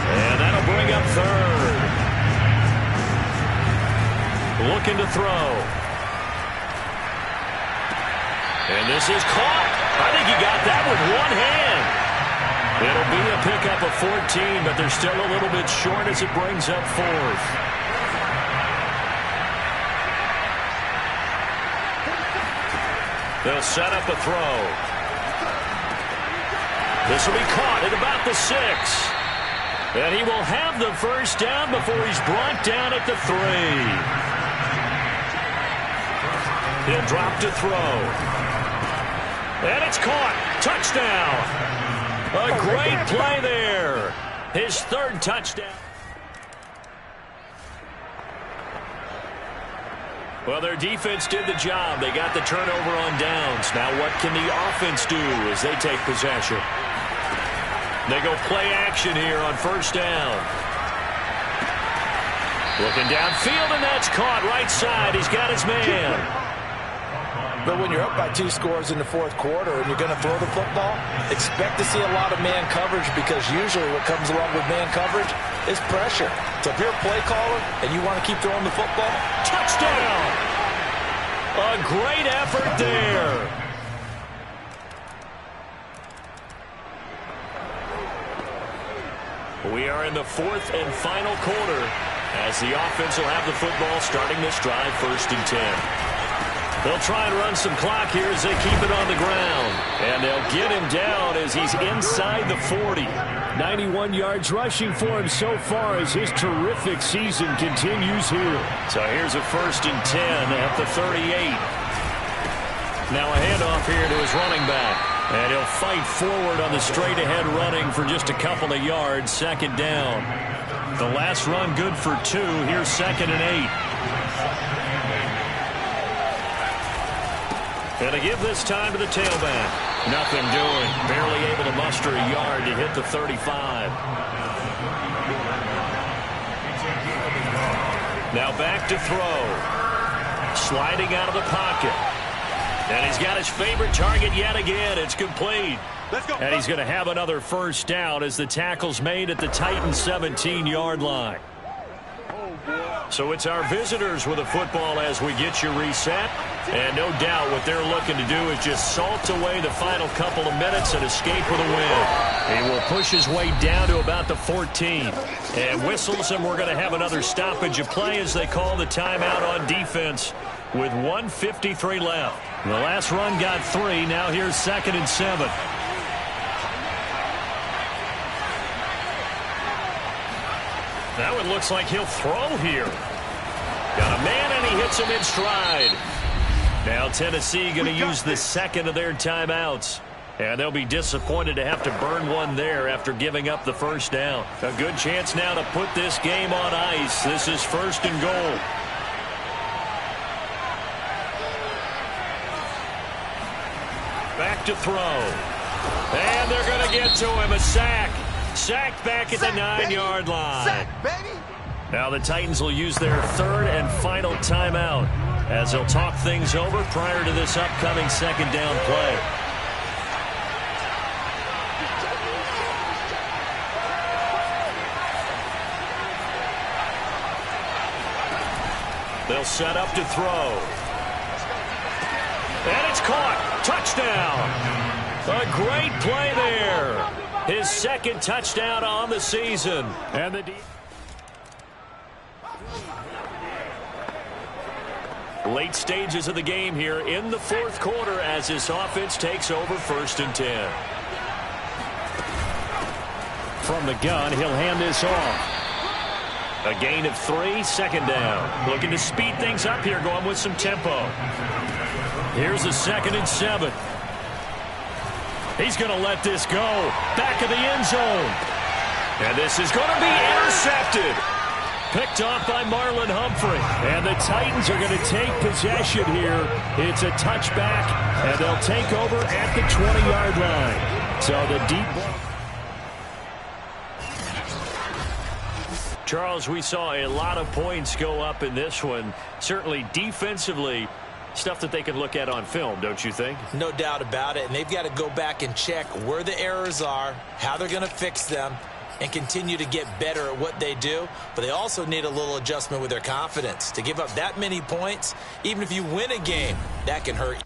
And that'll bring up third. Looking to throw. And this is caught. I think he got that with one hand. It'll be a pickup of 14, but they're still a little bit short as it brings up 4th. They'll set up a throw. This will be caught at about the 6. And he will have the first down before he's brought down at the 3. He'll drop to throw. And it's caught. Touchdown. A great play there. His 3rd touchdown. Well, their defense did the job. They got the turnover on downs. Now what can the offense do as they take possession? They go play action here on 1st down. Looking downfield, and that's caught right side. He's got his man. But when you're up by 2 scores in the 4th quarter and you're going to throw the football, expect to see a lot of man coverage because usually what comes along with man coverage is pressure. So if you're a play caller and you want to keep throwing the football, touchdown! A great effort there. We are in the 4th and final quarter as the offense will have the football starting this drive 1st and 10. They'll try and run some clock here as they keep it on the ground. And they'll get him down as he's inside the 40. 91 yards rushing for him so far as his terrific season continues here. So here's a 1st and 10 at the 38. Now a handoff here to his running back. And he'll fight forward on the straight-ahead running for just a couple of yards. 2nd down. The last run good for 2. Here's 2nd and 8. And to give this time to the tailback. Nothing doing. Barely able to muster a yard to hit the 35. Now back to throw. Sliding out of the pocket. And he's got his favorite target yet again. It's complete. Let's go. And he's going to have another 1st down as the tackle's made at the Titans' 17-yard line. So it's our visitors with the football as we get you reset. And no doubt what they're looking to do is just salt away the final couple of minutes and escape with a win. He will push his way down to about the 14. And whistles, and we're going to have another stoppage of play as they call the timeout on defense with 1:53 left. The last run got 3. Now here's 2nd and 7. Now it looks like he'll throw here. Got a man, and he hits him in stride. Now Tennessee going to use the 2nd of their timeouts. And they'll be disappointed to have to burn one there after giving up the 1st down. A good chance now to put this game on ice. This is 1st and goal. Back to throw. And they're going to get to him. A sack. Sacked back at the 9-yard line. Sack, baby. Now the Titans will use their 3rd and final timeout as they'll talk things over prior to this upcoming 2nd down play. They'll set up to throw. And it's caught. Touchdown. A great play there. His 2nd touchdown on the season. And the late stages of the game here in the 4th quarter as this offense takes over 1st and 10. From the gun, he'll hand this off. A gain of 3, 2nd down. Looking to speed things up here, going with some tempo. Here's a 2nd and 7. He's going to let this go. Back of the end zone. And this is going to be intercepted. Picked off by Marlon Humphrey. And the Titans are going to take possession here. It's a touchback, and they'll take over at the 20-yard line. So the deep ball. Charles, we saw a lot of points go up in this one. Certainly defensively, stuff that they can look at on film, don't you think? No doubt about it. And they've got to go back and check where the errors are, how they're going to fix them, and continue to get better at what they do. But they also need a little adjustment with their confidence. To give up that many points, even if you win a game, that can hurt you.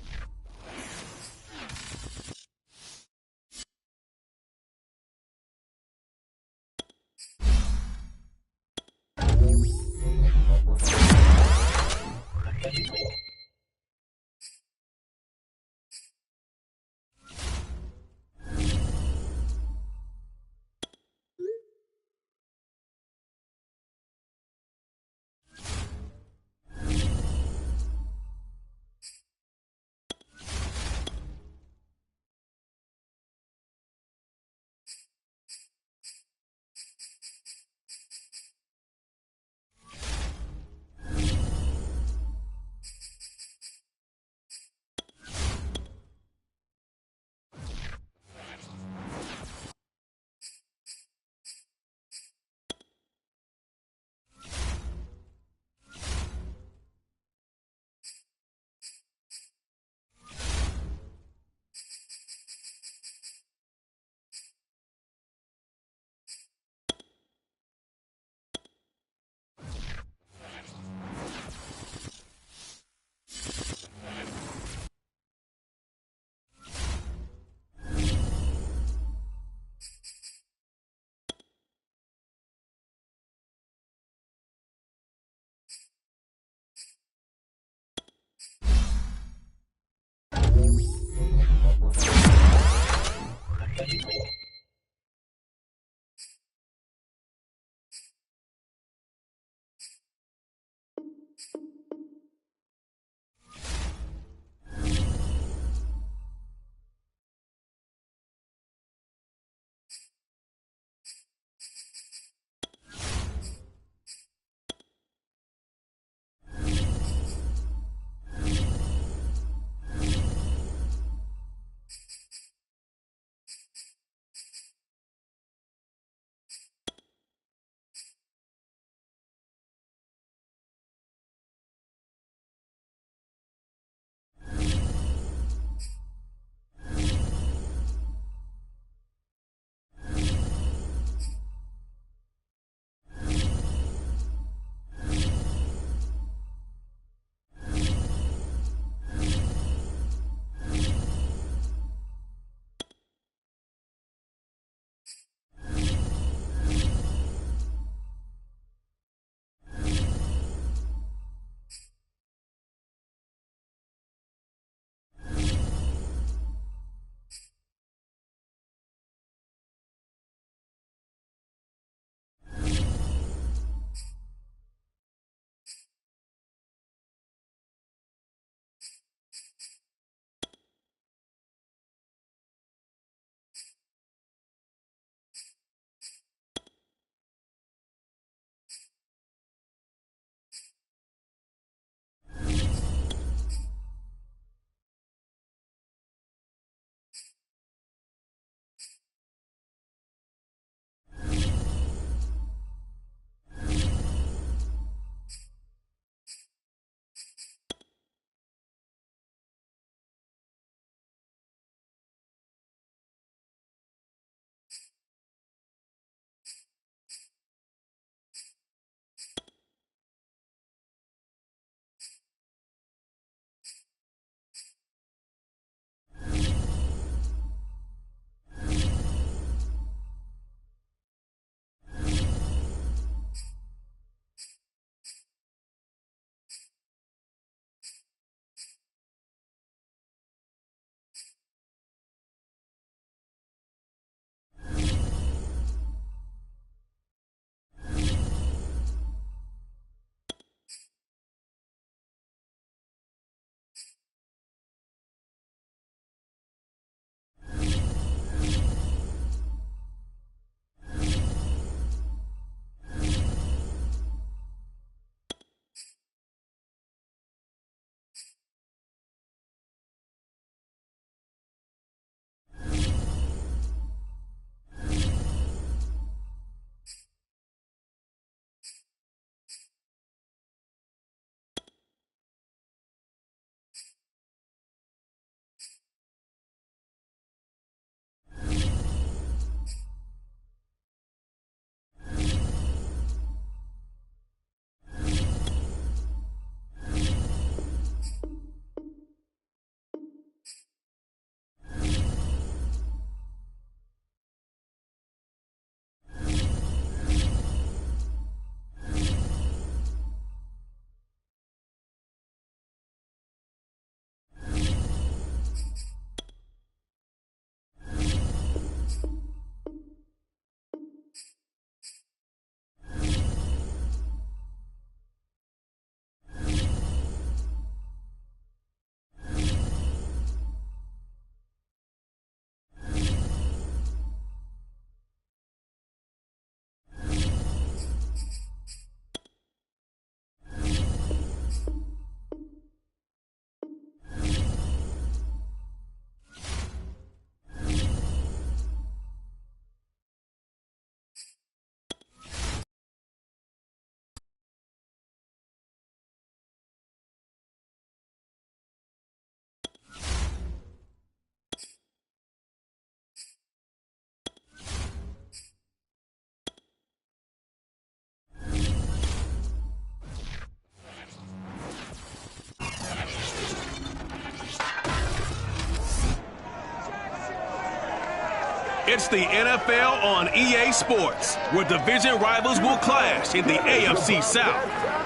It's the NFL on EA Sports, where division rivals will clash in the AFC South.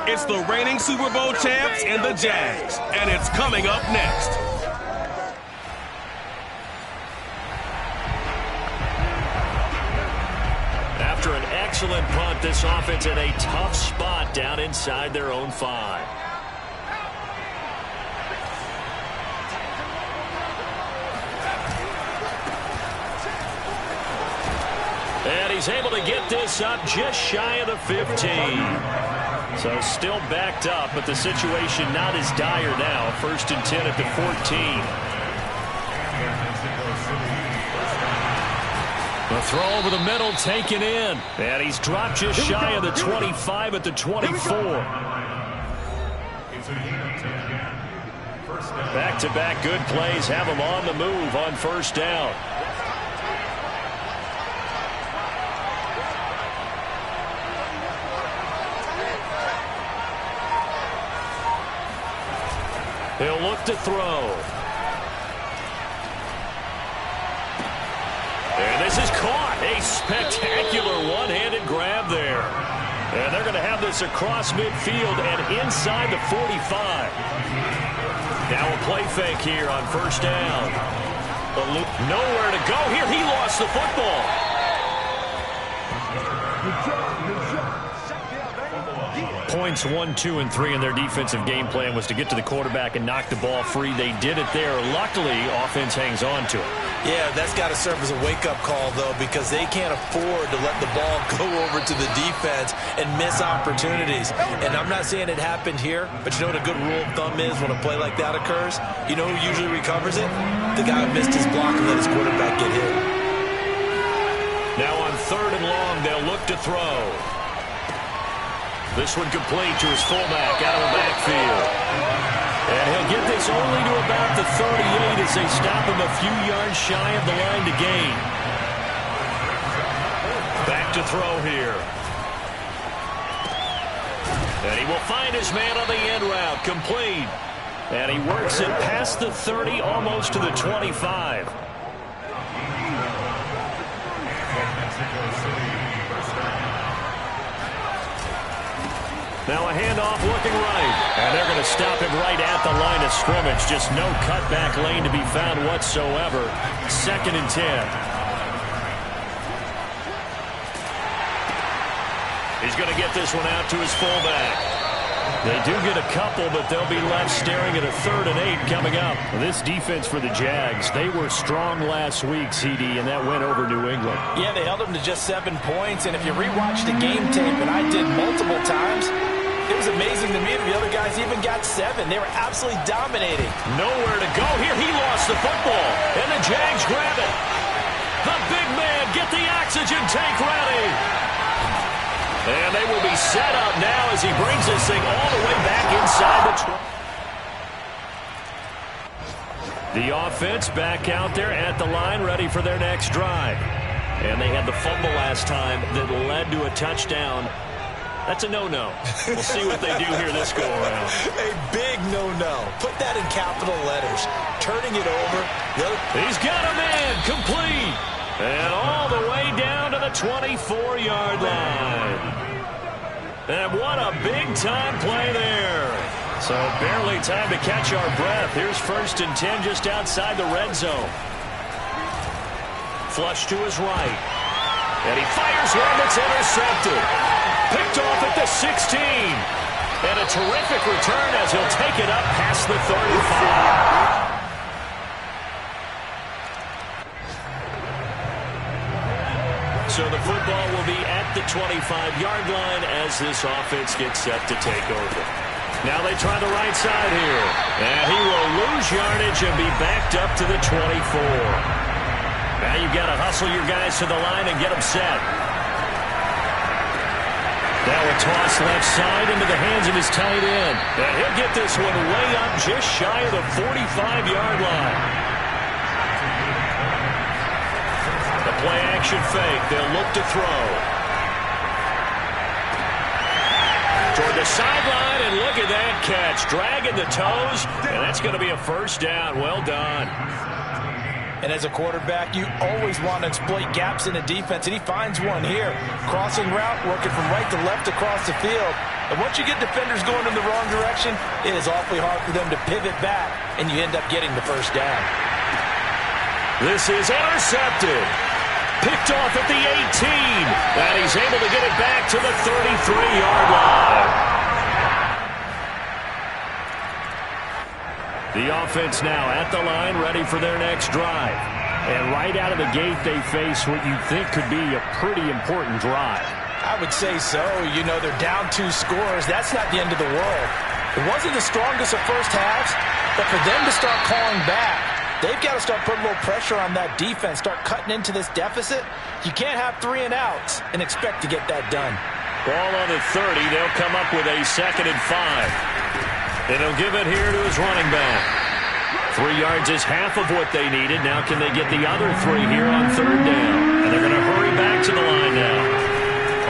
It's the reigning Super Bowl champs and the Jags, and it's coming up next. After an excellent punt, this offense in a tough spot down inside their own 5. And he's able to get this up just shy of the 15. So still backed up, but the situation not as dire now. 1st and 10 at the 14. The throw over the middle taken in. And he's dropped just shy of the 25 at the 24. Back-to-back good plays have him on the move on 1st down. He'll look to throw. And this is caught. A spectacular one-handed grab there. And they're going to have this across midfield and inside the 45. Now a play fake here on 1st down. Nowhere to go here. He lost the football. Points 1, 2, and 3 in their defensive game plan was to get to the quarterback and knock the ball free. They did it there. Luckily, offense hangs on to it. Yeah, that's got to serve as a wake-up call, though, because they can't afford to let the ball go over to the defense and miss opportunities. And I'm not saying it happened here, but you know what a good rule of thumb is when a play like that occurs? You know who usually recovers it? The guy who missed his block and let his quarterback get hit. Now on 3rd and long, they'll look to throw. This one complete to his fullback out of the backfield. And he'll get this only to about the 38 as they stop him a few yards shy of the line to gain. Back to throw here. And he will find his man on the end route, complete. And he works it past the 30, almost to the 25. Now a handoff looking right. And they're going to stop him right at the line of scrimmage. Just no cutback lane to be found whatsoever. 2nd and 10. He's going to get this one out to his fullback. They do get a couple, but they'll be left staring at a 3rd and 8 coming up. This defense for the Jags, they were strong last week, CD, and that went over New England. Yeah, they held them to just 7 points, and if you rewatch the game tape, and I did multiple times, it was amazing to me that the other guys even got 7. They were absolutely dominating. Nowhere to go here. He lost the football, and the Jags grab it. The big man, get the oxygen tank ready. And they will be set up now as he brings this thing all the way back inside the The offense back out there at the line, ready for their next drive. And they had the fumble last time that led to a touchdown. That's a no-no. We'll see what they do here this go-around. A big no-no. Put that in capital letters. Turning it over. He's got a man, complete. And all the way down to the 24-yard line. And what a big-time play there. So barely time to catch our breath. Here's 1st and 10 just outside the red zone. Flush to his right. And he fires one that's intercepted. Picked off at the 16. And a terrific return as he'll take it up past the 35. So the football will be at the 25-yard line as this offense gets set to take over. Now they try the right side here. And he will lose yardage and be backed up to the 24. Now you've got to hustle your guys to the line and get them set. Now a toss left side into the hands of his tight end. And he'll get this one way up just shy of the 45-yard line. The play action fake. They'll look to throw. Toward the sideline, and look at that catch. Dragging the toes, and that's going to be a 1st down. Well done. And as a quarterback, you always want to exploit gaps in the defense, and he finds one here. Crossing route, working from right to left across the field. And once you get defenders going in the wrong direction, it is awfully hard for them to pivot back, and you end up getting the first down. This is intercepted. Picked off at the 18. And he's able to get it back to the 33-yard line. The offense now at the line, ready for their next drive. And right out of the gate, they face what you think could be a pretty important drive. I would say so. You know, they're down 2 scores. That's not the end of the world. It wasn't the strongest of first halves, but for them to start calling back, they've got to start putting a little pressure on that defense, start cutting into this deficit. You can't have 3 and outs and expect to get that done. Ball on the 30. They'll come up with a 2nd and 5. And he'll give it here to his running back. 3 yards is half of what they needed. Now can they get the other 3 here on 3rd down? And they're going to hurry back to the line now.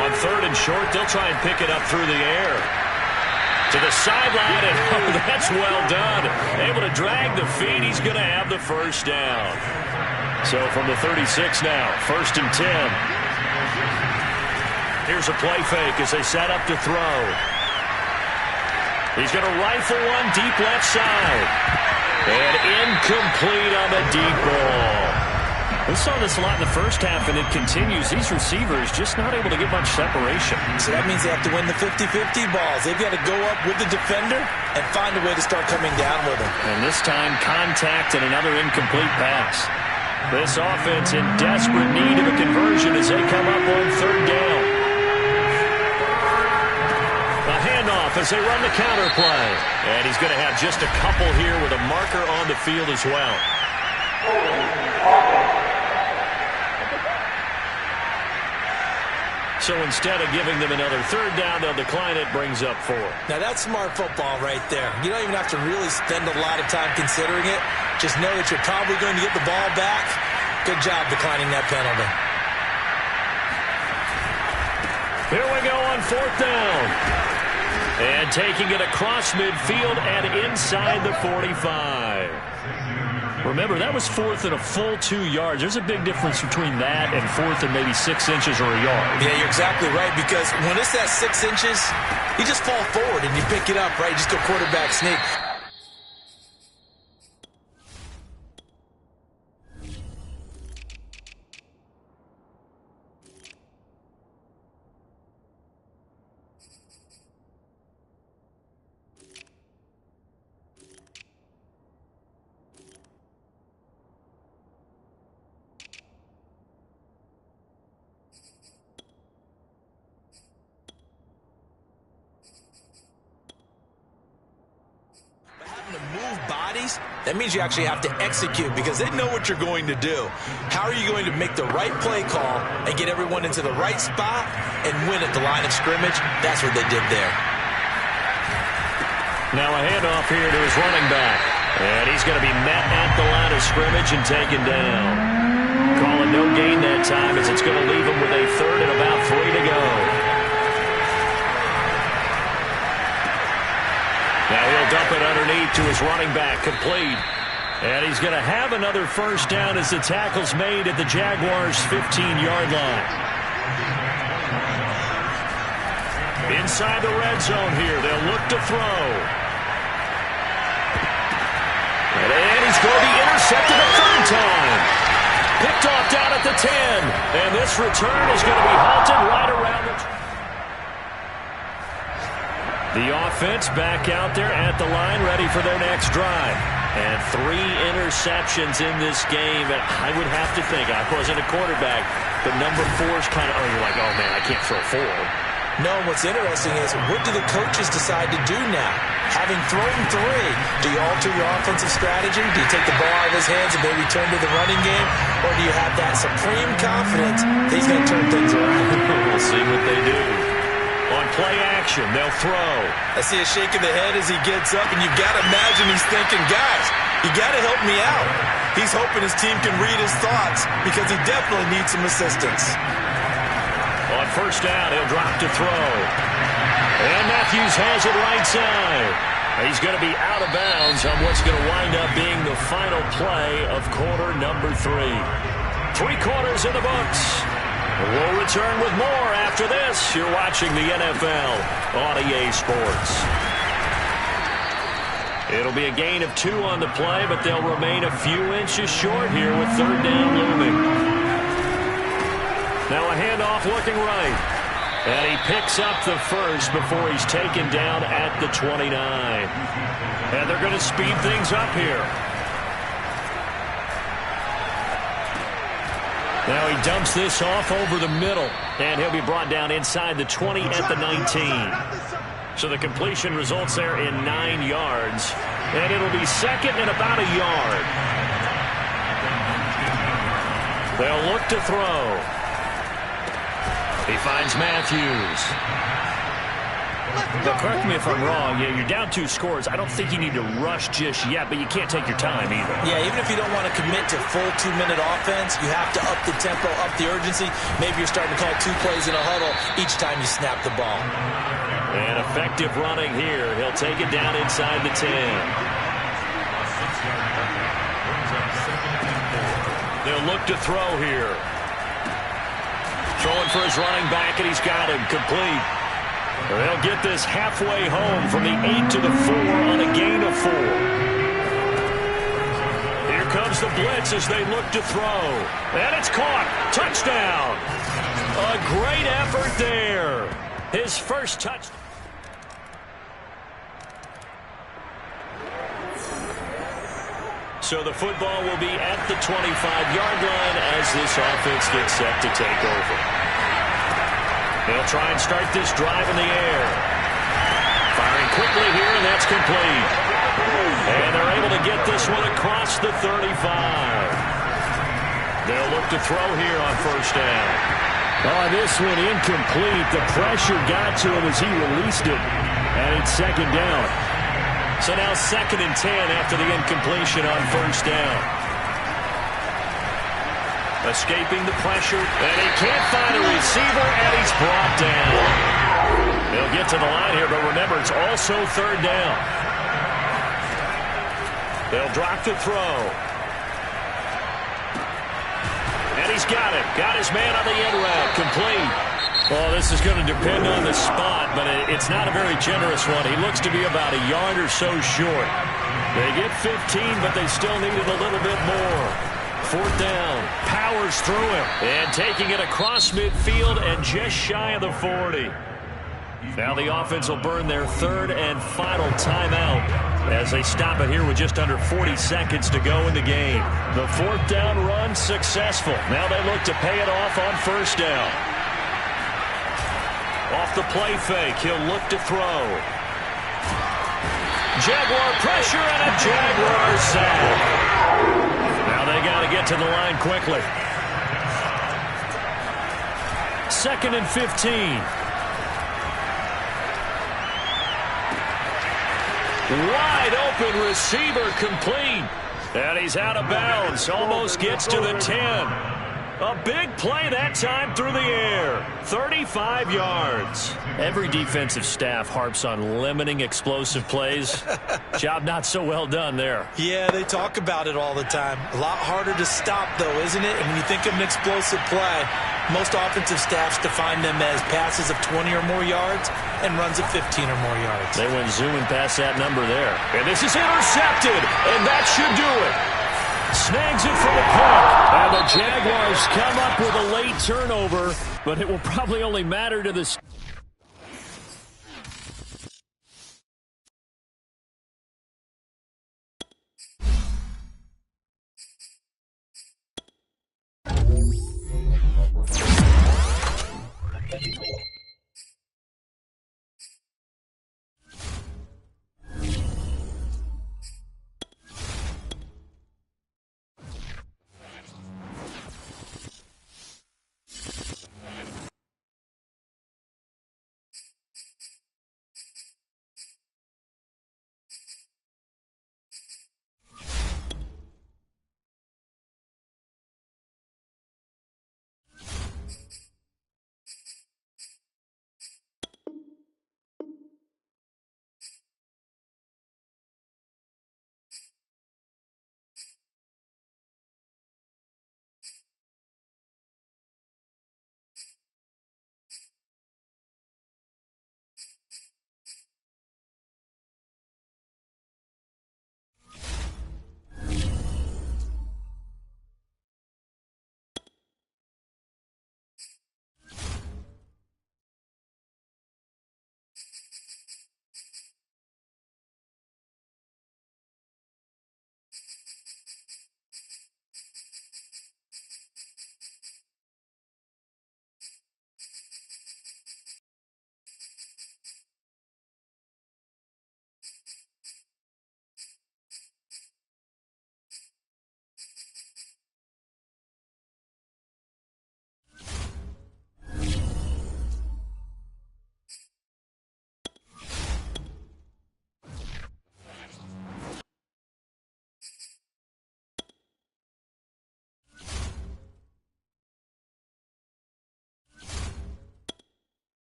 On 3rd and short, they'll try and pick it up through the air. To the sideline, and oh, that's well done. Able to drag the feet. He's going to have the first down. So from the 36 now, 1st and 10. Here's a play fake as they set up to throw. He's going to rifle one deep left side. And incomplete on the deep ball. We saw this a lot in the first half, and it continues. These receivers just not able to get much separation. So that means they have to win the 50-50 balls. They've got to go up with the defender and find a way to start coming down with him. And this time, contact and another incomplete pass. This offense in desperate need of a conversion as they come up on 3rd down. A handoff as they run the counter play. And he's going to have just a couple here with a marker on the field as well. So instead of giving them another 3rd down, they'll decline it, brings up 4. Now that's smart football right there. You don't even have to really spend a lot of time considering it. Just know that you're probably going to get the ball back. Good job declining that penalty. Here we go on 4th down. And taking it across midfield and inside the 45. Remember, that was 4th and a full 2 yards. There's a big difference between that and 4th and maybe 6 inches or a yard. Yeah, you're exactly right, because when it's that 6 inches, you just fall forward and you pick it up, right? You just go quarterback sneak. That means you actually have to execute because they know what you're going to do. How are you going to make the right play call and get everyone into the right spot and win at the line of scrimmage? That's what they did there. Now a handoff here to his running back. And he's going to be met at the line of scrimmage and taken down. Calling no gain that time as it's going to leave him with a 3rd and about 3 to go. Now he'll dump it underneath to his running back, complete. And he's going to have another first down as the tackle's made at the Jaguars' 15-yard line. Inside the red zone here, they'll look to throw. And he's going to be intercepted a 3rd time. Picked off down at the 10. And this return is going to be halted right around the... The offense back out there at the line, ready for their next drive. And 3 interceptions in this game. And I would have to think, I wasn't a quarterback, but number 4 is kind of, you're like, oh, man, I can't throw 4. No, what's interesting is, what do the coaches decide to do now? Having thrown 3, do you alter your offensive strategy? Do you take the ball out of his hands and maybe turn to the running game? Or do you have that supreme confidence that he's going to turn things around? We'll see what they do. On play action, they'll throw. I see a shake of the head as he gets up, and you've got to imagine he's thinking, guys, you got to help me out. He's hoping his team can read his thoughts because he definitely needs some assistance. On 1st down, he'll drop to throw. And Matthews has it right side. He's going to be out of bounds on what's going to wind up being the final play of quarter number 3. 3 quarters in the books. We'll return with more after this. You're watching the NFL on EA Sports. It'll be a gain of 2 on the play, but they'll remain a few inches short here with third down looming. Now a handoff looking right. And he picks up the first before he's taken down at the 29. And they're going to speed things up here. Now he dumps this off over the middle. And he'll be brought down inside the 20 at the 19. So the completion results there in 9 yards. And it'll be second and about a yard. They'll look to throw. He finds Matthews. Now, correct me if I'm wrong. Yeah, you're down 2 scores. I don't think you need to rush just yet, but you can't take your time either. Yeah, even if you don't want to commit to full 2-minute offense, you have to up the tempo, up the urgency. Maybe you're starting to call 2 plays in a huddle each time you snap the ball. And effective running here. He'll take it down inside the 10. They'll look to throw here. Throwing for his running back, and he's got him complete. They'll get this halfway home from the 8 to the 4 on a gain of 4. Here comes the blitz as they look to throw. And it's caught. Touchdown. A great effort there. His first touchdown. So the football will be at the 25-yard line as this offense gets set to take over. They'll try and start this drive in the air. Firing quickly here, and that's complete. And they're able to get this one across the 35. They'll look to throw here on first down. Oh, this one incomplete. The pressure got to him as he released it. And it's second down. So now 2nd and 10 after the incompletion on first down. Escaping the pressure, and he can't find a receiver, and he's brought down. They'll get to the line here, but remember, it's also third down. They'll drop the throw. And he's got it. Got his man on the end route, complete. Well, this is going to depend on the spot, but it's not a very generous one. He looks to be about a yard or so short. They get 15, but they still needed a little bit more. Fourth down, powers through him, and taking it across midfield and just shy of the 40. Now the offense will burn their 3rd and final timeout as they stop it here with just under 40 seconds to go in the game. The 4th down run successful. Now they look to pay it off on first down. Off the play fake, he'll look to throw. Jaguar pressure and a Jaguar sack. Now they got to get to the line quickly. 2nd and 15. Wide open receiver complete. And he's out of bounds. Almost gets to the 10. A big play that time through the air. 35 yards. Every defensive staff harps on limiting explosive plays. Job not so well done there. Yeah, they talk about it all the time. A lot harder to stop, though, isn't it? And when you think of an explosive play, most offensive staffs define them as passes of 20 or more yards and runs of 15 or more yards. They went zooming past that number there. And this is intercepted, and that should do it. Snags it for the pick. And the Jaguars come up with a late turnover, but it will probably only matter to the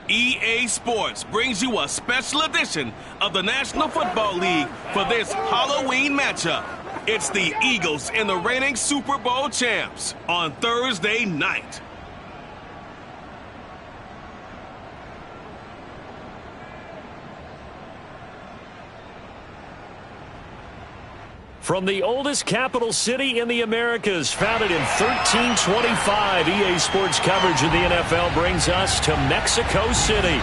EA Sports brings you a special edition of the National Football League for this Halloween matchup. It's the Eagles and the reigning Super Bowl champs on Thursday night. From the oldest capital city in the Americas, founded in 1325, EA Sports coverage of the NFL brings us to Mexico City.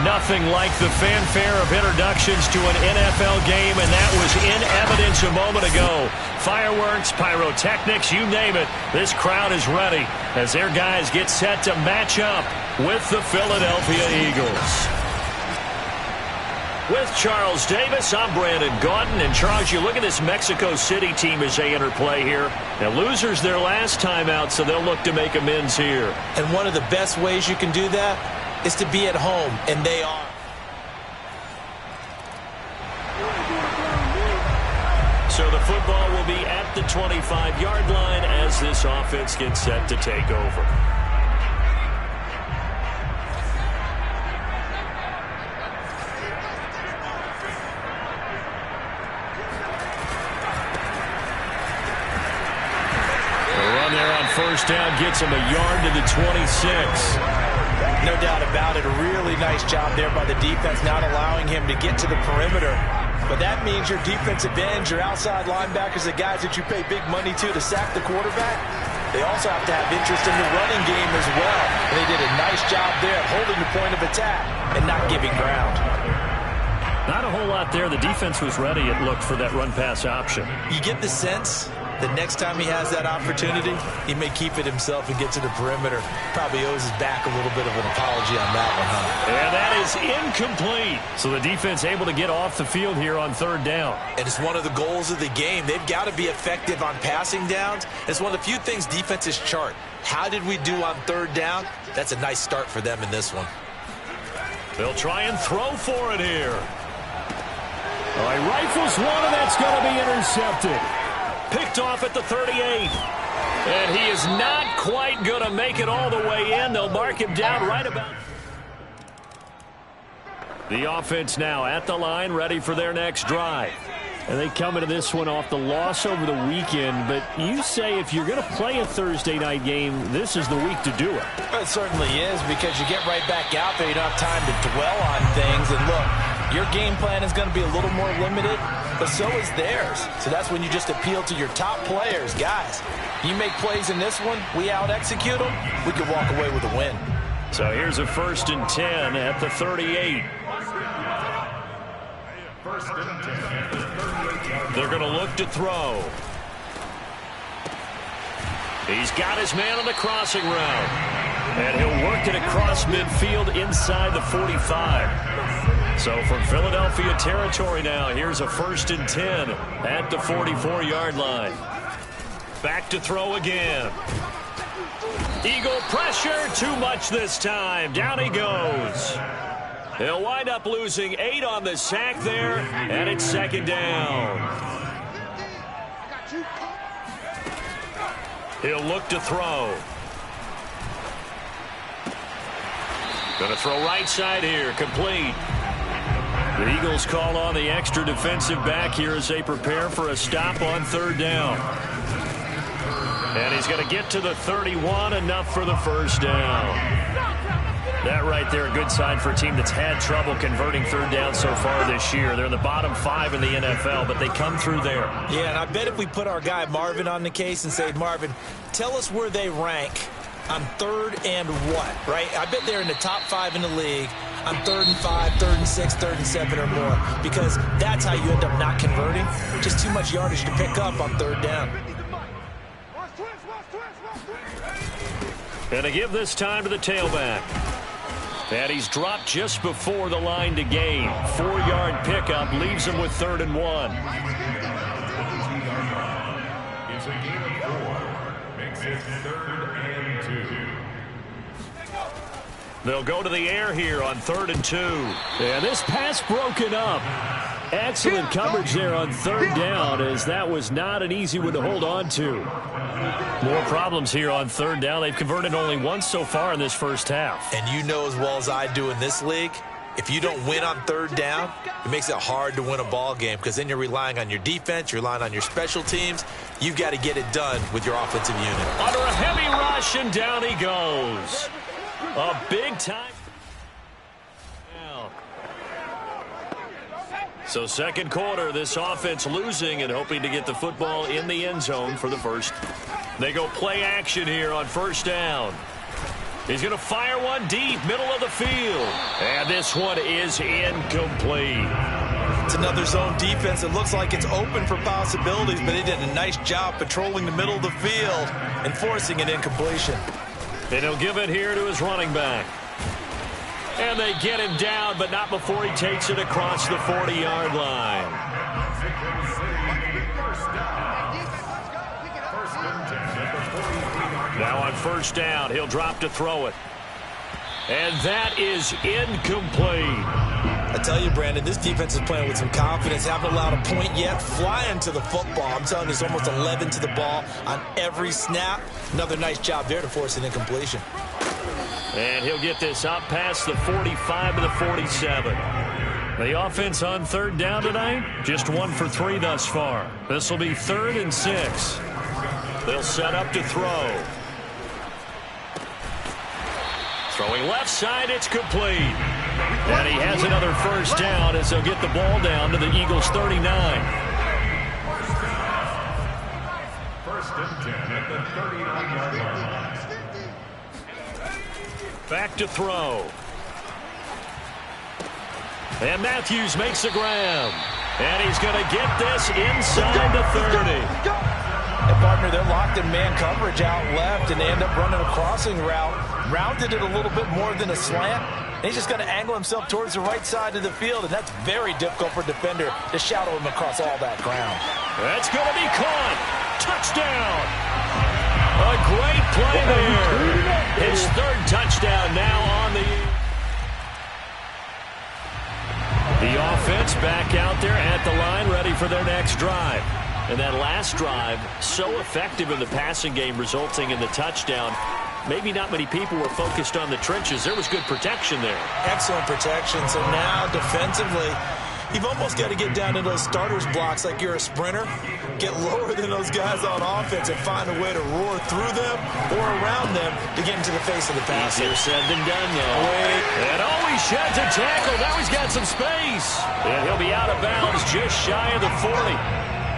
Nothing like the fanfare of introductions to an NFL game, and that was in evidence a moment ago. Fireworks, pyrotechnics, you name it. This crowd is ready as their guys get set to match up with the Philadelphia Eagles. With Charles Davis, I'm Brandon Gaudin. And Charles, you look at this Mexico City team as they enter play here. Now, losers their last time out, so they'll look to make amends here. And one of the best ways you can do that is to be at home, and they are. So the football will be at the 25-yard line as this offense gets set to take over. First down gets him a yard to the 26. No doubt about it. A really nice job there by the defense, not allowing him to get to the perimeter. But that means your defensive ends, your outside linebackers, the guys that you pay big money to sack the quarterback, they also have to have interest in the running game as well. And they did a nice job there at holding the point of attack and not giving ground. Not a whole lot there. The defense was ready, it looked, for that run-pass option. You get the sense the next time he has that opportunity, he may keep it himself and get to the perimeter. Probably owes his back a little bit of an apology on that one, huh? And that is incomplete. So the defense able to get off the field here on third down. And it's one of the goals of the game. They've got to be effective on passing downs. It's one of the few things defenses chart. How did we do on third down? That's a nice start for them in this one. They'll try and throw for it here. All right, rifles one, and that's going to be intercepted. Picked off at the 38. And he is not quite going to make it all the way in. They'll mark him down right about. The offense now at the line, ready for their next drive. And they come into this one off the loss over the weekend. But you say if you're going to play a Thursday night game, this is the week to do it. It certainly is, because you get right back out there. You don't have time to dwell on things. And look, your game plan is going to be a little more limited, but so is theirs. So that's when you just appeal to your top players. Guys, you make plays in this one, we out-execute them, we could walk away with a win. So here's a 1st and 10 at the 38. They're going to look to throw. He's got his man on the crossing route. And he'll work it across midfield inside the 45. So from Philadelphia territory now, here's a 1st and 10 at the 44-yard line. Back to throw again. Eagle pressure, too much this time. Down he goes. He'll wind up losing 8 on the sack there, and it's 2nd down. He'll look to throw. Going to throw right side here, complete. The Eagles call on the extra defensive back here as they prepare for a stop on 3rd down. And he's going to get to the 31, enough for the 1st down. That right there, a good sign for a team that's had trouble converting 3rd down so far this year. They're in the bottom 5 in the NFL, but they come through there. Yeah, and I bet if we put our guy Marvin on the case and say, Marvin, tell us where they rank on 3rd and what, right? I bet they're in the top 5 in the league on 3rd and 5, 3rd and 6, 3rd and 7 or more, because that's how you end up not converting. Just too much yardage to pick up on 3rd down. And to give this time to the tailback. And he's dropped just before the line to gain. 4-yard pickup leaves him with 3rd and 1. It's a gain of 4. Makes it 3rd and 2. They'll go to the air here on 3rd and 2. And this pass broken up. Excellent coverage there on third down, as that was not an easy one to hold on to. More problems here on third down. They've converted only once so far in this first half. And you know as well as I do in this league, if you don't win on third down, it makes it hard to win a ball game, because then you're relying on your defense, you're relying on your special teams. You've got to get it done with your offensive unit. Under a heavy rush, and down he goes. A big time. So second quarter, this offense losing and hoping to get the football in the end zone for the first. They go play action here on first down. He's going to fire one deep, middle of the field. And this one is incomplete. It's another zone defense. It looks like it's open for possibilities, but they did a nice job patrolling the middle of the field and forcing an incompletion. And he'll give it here to his running back. And they get him down, but not before he takes it across the 40-yard line. Now on first down, he'll drop to throw it. And that is incomplete. I tell you, Brandon, this defense is playing with some confidence. Haven't allowed a point yet. Flying to the football. I'm telling you, it's almost 11 to the ball on every snap. Another nice job there to force an incompletion. And he'll get this up past the 45 to the 47. The offense on third down tonight, just 1 for 3 thus far. This will be 3rd and 6. They'll set up to throw. Throwing left side, it's complete. And he has another first down as they'll get the ball down to the Eagles' 39. 1st and 10 at the 39-yard line. Back to throw. And Matthews makes a grab. And he's going to get this inside the 30. And partner, they're locked in man coverage out left, and they end up running a crossing route. Rounded it a little bit more than a slant. And he's just going to angle himself towards the right side of the field, and that's very difficult for a defender to shadow him across all that ground. That's going to be caught. Touchdown. A great play there. His 3rd touchdown now on the... The offense back out there at the line, ready for their next drive. And that last drive, so effective in the passing game, resulting in the touchdown. Maybe not many people were focused on the trenches. There was good protection there. Excellent protection. So now defensively, you've almost got to get down to those starters blocks like you're a sprinter. Get lower than those guys on offense and find a way to roar through them or around them to get into the face of the pass. Easier said than done, though. And he sheds a tackle. Now he's got some space. And he'll be out of bounds just shy of the 40.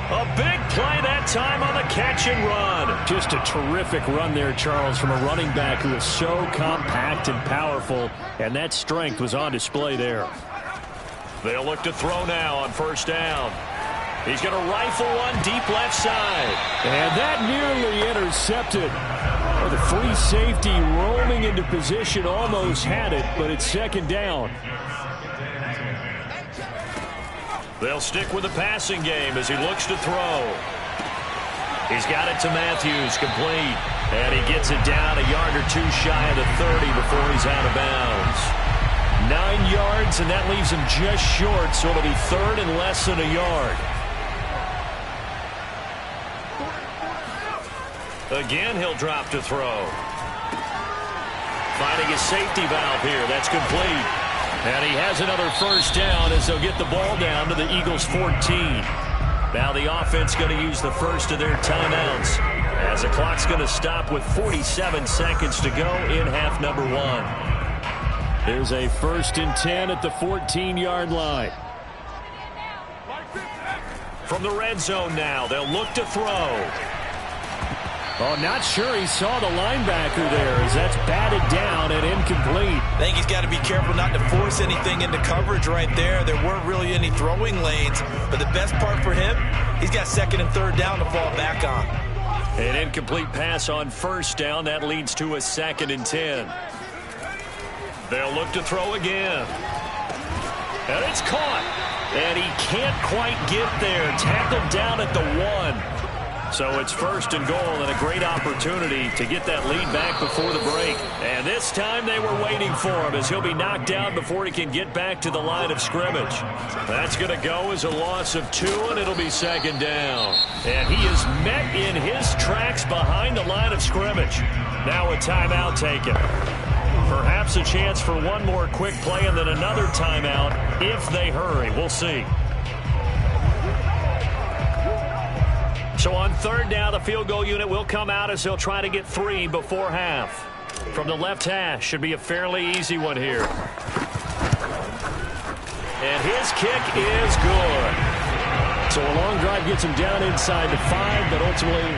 A big play that time on the catch and run. Just a terrific run there, Charles, from a running back who is so compact and powerful, and that strength was on display there. They'll look to throw now on first down. He's going to rifle one deep left side. And that nearly intercepted. Oh, the free safety rolling into position almost had it, but it's 2nd down. They'll stick with the passing game as he looks to throw. He's got it to Matthews, complete. And he gets it down a yard or 2 shy of the 30 before he's out of bounds. 9 yards, and that leaves him just short, so it'll be 3rd and less than a yard. Again, he'll drop to throw. Finding his safety valve here. That's complete. And he has another first down as they'll get the ball down to the Eagles' 14. Now the offense going to use the first of their timeouts as the clock's going to stop with 47 seconds to go in half number 1. There's a 1st and 10 at the 14-yard line. From the red zone now, they'll look to throw. Oh, not sure he saw the linebacker there as that's batted down and incomplete. I think he's got to be careful not to force anything into coverage right there. There weren't really any throwing lanes, but the best part for him, he's got 2nd and 3rd down to fall back on. An incomplete pass on first down. That leads to a 2nd and 10. They'll look to throw again. And it's caught. And he can't quite get there. Tackled down at the 1. So it's 1st and goal and a great opportunity to get that lead back before the break. And this time they were waiting for him as he'll be knocked down before he can get back to the line of scrimmage. That's going to go as a loss of 2, and it'll be 2nd down. And he is met in his tracks behind the line of scrimmage. Now a timeout taken. Perhaps a chance for one more quick play and then another timeout if they hurry. We'll see. So on 3rd down, the field goal unit will come out as he'll try to get 3 before half. From the left hash, should be a fairly easy one here. And his kick is good. So a long drive gets him down inside the 5, but ultimately...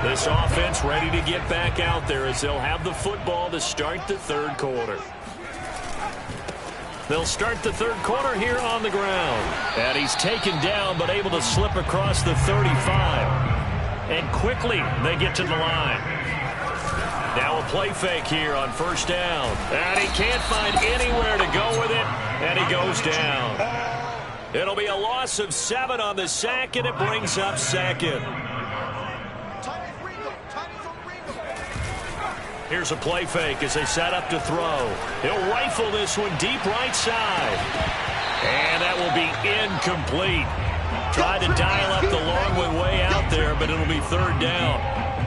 This offense ready to get back out there as they'll have the football to start the 3rd quarter. They'll start the 3rd quarter here on the ground. And he's taken down but able to slip across the 35. And quickly they get to the line. Now a play fake here on 1st down. And he can't find anywhere to go with it. And he goes down. It'll be a loss of 7 on the sack, and it brings up 2nd. Here's a play fake as they set up to throw. He'll rifle this one deep right side. And that will be incomplete. Tried to dial up the long way out there, but it'll be 3rd down.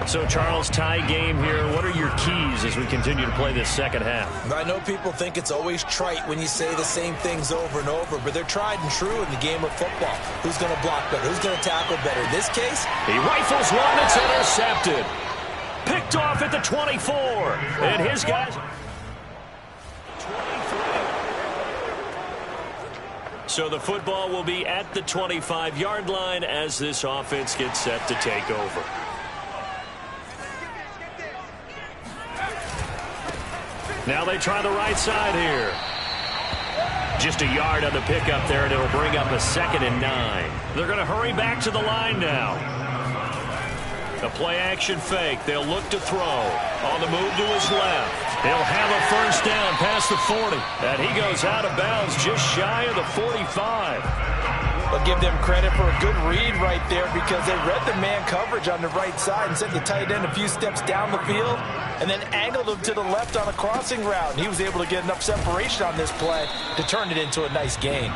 So, Charles, tie game here. What are your keys as we continue to play this 2nd half? I know people think it's always trite when you say the same things over and over, but they're tried and true in the game of football. Who's going to block better? Who's going to tackle better? In this case, he rifles one that's intercepted. Picked off at the 24. And his guys... 23. So the football will be at the 25-yard line as this offense gets set to take over. Now they try the right side here. Just a yard on the pickup there, and it'll bring up a 2nd and 9. They're going to hurry back to the line now. A play-action fake. They'll look to throw. On the move to his left. He'll have a 1st down past the 40. And he goes out of bounds just shy of the 45. I'll give them credit for a good read right there because they read the man coverage on the right side and sent the tight end a few steps down the field and then angled him to the left on a crossing route. And he was able to get enough separation on this play to turn it into a nice gain.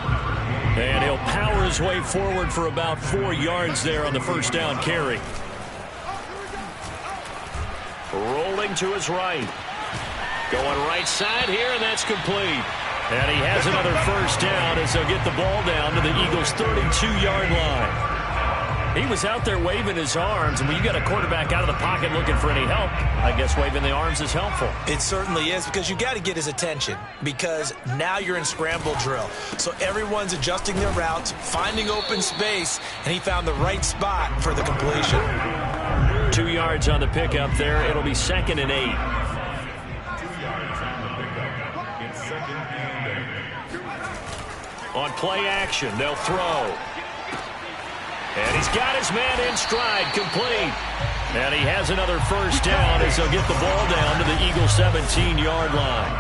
And he'll power his way forward for about 4 yards there on the 1st down carry. Rolling to his right. Going right side here, and that's complete. And he has another 1st down as they'll get the ball down to the Eagles' 32-yard line. He was out there waving his arms, and when you got a quarterback out of the pocket looking for any help, I guess waving the arms is helpful. It certainly is because you got to get his attention because now you're in scramble drill. So everyone's adjusting their routes, finding open space, and he found the right spot for the completion. 2 yards on the pickup there. It'll be 2nd and 8. 2 yards on the pickup. It's 2nd and 8. On play action, they'll throw. And he's got his man in stride, complete. And he has another 1st down as they'll get the ball down to the Eagles' 17-yard line.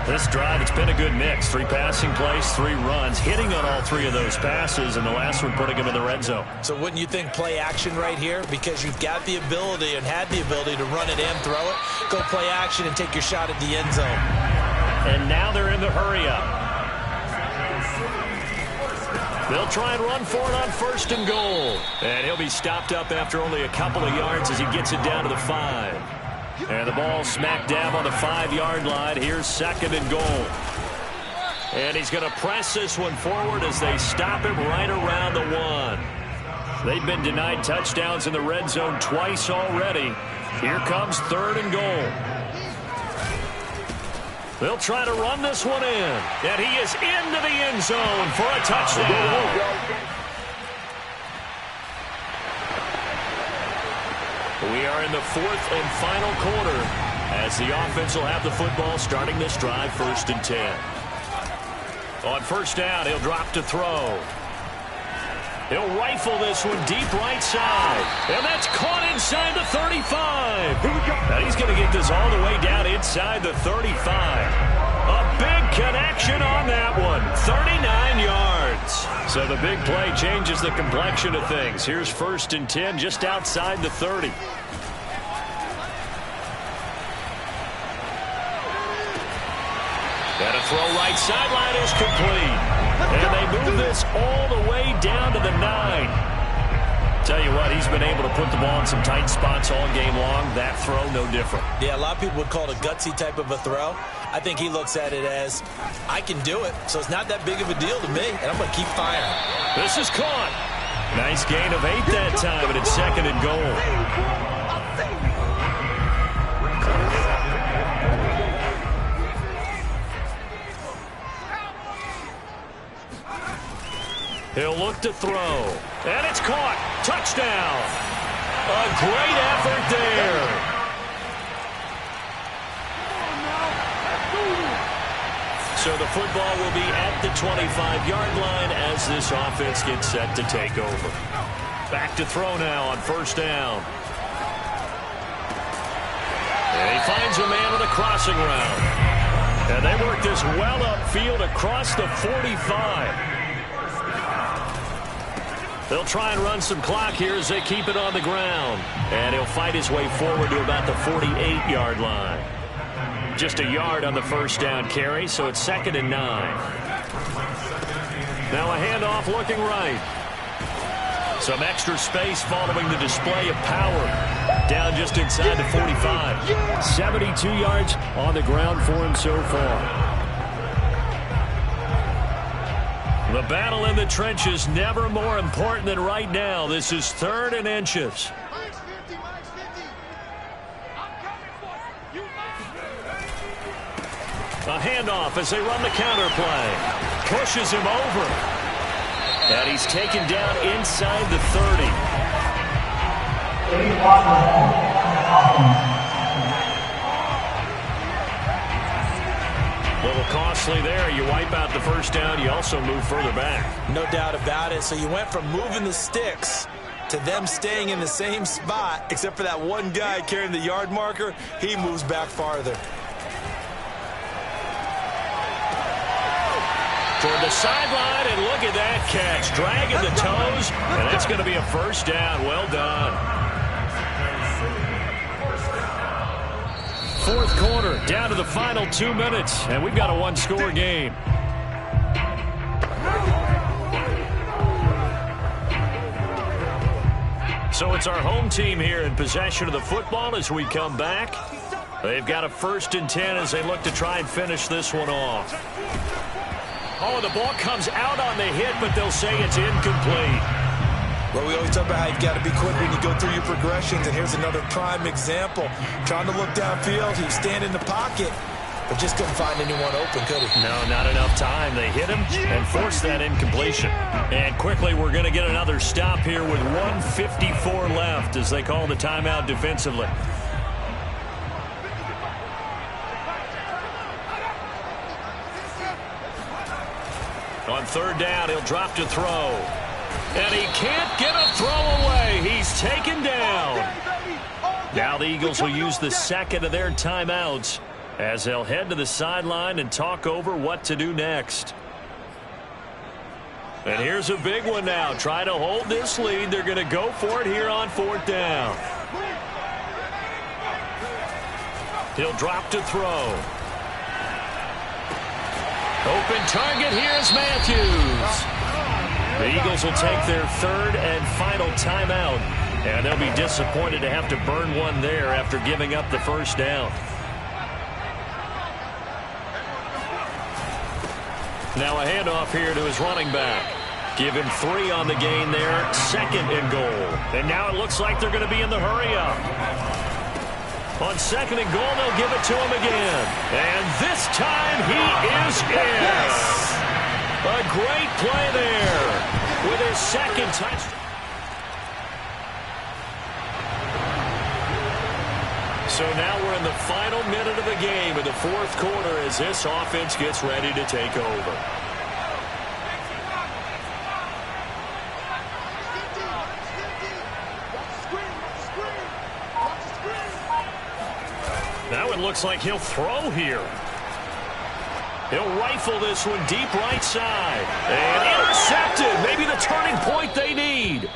This drive, it's been a good mix. 3 passing plays, 3 runs, hitting on all 3 of those passes, and the last one putting him in the red zone. So wouldn't you think play action right here? Because you've got the ability and had the ability to run it in, throw it, go play action, and take your shot at the end zone. And now they're in the hurry-up. They'll try and run for it on 1st and goal. And he'll be stopped up after only a couple of yards as he gets it down to the 5. And the ball smack dab on the 5-yard line. Here's 2nd and goal. And he's going to press this one forward as they stop him right around the 1. They've been denied touchdowns in the red zone twice already. Here comes 3rd and goal. They'll try to run this one in. And he is into the end zone for a touchdown. We are in the 4th and final quarter as the offense will have the football starting this drive 1st and 10. On 1st down, he'll drop to throw. He'll rifle this one deep right side. And that's caught inside the 35. Now he's going to get this all the way down inside the 35. A big connection on that one. 39 yards. So the big play changes the complexion of things. Here's 1st and 10 just outside the 30. And a throw right sideline is complete. And they move this all the way down to the 9. Tell you what, he's been able to put the ball in some tight spots all game long. That throw, no different. Yeah, a lot of people would call it a gutsy type of a throw. I think he looks at it as, I can do it, so it's not that big of a deal to me, and I'm going to keep firing. This is caught. Nice gain of 8 that time, and it's 2nd and goal. He'll look to throw. And it's caught. Touchdown. A great effort there. So the football will be at the 25-yard line as this offense gets set to take over. Back to throw now on 1st down. And he finds a man with a crossing route. And they work this well upfield across the 45. They'll try and run some clock here as they keep it on the ground. And he'll fight his way forward to about the 48-yard line. Just a yard on the 1st down carry, so it's 2nd and 9. Now a handoff looking right. Some extra space following the display of power. Down just inside the 45. 72 yards on the ground for him so far. The battle in the trenches never more important than right now. This is 3rd and inches. A handoff as they run the counter play. Pushes him over. And he's taken down inside the 30. A little costly there. You wipe out the 1st down. You also move further back. No doubt about it. So you went from moving the sticks to them staying in the same spot, except for that one guy carrying the yard marker. He moves back farther. Toward the sideline, and look at that catch. Dragging the toes, and that's going to be a 1st down. Well done. 4th quarter, down to the final 2 minutes, and we've got a 1-score game. So it's our home team here in possession of the football as we come back. They've got a 1st and 10 as they look to try and finish this one off. Oh, the ball comes out on the hit, but they'll say it's incomplete. Well, we always talk about how you've got to be quick when you go through your progressions, and here's another prime example. Trying to look downfield, he was standing in the pocket, but just couldn't find anyone open, could he? No, not enough time. They hit him and forced that incompletion. And quickly, we're going to get another stop here with 1:54 left as they call the timeout defensively. On 3rd down, he'll drop to throw. And he can't get a throw away. He's taken down. Now the Eagles will use the 2nd of their timeouts as they'll head to the sideline and talk over what to do next. And here's a big one now. Try to hold this lead. They're going to go for it here on 4th down. He'll drop to throw. Open target, here's Matthews. The Eagles will take their 3rd and final timeout, and they'll be disappointed to have to burn one there after giving up the 1st down. Now a handoff here to his running back. Give him 3 on the gain there, 2nd and goal. And now it looks like they're going to be in the hurry-up. On 2nd and goal, they'll give it to him again. And this time he is in. A great play there with his 2nd touchdown. So now we're in the final minute of the game in the 4th quarter as this offense gets ready to take over. looks like he'll throw here. He'll rifle this one deep right side. And intercepted. Maybe the turning point they need.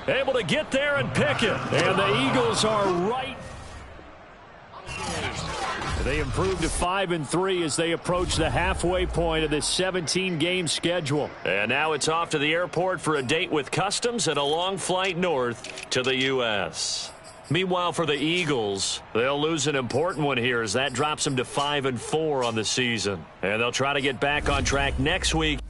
Able to get there and pick it. And the Eagles are right. They improve to 5-3 as they approach the halfway point of this 17-game schedule. And now it's off to the airport for a date with Customs and a long flight north to the U.S. Meanwhile, for the Eagles, they'll lose an important one here as that drops them to 5-4 on the season. And they'll try to get back on track next week.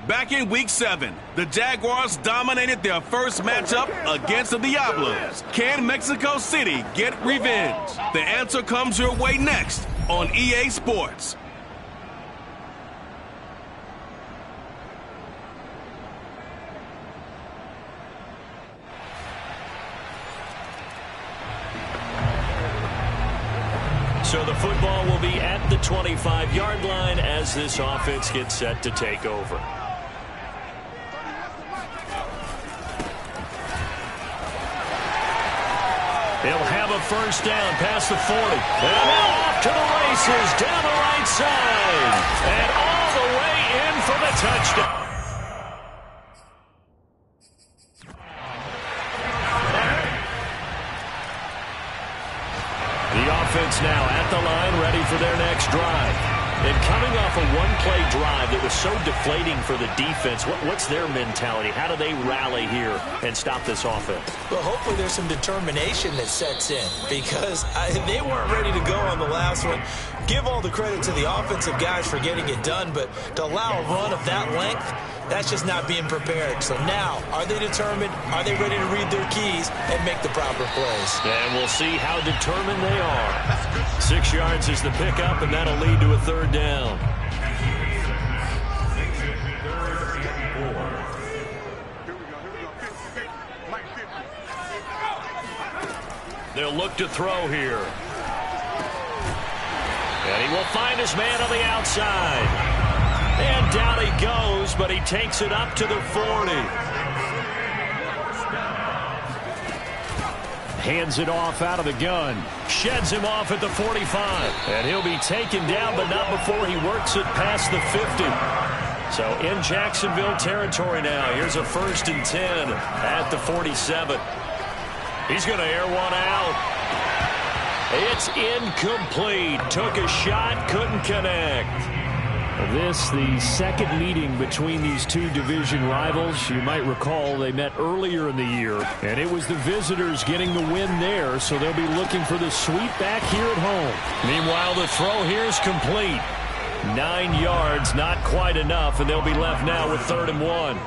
Back in Week 7, the Jaguars dominated their first matchup against the Diablos. Can Mexico City get revenge? The answer comes your way next on EA Sports. So the football will be at the 25-yard line as this offense gets set to take over. He'll have a first down past the 40. And now off to the races down the right side. And all the way in for the touchdown. The offense now at the line, ready for their next drive. And coming off a one-play drive that was so deflating for the defense, what's their mentality? How do they rally here and stop this offense? Well, hopefully there's some determination that sets in because they weren't ready to go on the last one. Give all the credit to the offensive guys for getting it done, but to allow a run of that length, that's just not being prepared. So now, are they determined? Are they ready to read their keys and make the proper plays? And we'll see how determined they are. 6 yards is the pickup, and that'll lead to a third down. They'll look to throw here. And he will find his man on the outside. And down he goes, but he takes it up to the 40. Hands it off out of the gun. Sheds him off at the 45. And he'll be taken down, but not before he works it past the 50. So in Jacksonville territory now. Here's a 1st and 10 at the 47. He's going to air one out. It's incomplete. Took a shot, couldn't connect. This, the second meeting between these two division rivals. You might recall they met earlier in the year, and it was the visitors getting the win there, so they'll be looking for the sweep back here at home. Meanwhile, the throw here is complete. 9 yards, not quite enough, and they'll be left now with 3rd and 1.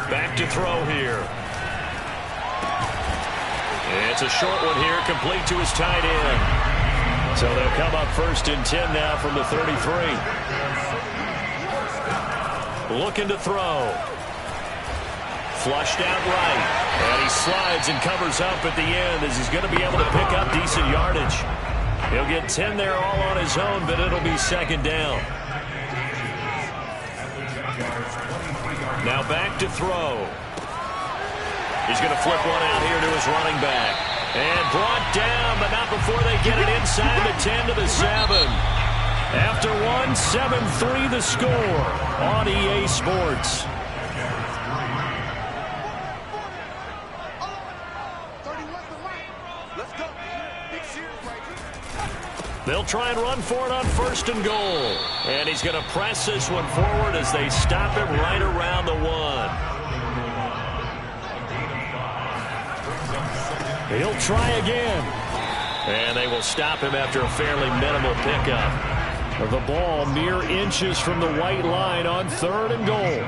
Back to throw here. It's a short one here, complete to his tight end. So they'll come up 1st and 10 now from the 33. Looking to throw. Flushed out right. And he slides and covers up at the end as he's going to be able to pick up decent yardage. He'll get 10 there all on his own, but it'll be 2nd down. Now back to throw. He's going to flip one out here to his running back. And brought down, but not before they get it inside the 10 to the 7. After 1, 7-3 the score on EA Sports. They'll try and run for it on 1st and goal. And he's going to press this one forward as they stop him right around the 1. He'll try again. And they will stop him after a fairly minimal pickup. The ball mere inches from the white line on 3rd and goal.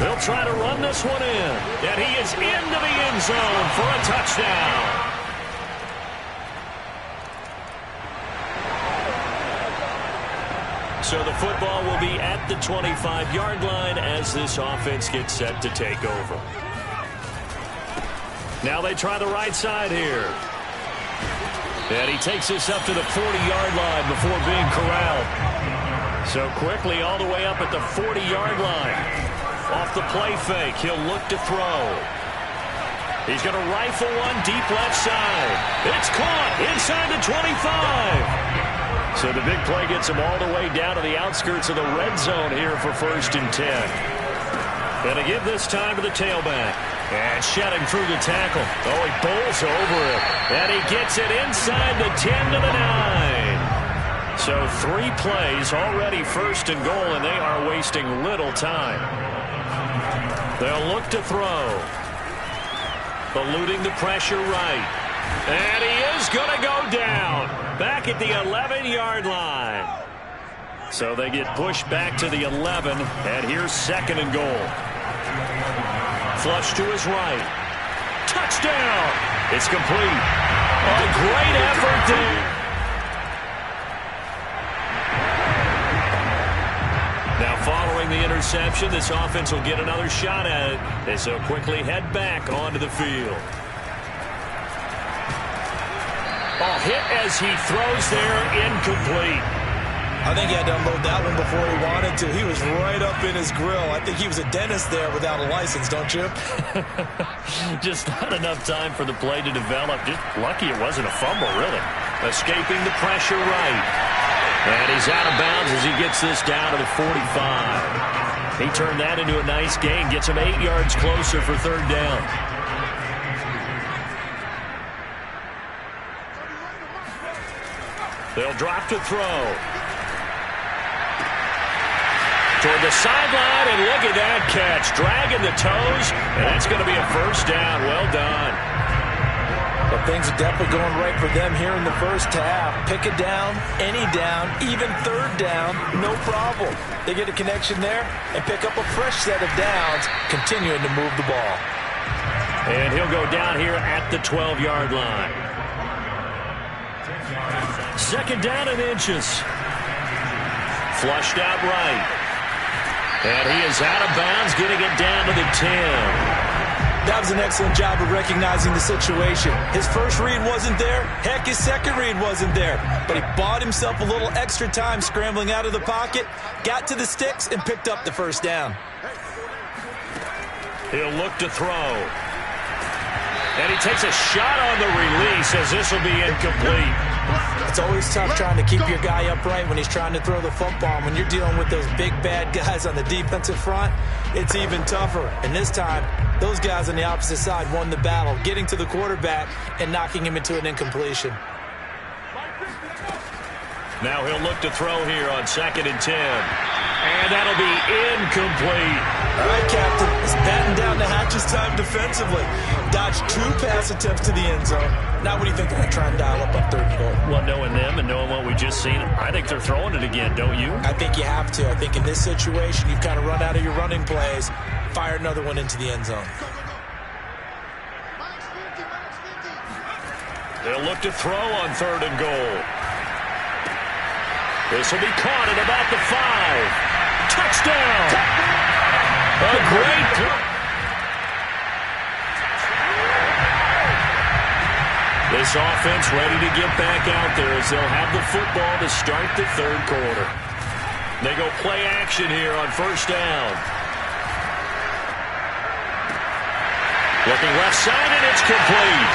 They'll try to run this one in. And he is into the end zone for a touchdown. So the football will be at the 25-yard line as this offense gets set to take over. Now they try the right side here. And he takes this up to the 40-yard line before being corralled. So quickly all the way up at the 40-yard line. Off the play fake, he'll look to throw. He's going to rifle one deep left side. It's caught inside the 25. So the big play gets him all the way down to the outskirts of the red zone here for 1st and 10. Going to give this time to the tailback. And shedding through the tackle. Oh, he bowls over it. And he gets it inside the 10 to the 9. So 3 plays already 1st and goal, and they are wasting little time. They'll look to throw. Eluding the pressure right. And he is going to go down. Back at the 11-yard line. So they get pushed back to the 11, and here's 2nd and goal. Flush to his right. Touchdown! It's complete. A great effort there. Now following the interception, this offense will get another shot at it. They so quickly head back onto the field. Hit as he throws there, incomplete. I think he had to unload that one before he wanted to. He was right up in his grill. I think he was a dentist there without a license, don't you? Just not enough time for the play to develop. Just lucky it wasn't a fumble, really. Escaping the pressure right. And he's out of bounds as he gets this down to the 45. He turned that into a nice gain. Gets him 8 yards closer for 3rd down. They'll drop to throw. Toward the sideline, and look at that catch. Dragging the toes, and that's going to be a 1st down. Well done. But things are definitely going right for them here in the 1st half. Pick it down, any down, even 3rd down, no problem. They get a connection there and pick up a fresh set of downs, continuing to move the ball. And he'll go down here at the 12-yard line. 2nd down and inches. Flushed out right. And he is out of bounds, getting it down to the 10. That was an excellent job of recognizing the situation. His first read wasn't there. Heck, his second read wasn't there. But he bought himself a little extra time scrambling out of the pocket, got to the sticks, and picked up the 1st down. He'll look to throw. And he takes a shot on the release as this will be incomplete. It's always tough trying to keep your guy upright when he's trying to throw the football. When you're dealing with those big, bad guys on the defensive front, it's even tougher. And this time, those guys on the opposite side won the battle, getting to the quarterback and knocking him into an incompletion. Now he'll look to throw here on 2nd and 10. And that'll be incomplete. All right, Captain. It's batten down the hatches time defensively. Dodged 2 pass attempts to the end zone. Now what do you think? They're going to try and dial up on 3rd and goal. Well, knowing them and knowing what we just seen, I think they're throwing it again, don't you? I think you have to. I think in this situation, you've kind of run out of your running plays. Fire another one into the end zone. They'll look to throw on 3rd and goal. This will be caught at about the 5. Touchdown! A great play. This offense ready to get back out there as they'll have the football to start the 3rd quarter. They go play action here on 1st down. Looking left side, and it's complete.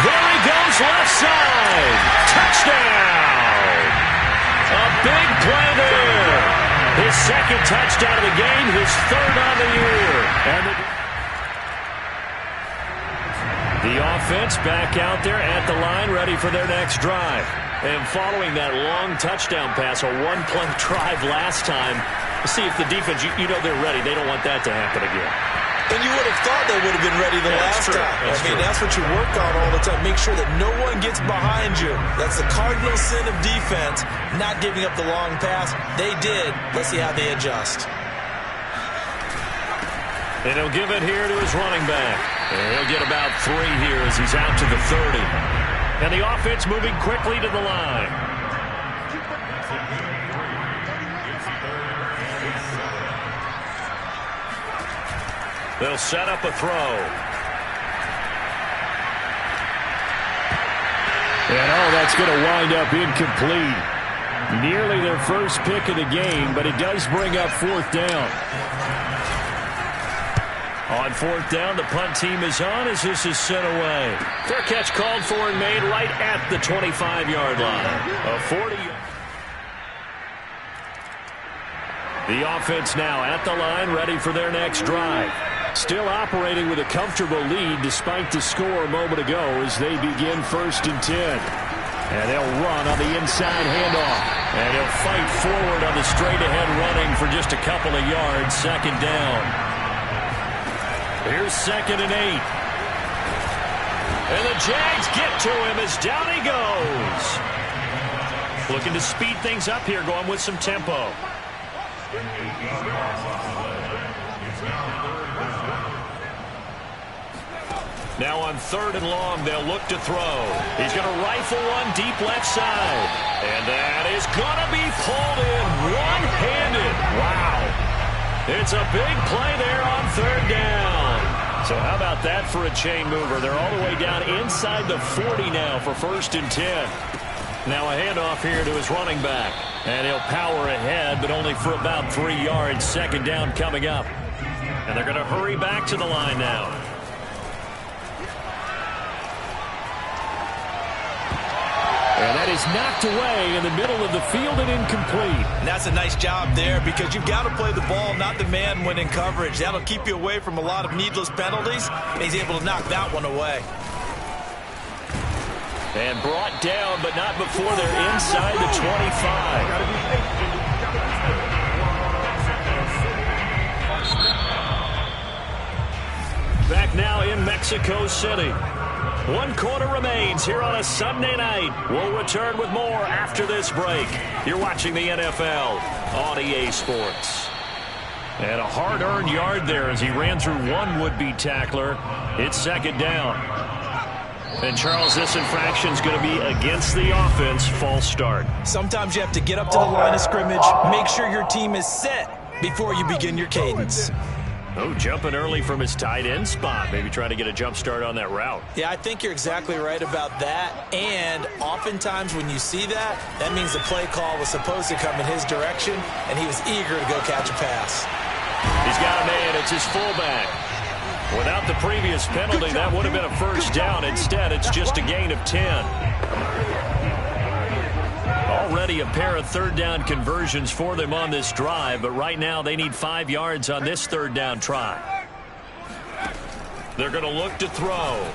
There he goes, left side. Touchdown! A big play there. His 2nd touchdown of the game, his 3rd on the year. And the offense back out there at the line, ready for their next drive. And following that long touchdown pass, a 1-play drive last time, see if the defense, you know they're ready. They don't want that to happen again. And you would have thought they would have been ready the last time. That's what you work on all the time. Make sure that no one gets behind you. That's the cardinal sin of defense, not giving up the long pass. They did. Let's see how they adjust. And he'll give it here to his running back. And he'll get about 3 here as he's out to the 30. And the offense moving quickly to the line. They'll set up a throw. And that's going to wind up incomplete. Nearly their first pick of the game, but it does bring up 4th down. On 4th down, the punt team is on as this is sent away. Fair catch called for and made right at the 25-yard line. A 40. The offense now at the line, ready for their next drive. Still operating with a comfortable lead despite the score a moment ago as they begin 1st and 10. And they'll run on the inside handoff. And he'll fight forward on the straight-ahead running for just a couple of yards. 2nd down. Here's 2nd and 8. And the Jags get to him as down he goes. Looking to speed things up here, going with some tempo. Now on 3rd and long, they'll look to throw. He's going to rifle one deep left side. And that is going to be pulled in one-handed. Wow. It's a big play there on 3rd down. So how about that for a chain mover? They're all the way down inside the 40 now for 1st and 10. Now a handoff here to his running back. And he'll power ahead, but only for about 3 yards. 2nd down coming up. And they're going to hurry back to the line now. And that is knocked away in the middle of the field and incomplete. And that's a nice job there because you've got to play the ball, not the man when in coverage. That'll keep you away from a lot of needless penalties. And he's able to knock that one away. And brought down, but not before they're inside the 25. Back now in Mexico City. 1 quarter remains here on a Sunday night. We'll return with more after this break. You're watching the NFL on EA Sports. And a hard-earned yard there as he ran through one would-be tackler. It's 2nd down. And, Charles, this infraction's going to be against the offense. False start. Sometimes you have to get up to the line of scrimmage, make sure your team is set before you begin your cadence. Oh, jumping early from his tight end spot. Maybe trying to get a jump start on that route. Yeah, I think you're exactly right about that. And oftentimes when you see that, that means the play call was supposed to come in his direction, and he was eager to go catch a pass. He's got a man. It's his fullback. Without the previous penalty, that would have been a first down. Instead, it's just a gain of 10. Already a pair of third down conversions for them on this drive, but right now they need 5 yards on this third down try. They're going to look to throw.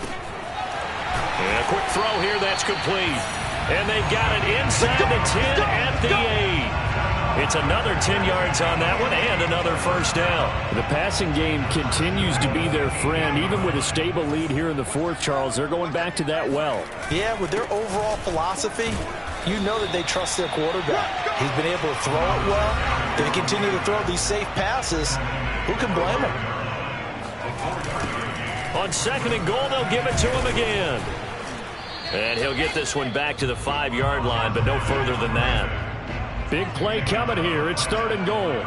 And a quick throw here, that's complete. And they got it inside the 10 at the 8. It's another 10 yards on that one and another first down. The passing game continues to be their friend. Even with a stable lead here in the fourth, Charles, they're going back to that well. Yeah, with their overall philosophy, you know that they trust their quarterback. He's been able to throw it well. They continue to throw these safe passes. Who can blame them? On second and goal, they'll give it to him again. And he'll get this one back to the 5-yard line, but no further than that. Big play coming here. It's third and goal.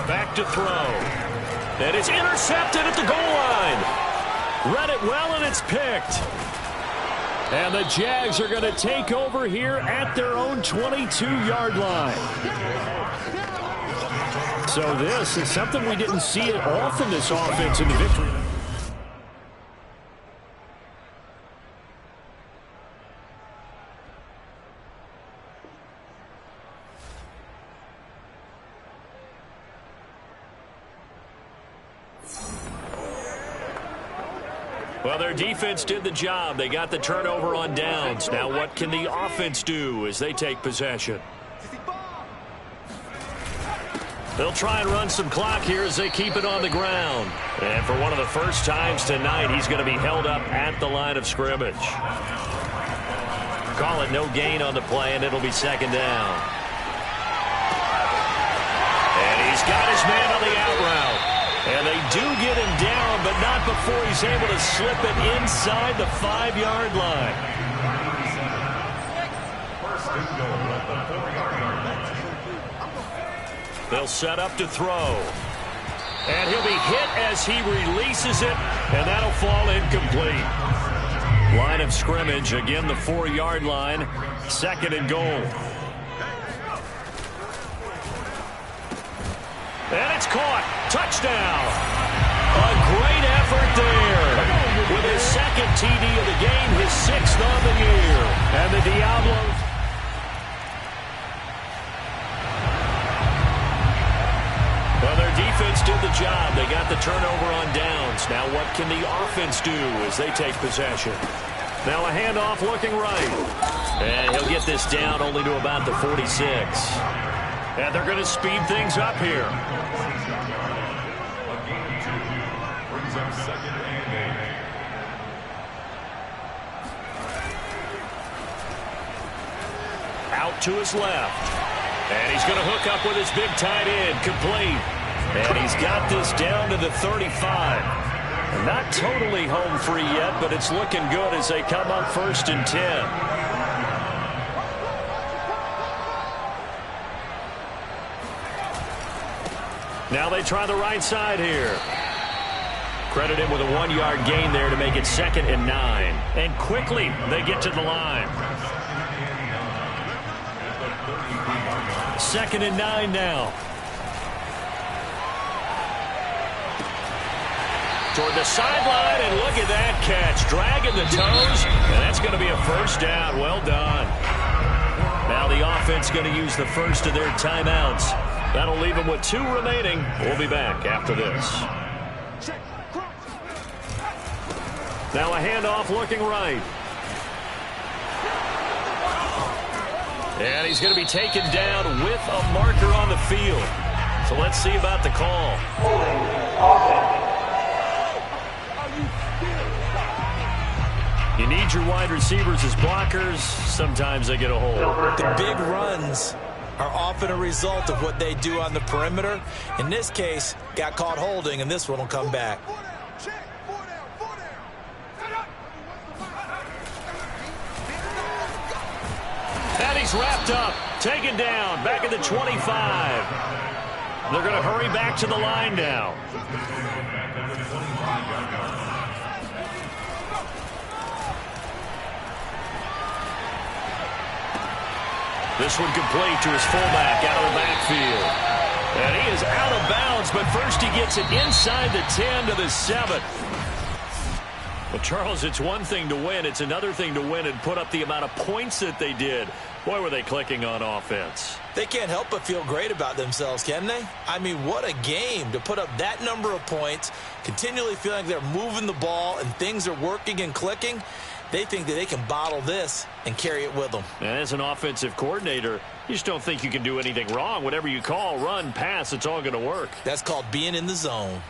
Back to throw. And it's intercepted at the goal line. Read it well, and it's picked. And the Jags are going to take over here at their own 22-yard line. So this is something we didn't see it all from this offense in the victory. Well, their defense did the job. They got the turnover on downs. Now what can the offense do as they take possession? They'll try and run some clock here as they keep it on the ground. And for one of the first times tonight, he's going to be held up at the line of scrimmage. Call it no gain on the play, and it'll be second down. And he's got his man on the out route. And they do get him down, but not before he's able to slip it inside the 5-yard line. First and goal at the 4-yard line. They'll set up to throw. And he'll be hit as he releases it, and that'll fall incomplete. Line of scrimmage, again the 4-yard line, second and goal. And it's caught. Touchdown. A great effort there. With his second TD of the game, his 6th on the year. And the Diablos. Well, their defense did the job. They got the turnover on downs. Now what can the offense do as they take possession? Now a handoff looking right. And he'll get this down only to about the 46. And they're going to speed things up here. A gain of 2 brings up second and 8. Out to his left. And he's going to hook up with his big tight end. Complete. And he's got this down to the 35. Not totally home free yet, but it's looking good as they come up first and 10. Now they try the right side here. Credit him with a 1-yard gain there to make it second and 9. And quickly they get to the line. Second and 9 now. Toward the sideline, and look at that catch. Dragging the toes, and that's going to be a first down. Well done. Now the offense going to use the first of their timeouts. That'll leave them with 2 remaining. We'll be back after this. Now a handoff looking right. And he's going to be taken down with a marker on the field. So let's see about the call. You need your wide receivers as blockers. Sometimes they get a hold. The big runs are often a result of what they do on the perimeter. In this case, got caught holding, and this one will come back. And he's wrapped up, taken down, back at the 25. They're going to hurry back to the line now. This one complete to his fullback out of the backfield. And he is out of bounds, but first he gets it inside the 10 to the 7. Well, Charles, it's one thing to win. It's another thing to win and put up the amount of points that they did. Boy, were they clicking on offense. They can't help but feel great about themselves, can they? I mean, what a game to put up that number of points, continually feeling like they're moving the ball and things are working and clicking. They think that they can bottle this and carry it with them. And as an offensive coordinator, you just don't think you can do anything wrong. Whatever you call, run, pass, it's all going to work. That's called being in the zone.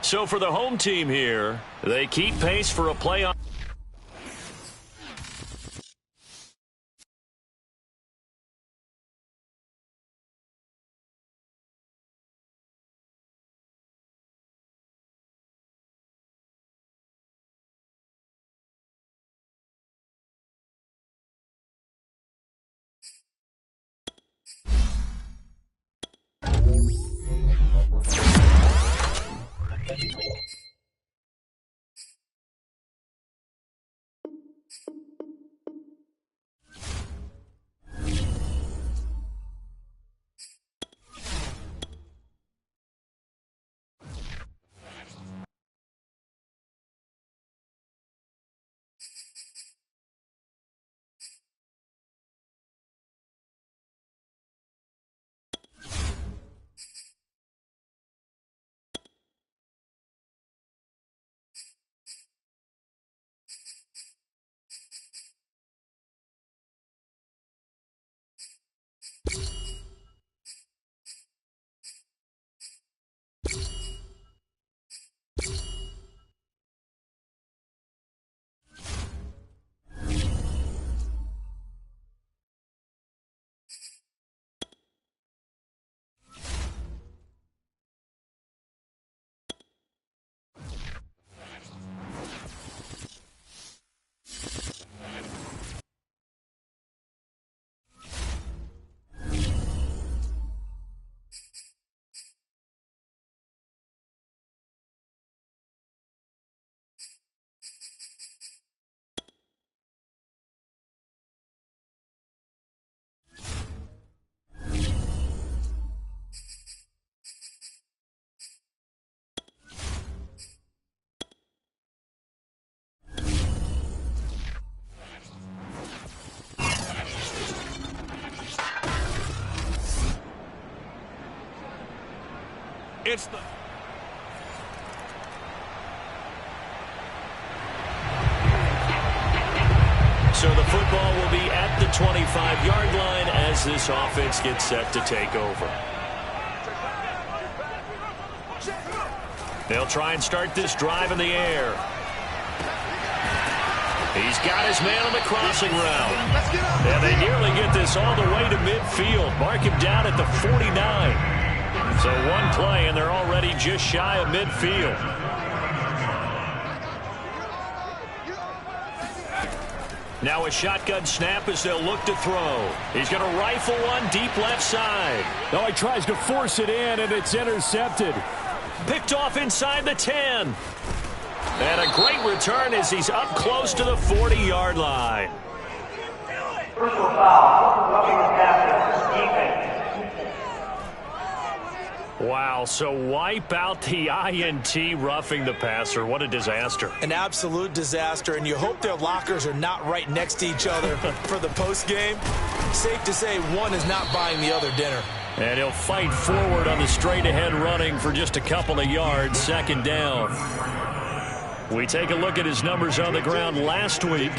So for the home team here, they keep pace for a playoff. It's the... So the football will be at the 25-yard line as this offense gets set to take over. They'll try and start this drive in the air. He's got his man on the crossing route. And they nearly get this all the way to midfield. Mark him down at the 49. So one play, and they're already just shy of midfield. Now a shotgun snap as they'll look to throw. He's going to rifle one deep left side. Oh, he tries to force it in, and it's intercepted. Picked off inside the 10. And a great return as he's up close to the 40-yard line. Personal foul, roughing the passer, defense. Wow, so wipe out the INT, roughing the passer. What a disaster. An absolute disaster, and you hope their lockers are not right next to each other for the postgame. Safe to say one is not buying the other dinner. And he'll fight forward on the straight-ahead running for just a couple of yards, second down. We take a look at his numbers on the ground last week.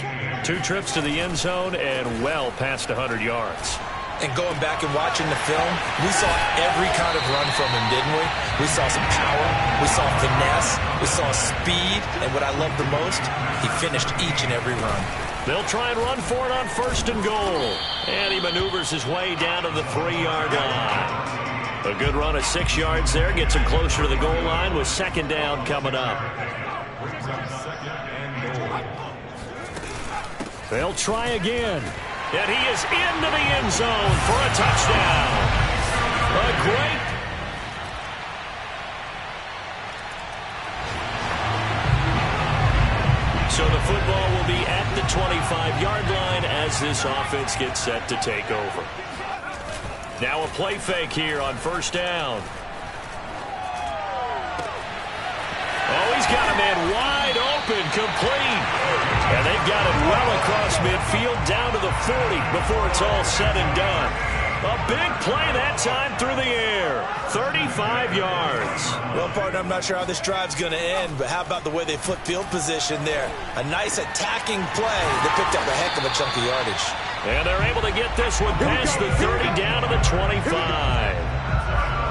2 trips to the end zone and well past 100 yards. And going back and watching the film, we saw every kind of run from him, didn't we? We saw some power, we saw finesse, we saw speed, and what I love the most, he finished each and every run. They'll try and run for it on 1st and goal. And he maneuvers his way down to the 3-yard line. A good run of 6 yards there, gets him closer to the goal line with second down coming up. They'll try again. And he is into the end zone for a touchdown. A great. So the football will be at the 25-yard line as this offense gets set to take over. Now a play fake here on first down. Oh, he's got a man wide open, complete. And they've got it well across midfield down to the 40 before it's all said and done. A big play that time through the air. 35 yards. Well, partner, I'm not sure how this drive's going to end, but how about the way they flip field position there? A nice attacking play that picked up a heck of a chunk of yardage. And they're able to get this one past the 30 down to the 25.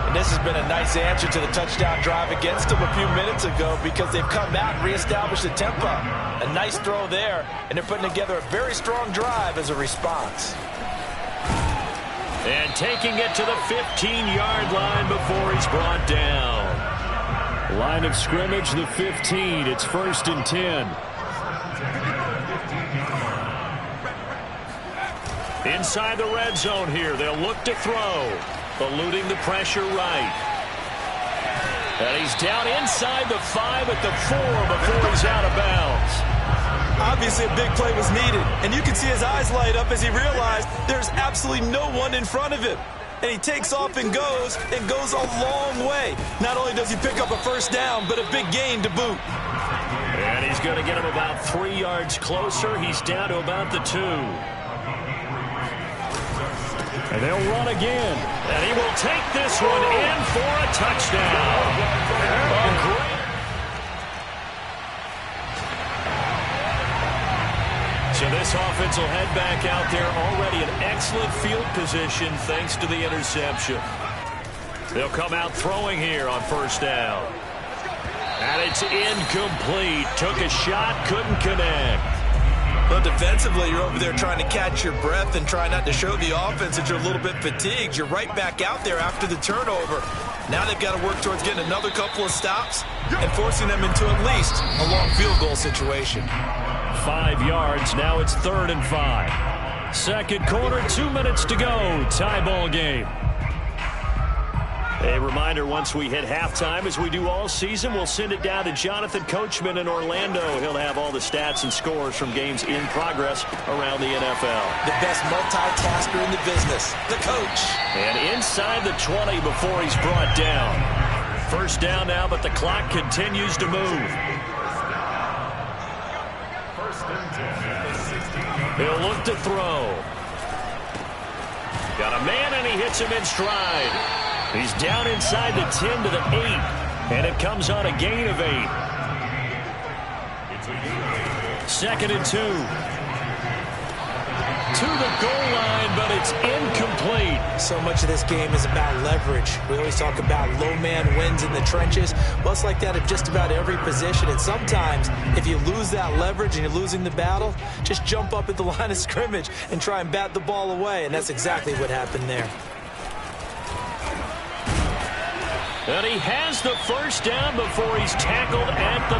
And this has been a nice answer to the touchdown drive against them a few minutes ago because they've come out and reestablished the tempo. A nice throw there, and they're putting together a very strong drive as a response. And taking it to the 15-yard line before he's brought down. Line of scrimmage, the 15. It's 1st and 10. Inside the red zone here. They'll look to throw. Eluding the pressure right. And he's down inside the 5 at the 4 before he's out of bounds. Obviously, a big play was needed, and you can see his eyes light up as he realized there's absolutely no one in front of him. And he takes off and goes a long way. Not only does he pick up a first down, but a big gain to boot. And he's going to get him about 3 yards closer. He's down to about the 2. And they'll run again. And he will take this one in for a touchdown. So this offense will head back out there already in excellent field position thanks to the interception. They'll come out throwing here on first down. And it's incomplete. Took a shot, couldn't connect. Well, defensively, you're over there trying to catch your breath and try not to show the offense that you're a little bit fatigued. You're right back out there after the turnover. Now they've got to work towards getting another couple of stops and forcing them into at least a long field goal situation. 5 yards. Now it's 3rd and 5. Second quarter, 2 minutes to go. Tie ball game. A reminder, once we hit halftime, as we do all season, we'll send it down to Jonathan Coachman in Orlando. He'll have all the stats and scores from games in progress around the NFL. The best multitasker in the business, the coach. And inside the 20 before he's brought down. First down now, but the clock continues to move. He'll look to throw. Got a man, and he hits him in stride. He's down inside the 10 to the 8, and it comes on a gain of 8. 2nd and 2. To the goal line, but it's incomplete. So much of this game is about leverage. We always talk about low man wins in the trenches. Well, it's like that at just about every position. And sometimes, if you lose that leverage and you're losing the battle, just jump up at the line of scrimmage and try and bat the ball away. And that's exactly what happened there. And he has the first down before he's tackled at the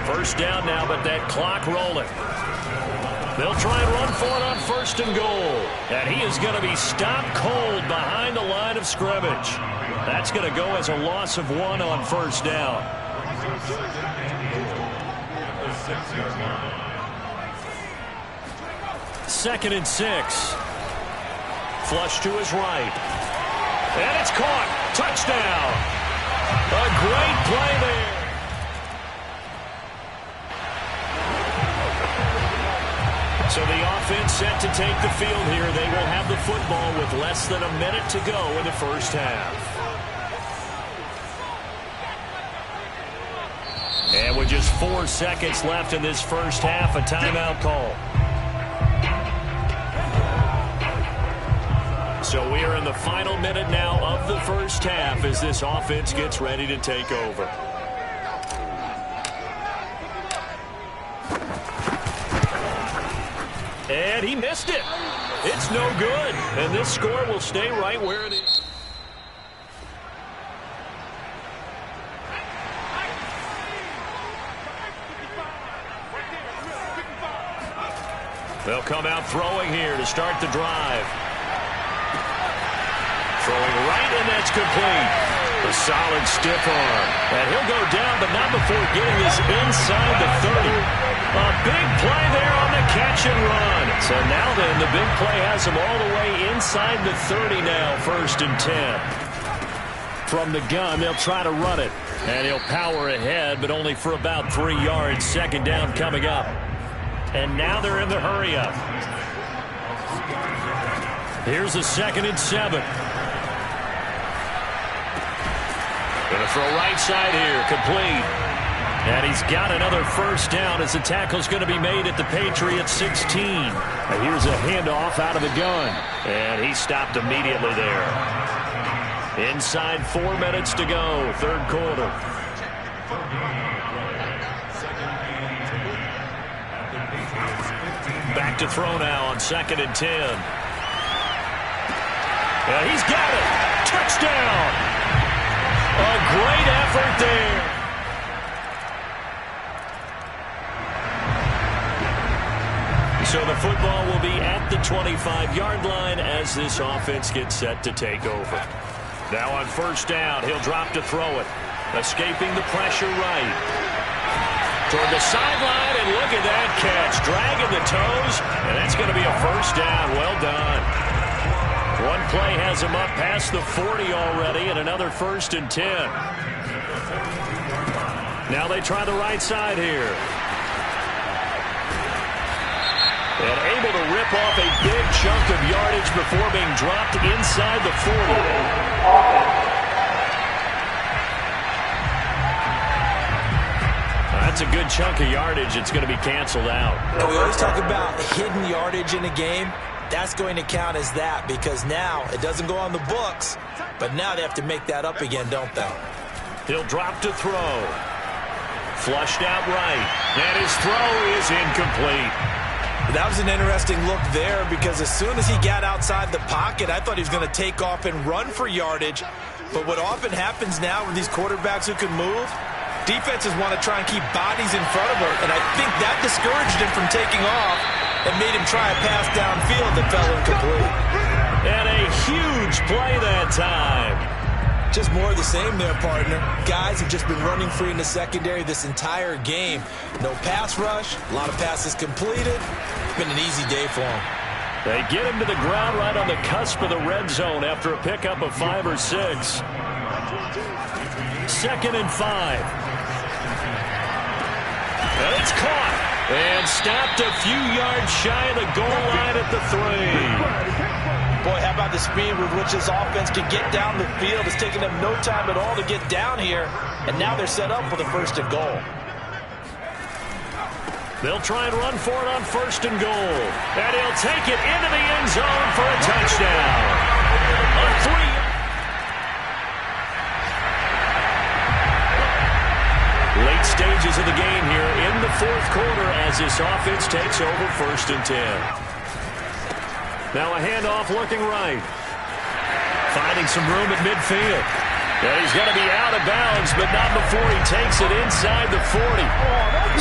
5. First down now, but that clock rolling. They'll try and run for it on 1st and goal. And he is going to be stopped cold behind the line of scrimmage. That's going to go as a loss of 1 on first down. Second and 6. Flush to his right. And it's caught. Touchdown. A great play there. So the offense set to take the field here. They will have the football with less than a minute to go in the first half. And with just 4 seconds left in this first half, a timeout call. So we are in the final minute now of the first half as this offense gets ready to take over. And he missed it. It's no good. And this score will stay right where it is. They'll come out throwing here to start the drive. Throwing right, and that's complete. A solid stiff arm. And he'll go down, but not before getting this inside the 30. A big play there on the catch and run. So now then, the big play has him all the way inside the 30 now, 1st and 10. From the gun, they'll try to run it. And he'll power ahead, but only for about 3 yards. 2nd down coming up. And now they're in the hurry-up. Here's a 2nd and 7. Going to throw right side here, complete. And he's got another 1st down as the tackle's going to be made at the Patriots 16. And here's a handoff out of the gun. And he stopped immediately there. Inside 4 minutes to go, 3rd quarter. Back to throw now on 2nd and 10. And he's got it. Touchdown. A great effort there. So the football will be at the 25-yard line as this offense gets set to take over. Now on 1st down, he'll drop to throw it. Escaping the pressure right. Toward the sideline, and look at that catch. Dragging the toes, and that's going to be a 1st down. Well done. One play has him up past the 40 already, and another 1st and 10. Now they try the right side here. And able to rip off a big chunk of yardage before being dropped inside the 40. That's a good chunk of yardage. It's going to be canceled out. We always talk about hidden yardage in a game. That's going to count as that because now it doesn't go on the books, but now they have to make that up again, don't they? He'll drop to throw. Flushed out right. And his throw is incomplete. That was an interesting look there because as soon as he got outside the pocket, I thought he was going to take off and run for yardage. But what often happens now with these quarterbacks who can move, defenses want to try and keep bodies in front of him. And I think that discouraged him from taking off and made him try a pass downfield that fell incomplete. And a huge play that time. Just more of the same there, partner. Guys have just been running free in the secondary this entire game. No pass rush, a lot of passes completed. It's been an easy day for them. They get him to the ground right on the cusp of the red zone after a pickup of 5 or 6. 2nd and 5. And it's caught. And stopped a few yards shy of the goal line at the 3. Boy, how about the speed with which this offense can get down the field? It's taken them no time at all to get down here, and now they're set up for the 1st and goal. They'll try and run for it on 1st and goal. And he'll take it into the end zone for a touchdown. A 3. Late stages of the game here in the 4th quarter as this offense takes over 1st and 10. Now a handoff looking right. Finding some room at midfield. And he's going to be out of bounds, but not before he takes it inside the 40.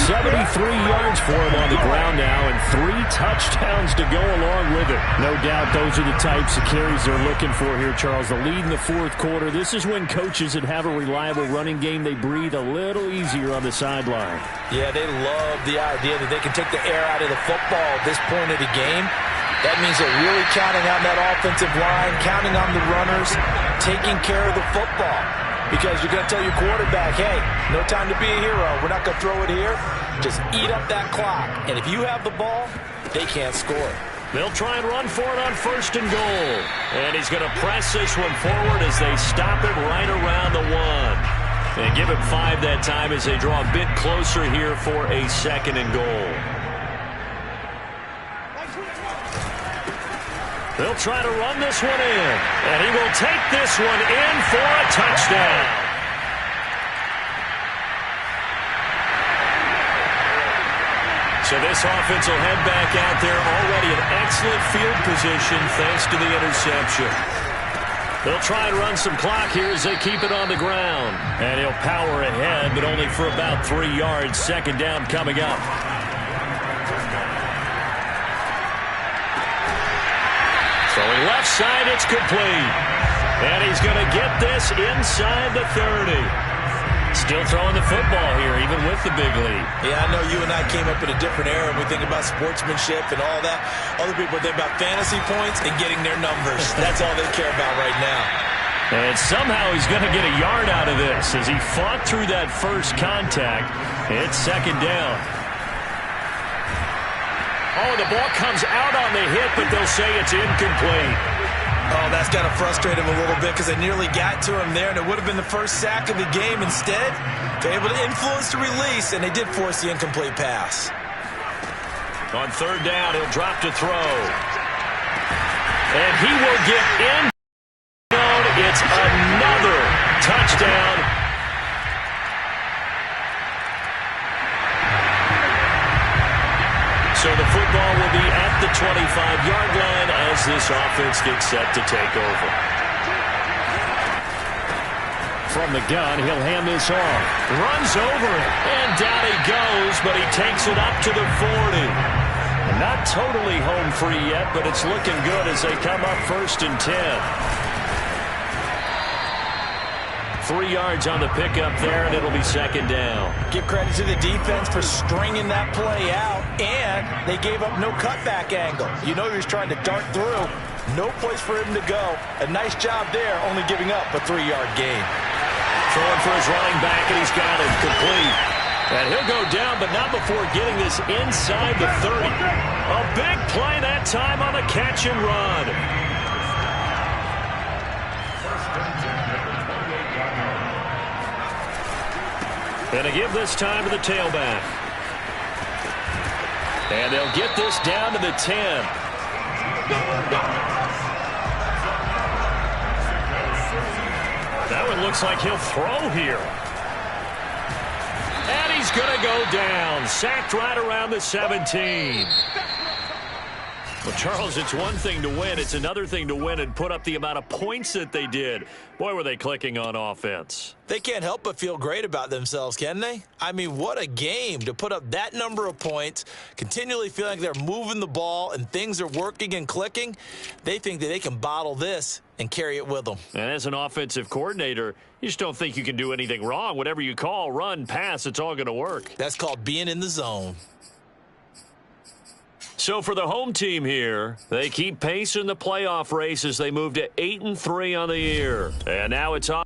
73 yards for him on the ground now, and 3 touchdowns to go along with it. No doubt those are the types of carries they're looking for here, Charles. The lead in the 4th quarter. This is when coaches that have a reliable running game, they breathe a little easier on the sideline. Yeah, they love the idea that they can take the air out of the football at this point of the game. That means they're really counting on that offensive line, counting on the runners, taking care of the football. Because you're going to tell your quarterback, hey, no time to be a hero. We're not going to throw it here. Just eat up that clock. And if you have the ball, they can't score. They'll try and run for it on 1st and goal. And he's going to press this one forward as they stop it right around the 1. And give him 5 that time as they draw a bit closer here for a 2nd and goal. They'll try to run this one in, and he will take this one in for a touchdown. So this offense will head back out there already in excellent field position thanks to the interception. They'll try and run some clock here as they keep it on the ground. And he'll power ahead, but only for about 3 yards. 2nd down coming up. Throwing left side, it's complete. And he's going to get this inside the 30. Still throwing the football here, even with the big lead. Yeah, I know you and I came up in a different era. We think about sportsmanship and all that. Other people think about fantasy points and getting their numbers. That's all they care about right now. And somehow he's going to get a yard out of this as he fought through that first contact. It's second down. Oh, the ball comes out on the hit, but they'll say it's incomplete. Oh, that's got to frustrate him a little bit because they nearly got to him there, and it would have been the first sack of the game. Instead, they're able to influence the release, and they did force the incomplete pass. On third down, he'll drop to throw. And he will get in. It's another touchdown. So the football will be at the 25-yard line as this offense gets set to take over. From the gun, he'll hand this off. Runs over it, and down he goes, but he takes it up to the 40. Not totally home free yet, but it's looking good as they come up 1st and 10. 3 yards on the pickup there, and it'll be second down. Give credit to the defense for stringing that play out, and they gave up no cutback angle. You know he was trying to dart through. No place for him to go. A nice job there, only giving up a 3-yard gain. Throwing for his running back, and he's got it complete. And he'll go down, but not before getting this inside the 30. A big play that time on the catch and run. And to give this time to the tailback. And they'll get this down to the 10. That one looks like he'll throw here. And he's going to go down. Sacked right around the 17. Well, Charles, it's one thing to win. It's another thing to win and put up the amount of points that they did. Boy, were they clicking on offense. They can't help but feel great about themselves, can they? I mean, what a game to put up that number of points, continually feeling like they're moving the ball and things are working and clicking. They think that they can bottle this and carry it with them. And as an offensive coordinator, you just don't think you can do anything wrong. Whatever you call, run, pass, it's all going to work. That's called being in the zone. So for the home team here, they keep pace in the playoff race as they move to 8-3 on the year. And now it's on.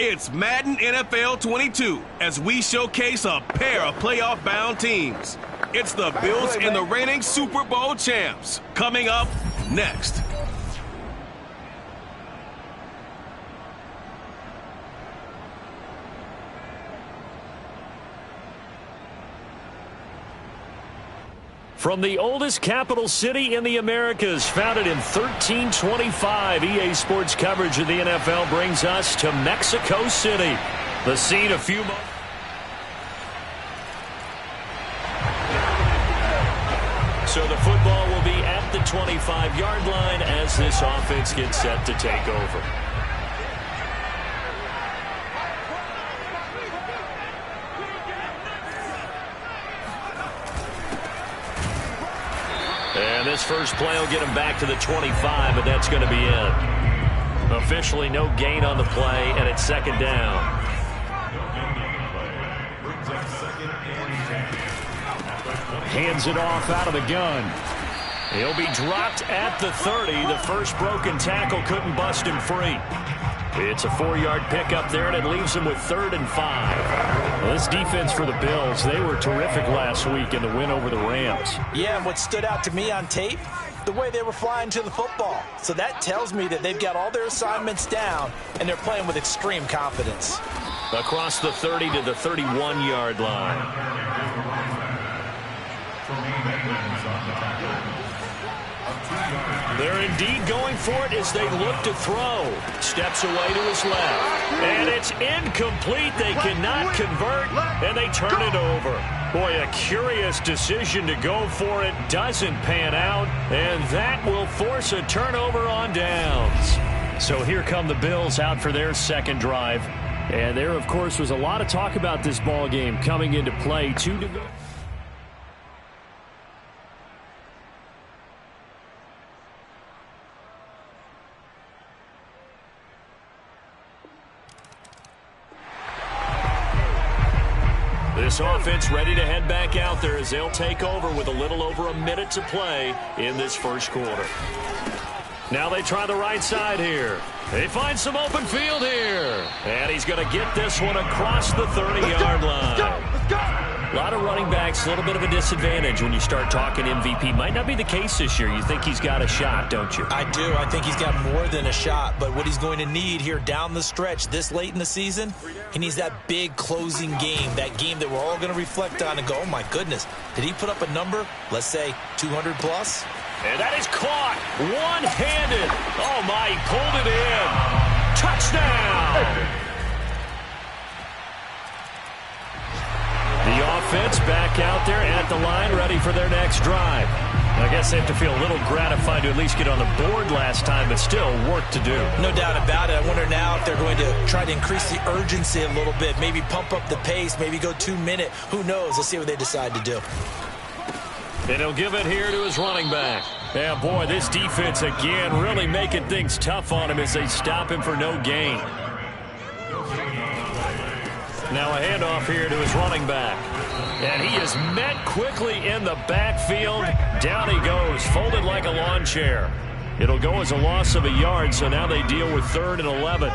It's Madden NFL 22 as we showcase a pair of playoff-bound teams. It's the Bills and the reigning Super Bowl champs. Coming up next. From the oldest capital city in the Americas, founded in 1325, EA Sports coverage of the NFL brings us to Mexico City, the scene a few months. So the football will be at the 25-yard line as this offense gets set to take over. And this first play will get him back to the 25, but that's going to be it. Officially no gain on the play, and it's second down. Hands it off out of the gun. He'll be dropped at the 30. The first broken tackle couldn't bust him free. It's a 4-yard pickup there, and it leaves him with 3rd and 5. Well, this defense for the Bills, they were terrific last week in the win over the Rams. Yeah, and what stood out to me on tape, the way they were flying to the football. So that tells me that they've got all their assignments down, and they're playing with extreme confidence. Across the 30 to the 31-yard line. They're indeed going for it as they look to throw. Steps away to his left. And it's incomplete. They cannot convert, and they turn it over. Boy, a curious decision to go for it. Doesn't pan out, and that will force a turnover on downs. So here come the Bills out for their second drive. And there, of course, was a lot of talk about this ball game coming into play. 2 to go. This offense ready to head back out there as they'll take over with a little over a minute to play in this first quarter. Now they try the right side here. They find some open field here. And he's going to get this one across the 30-yard line. Let's go. A lot of running backs, a little bit of a disadvantage when you start talking MVP. Might not be the case this year. You think he's got a shot, don't you? I do. I think he's got more than a shot. But what he's going to need here down the stretch this late in the season, he needs that big closing game, that game that we're all going to reflect on and go, oh, my goodness, did he put up a number, let's say 200 plus? And that is caught one-handed. Oh, my, he pulled it in. Touchdown. The offense back out there at the line, ready for their next drive. I guess they have to feel a little gratified to at least get on the board last time, but still work to do. No doubt about it. I wonder now if they're going to try to increase the urgency a little bit, maybe pump up the pace, maybe go 2-minute. Who knows? Let's see what they decide to do. And he'll give it here to his running back. Yeah, boy, this defense again really making things tough on him as they stop him for no gain. Now a handoff here to his running back. And he is met quickly in the backfield. Down he goes, folded like a lawn chair. It'll go as a loss of a yard, so now they deal with 3rd and 11.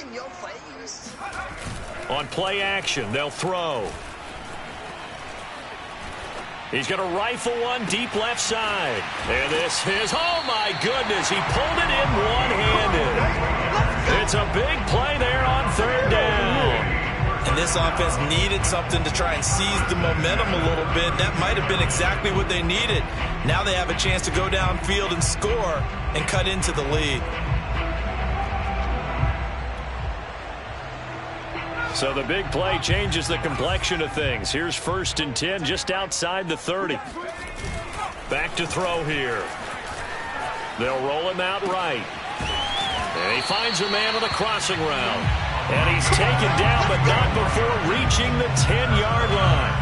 In your face. On play action, they'll throw. He's going to rifle one deep left side. And this is, oh my goodness, he pulled it in one-handed. It's a big play there on 3rd down. And this offense needed something to try and seize the momentum a little bit. That might have been exactly what they needed. Now they have a chance to go downfield and score and cut into the lead. So the big play changes the complexion of things. Here's 1st and 10 just outside the 30. Back to throw here. They'll roll him out right. And he finds a man on the crossing route. And he's taken down, but not before reaching the 10-yard line.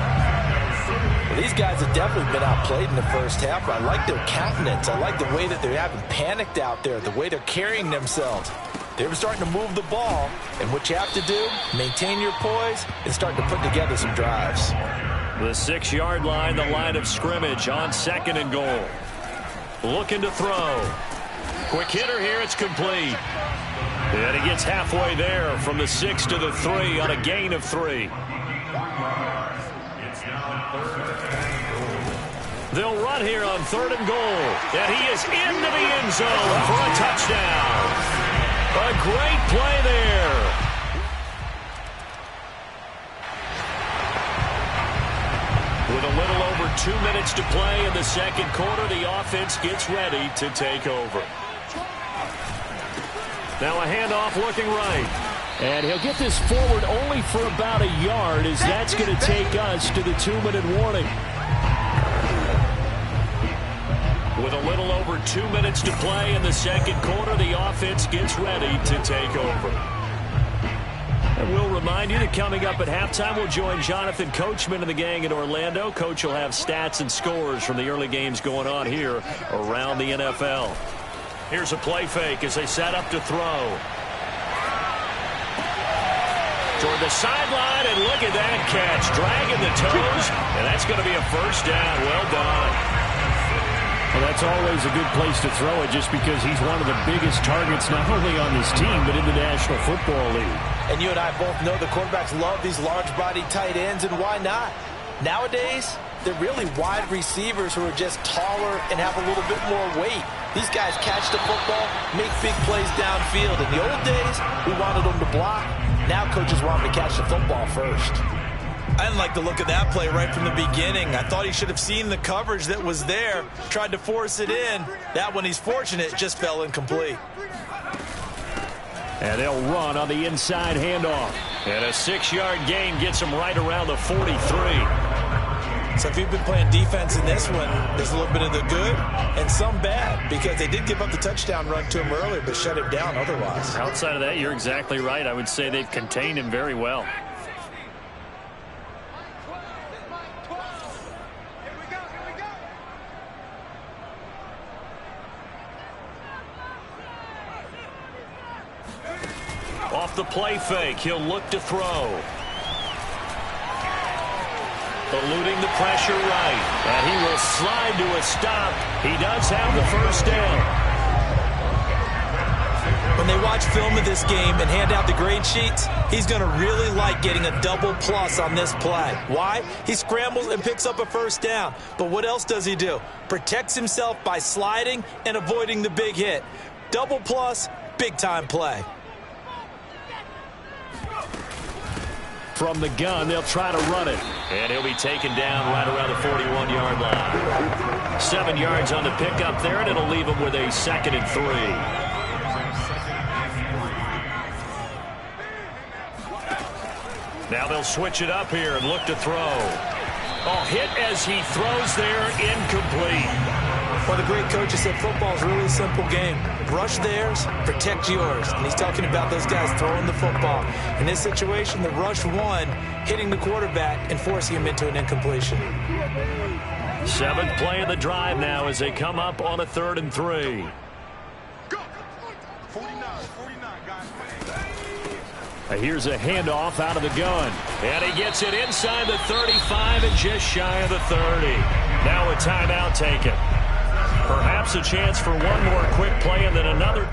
Well, these guys have definitely been outplayed in the first half. I like their countenance. I like the way that they're having panicked out there, the way they're carrying themselves. They were starting to move the ball, and what you have to do, maintain your poise and start to put together some drives. The 6-yard line, the line of scrimmage on 2nd and goal. Looking to throw. Quick hitter here, it's complete. And he gets halfway there from the 6 to the 3 on a gain of 3. They'll run here on 3rd and goal. And he is into the end zone for a touchdown. A great play there. With a little over 2 minutes to play in the second quarter, the offense gets ready to take over. Now a handoff looking right. And he'll get this forward only for about a yard, as that's going to take us to the 2-minute warning. With a little over 2 minutes to play in the second quarter, the offense gets ready to take over. And we'll remind you that coming up at halftime, we'll join Jonathan Coachman and the gang in Orlando. Coach will have stats and scores from the early games going on here around the NFL. Here's a play fake as they set up to throw. Toward the sideline, and look at that catch. Dragging the toes, and that's going to be a 1st down. Well done. Well, that's always a good place to throw it, just because he's one of the biggest targets not only on this team but in the National Football League. And you and I both know the quarterbacks love these large-bodied tight ends, and why not? Nowadays, they're really wide receivers who are just taller and have a little bit more weight. These guys catch the football, make big plays downfield. In the old days, we wanted them to block. Now coaches want them to catch the football first. I didn't like the look of that play right from the beginning. I thought he should have seen the coverage that was there, tried to force it in. That one, he's fortunate, just fell incomplete. And they'll run on the inside handoff. And a 6-yard gain gets him right around the 43. So if you've been playing defense in this one, there's a little bit of the good and some bad, because they did give up the touchdown run to him earlier, but shut him down otherwise. Outside of that, you're exactly right. I would say they've contained him very well. Off the play fake, he'll look to throw. Eluding the pressure right, and he will slide to a stop. He does have the 1st down. When they watch film of this game and hand out the grade sheets, he's going to really like getting a double plus on this play. Why? He scrambles and picks up a 1st down. But what else does he do? Protects himself by sliding and avoiding the big hit. Double plus, big-time play. From the gun, they'll try to run it. And he'll be taken down right around the 41-yard line. 7 yards on the pickup there, and it'll leave him with a 2nd and 3. Now they'll switch it up here and look to throw. Oh, hit as he throws there, incomplete. One of the great coaches said football is a really simple game. Rush theirs, protect yours. And he's talking about those guys throwing the football. In this situation, the rush won, hitting the quarterback and forcing him into an incompletion. 7th play of the drive now as they come up on a 3rd and 3. Go. 49, guys. Here's a handoff out of the gun. And he gets it inside the 35 and just shy of the 30. Now a timeout taken. Perhaps a chance for one more quick play and then another.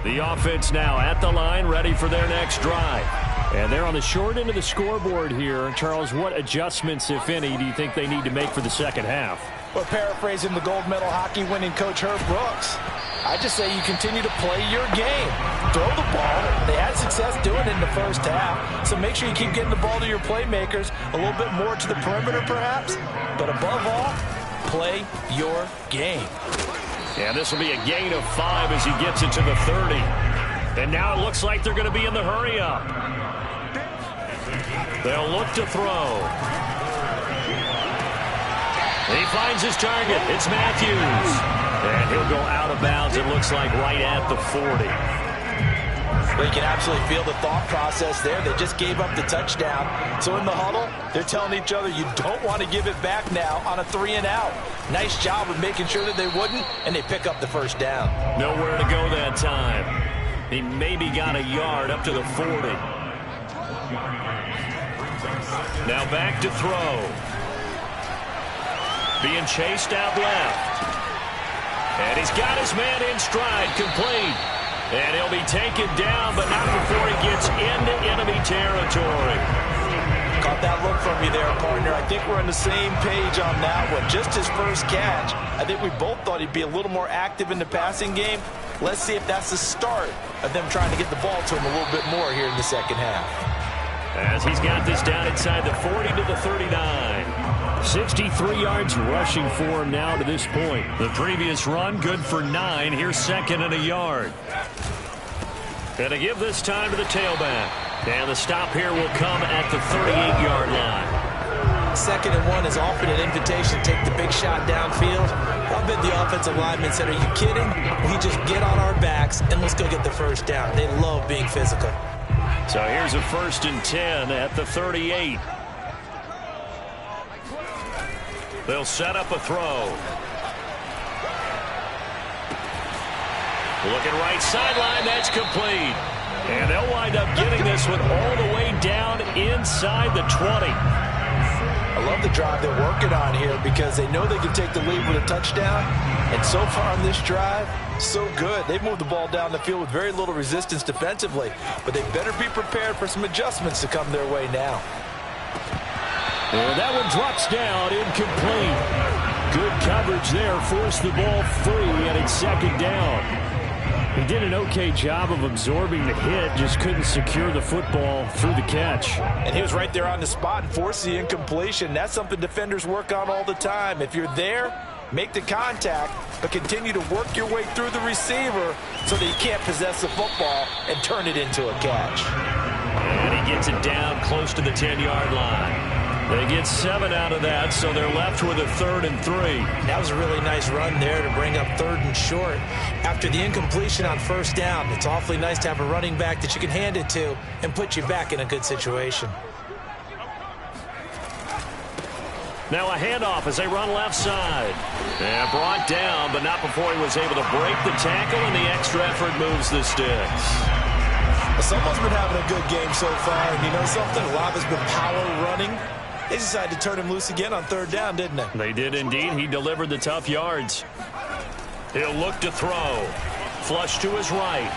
The offense now at the line, ready for their next drive. And they're on the short end of the scoreboard here. Charles, what adjustments, if any, do you think they need to make for the second half? Well, paraphrasing the gold medal hockey winning coach Herb Brooks, I just say you continue to play your game. Throw the ball. They had success doing it in the first half. So make sure you keep getting the ball to your playmakers, a little bit more to the perimeter perhaps. But above all, play your game. And this will be a gain of 5 as he gets it to the 30. And now it looks like they're going to be in the hurry-up. They'll look to throw. He finds his target. It's Matthews. And he'll go out of bounds, it looks like, right at the 40. Well, you can absolutely feel the thought process there. They just gave up the touchdown. So in the huddle, they're telling each other, you don't want to give it back now on a 3-and-out. Nice job of making sure that they wouldn't, and they pick up the first down. Nowhere to go that time. He maybe got a yard up to the 40. Now back to throw. Being chased out left. And he's got his man in stride, complete. And he'll be taken down, but not before he gets into enemy territory. Caught that look from you there, partner. I think we're on the same page on that one. Just his first catch. I think we both thought he'd be a little more active in the passing game. Let's see if that's the start of them trying to get the ball to him a little bit more here in the second half. As he's got this down inside the 40 to the 39. 63 yards rushing for him now to this point. The previous run, good for 9. Here's second and a yard. And to give this time to the tailback. And the stop here will come at the 38-yard line. Second and 1 is offered an invitation to take the big shot downfield. I bet the offensive lineman said, are you kidding? We just get on our backs and let's go get the first down. They love being physical. So here's a 1st and 10 at the 38. They'll set up a throw. Looking right sideline, that's complete. And they'll wind up getting this one all the way down inside the 20. I love the drive they're working on here because they know they can take the lead with a touchdown. And so far on this drive, so good. They've moved the ball down the field with very little resistance defensively. But they better be prepared for some adjustments to come their way now. And that one drops down, incomplete. Good coverage there, forced the ball free, and it's second down. He did an okay job of absorbing the hit, just couldn't secure the football through the catch. And he was right there on the spot and forced the incompletion. That's something defenders work on all the time. If you're there, make the contact, but continue to work your way through the receiver so that you can't possess the football and turn it into a catch. And he gets it down close to the 10-yard line. They get 7 out of that, so they're left with a 3rd and 3. That was a really nice run there to bring up 3rd and short. After the incompletion on first down, it's awfully nice to have a running back that you can hand it to and put you back in a good situation. Now a handoff as they run left side. And brought down, but not before he was able to break the tackle, and the extra effort moves the sticks. Someone's been having a good game so far, and you know something? A lot has been power running. They decided to turn him loose again on 3rd down, didn't they? They did indeed. He delivered the tough yards. He'll look to throw. Flush to his right.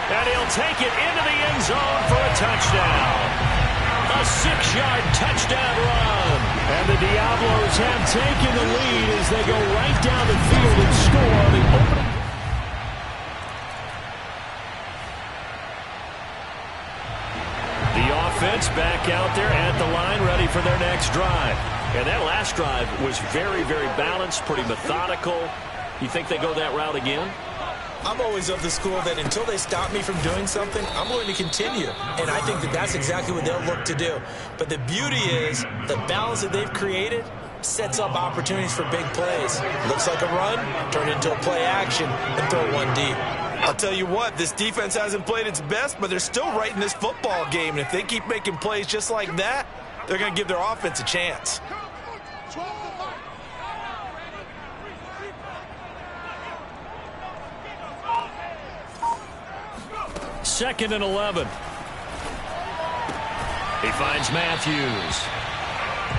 And he'll take it into the end zone for a touchdown. A 6-yard touchdown run. And the Diablos have taken the lead as they go right down the field and score the opening. The offense back out there at the line, ready for their next drive. And that last drive was very, very balanced, pretty methodical. You think they go that route again? I'm always of the school that until they stop me from doing something, I'm going to continue. And I think that that's exactly what they'll look to do. But the beauty is the balance that they've created sets up opportunities for big plays. Looks like a run, turn it into a play action, and throw one deep. I'll tell you what, this defense hasn't played its best, but they're still right in this football game. And if they keep making plays just like that, they're going to give their offense a chance. Second and 11. He finds Matthews.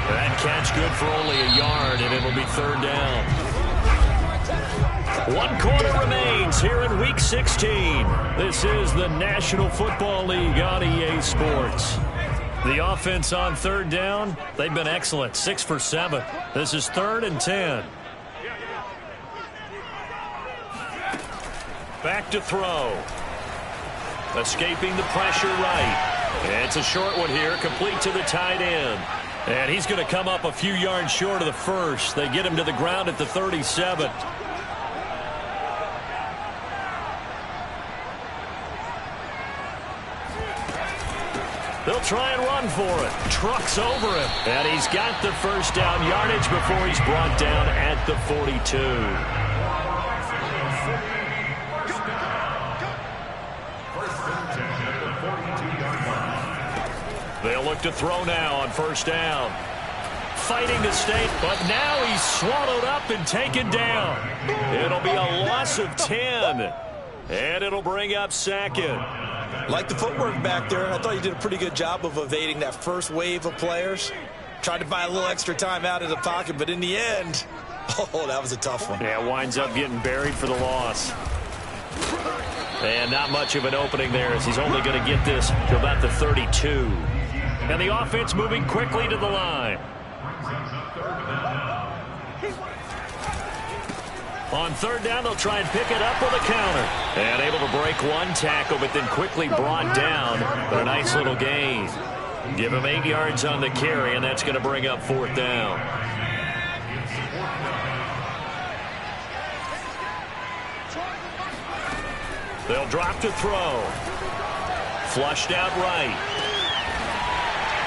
That catch good for only a yard, and it'll be third down. 1 quarter remains here in Week 16. This is the National Football League on EA Sports. The offense on third down, they've been excellent, 6 for 7. This is 3rd and 10. Back to throw. Escaping the pressure right. It's a short one here, complete to the tight end. And he's going to come up a few yards short of the first. They get him to the ground at the 37. They'll try and run for it. Trucks over him. And he's got the first down yardage before he's brought down at the 42. They'll look to throw now on first down. Fighting to stay, but now he's swallowed up and taken down. It'll be a loss of 10. And it'll bring up second. Like the footwork back there, I thought you did a pretty good job of evading that first wave of players. Tried to buy a little extra time out of the pocket, but in the end, oh, that was a tough one. Yeah, winds up getting buried for the loss. And not much of an opening there, as he's only going to get this to about the 32. And the offense moving quickly to the line. On third down, they'll try and pick it up with a counter. And able to break one tackle, but then quickly brought down. But a nice little gain. Give him 8 yards on the carry, and that's going to bring up 4th down. They'll drop to throw. Flushed out right.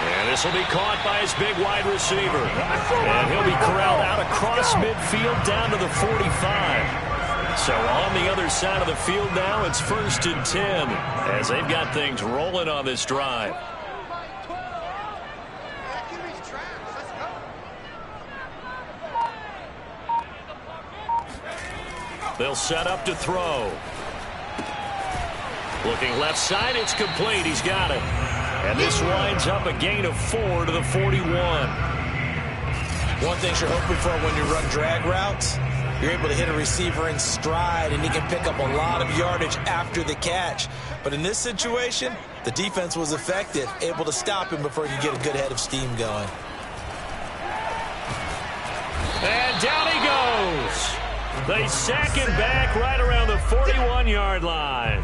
And this will be caught by his big wide receiver. And he'll be corralled out across midfield down to the 45. So on the other side of the field now, it's 1st and 10 as they've got things rolling on this drive. They'll set up to throw. Looking left side, it's complete. He's got it. And this winds up a gain of 4 to the 41. One thing you're hoping for when you run drag routes, you're able to hit a receiver in stride, and he can pick up a lot of yardage after the catch. But in this situation, the defense was effective, able to stop him before he could get a good head of steam going. And down he goes. They sack him back right around the 41-yard line.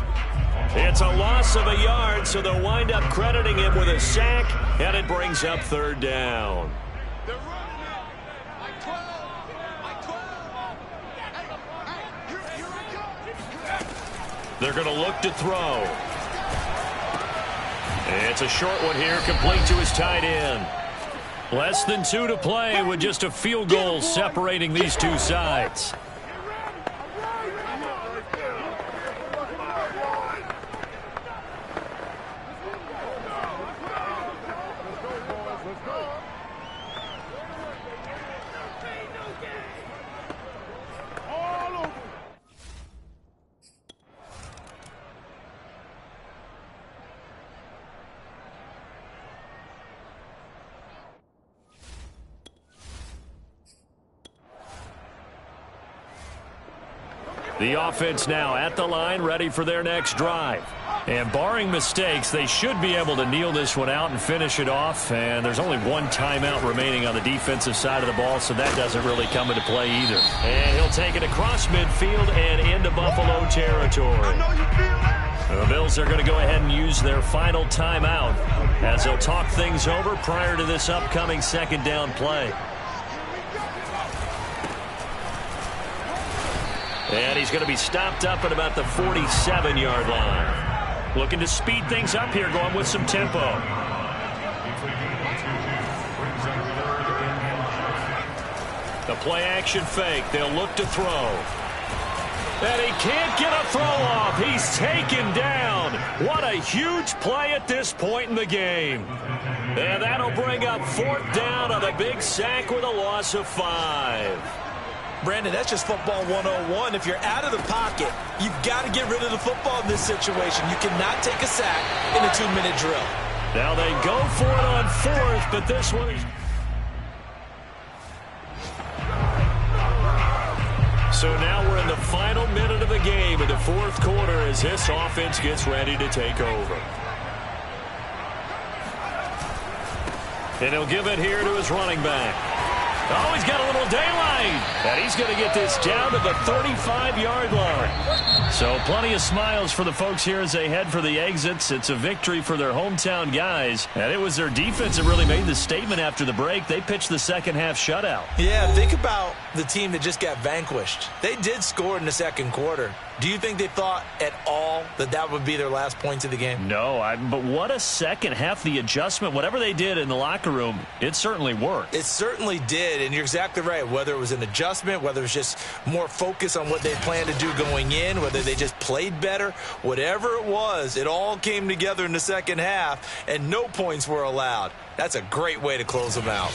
It's a loss of a yard, so they'll wind up crediting him with a sack, and it brings up 3rd down. They're going to look to throw. It's a short one here, complete to his tight end. Less than 2 to play with just a field goal separating these two sides. The offense now at the line, ready for their next drive. And barring mistakes, they should be able to kneel this one out and finish it off. And there's only one timeout remaining on the defensive side of the ball, so that doesn't really come into play either. And he'll take it across midfield and into Buffalo territory. The Bills are going to go ahead and use their final timeout as they'll talk things over prior to this upcoming 2nd down play. And he's going to be stopped up at about the 47-yard line. Looking to speed things up here, going with some tempo. The play-action fake. They'll look to throw. And he can't get a throw off. He's taken down. What a huge play at this point in the game. And that'll bring up 4th down on a big sack with a loss of 5. Brandon, that's just football 101. If you're out of the pocket, you've got to get rid of the football in this situation. You cannot take a sack in a 2-minute drill. Now they go for it on 4th, but this one is... So now we're in the final minute of the game in the 4th quarter as this offense gets ready to take over. And he'll give it here to his running back. Oh, he's got a little daylight. And he's going to get this down to the 35-yard line. So plenty of smiles for the folks here as they head for the exits. It's a victory for their hometown guys. And it was their defense that really made the statement after the break. They pitched the second-half shutout. Yeah, think about the team that just got vanquished. They did score in the second quarter. Do you think they thought at all that that would be their last points of the game? No, but what a second half. The adjustment, whatever they did in the locker room, it certainly worked. It certainly did, and you're exactly right. Whether it was an adjustment, whether it was just more focus on what they planned to do going in, whether they just played better, whatever it was, it all came together in the second half, and no points were allowed. That's a great way to close them out.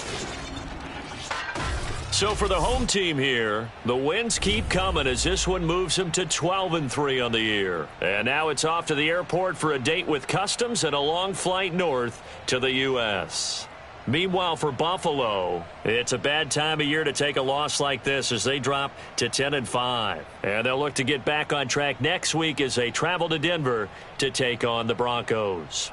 So for the home team here, the wins keep coming as this one moves them to 12-3 on the year. And now it's off to the airport for a date with Customs and a long flight north to the U.S. Meanwhile, for Buffalo, it's a bad time of year to take a loss like this as they drop to 10-5. And they'll look to get back on track next week as they travel to Denver to take on the Broncos.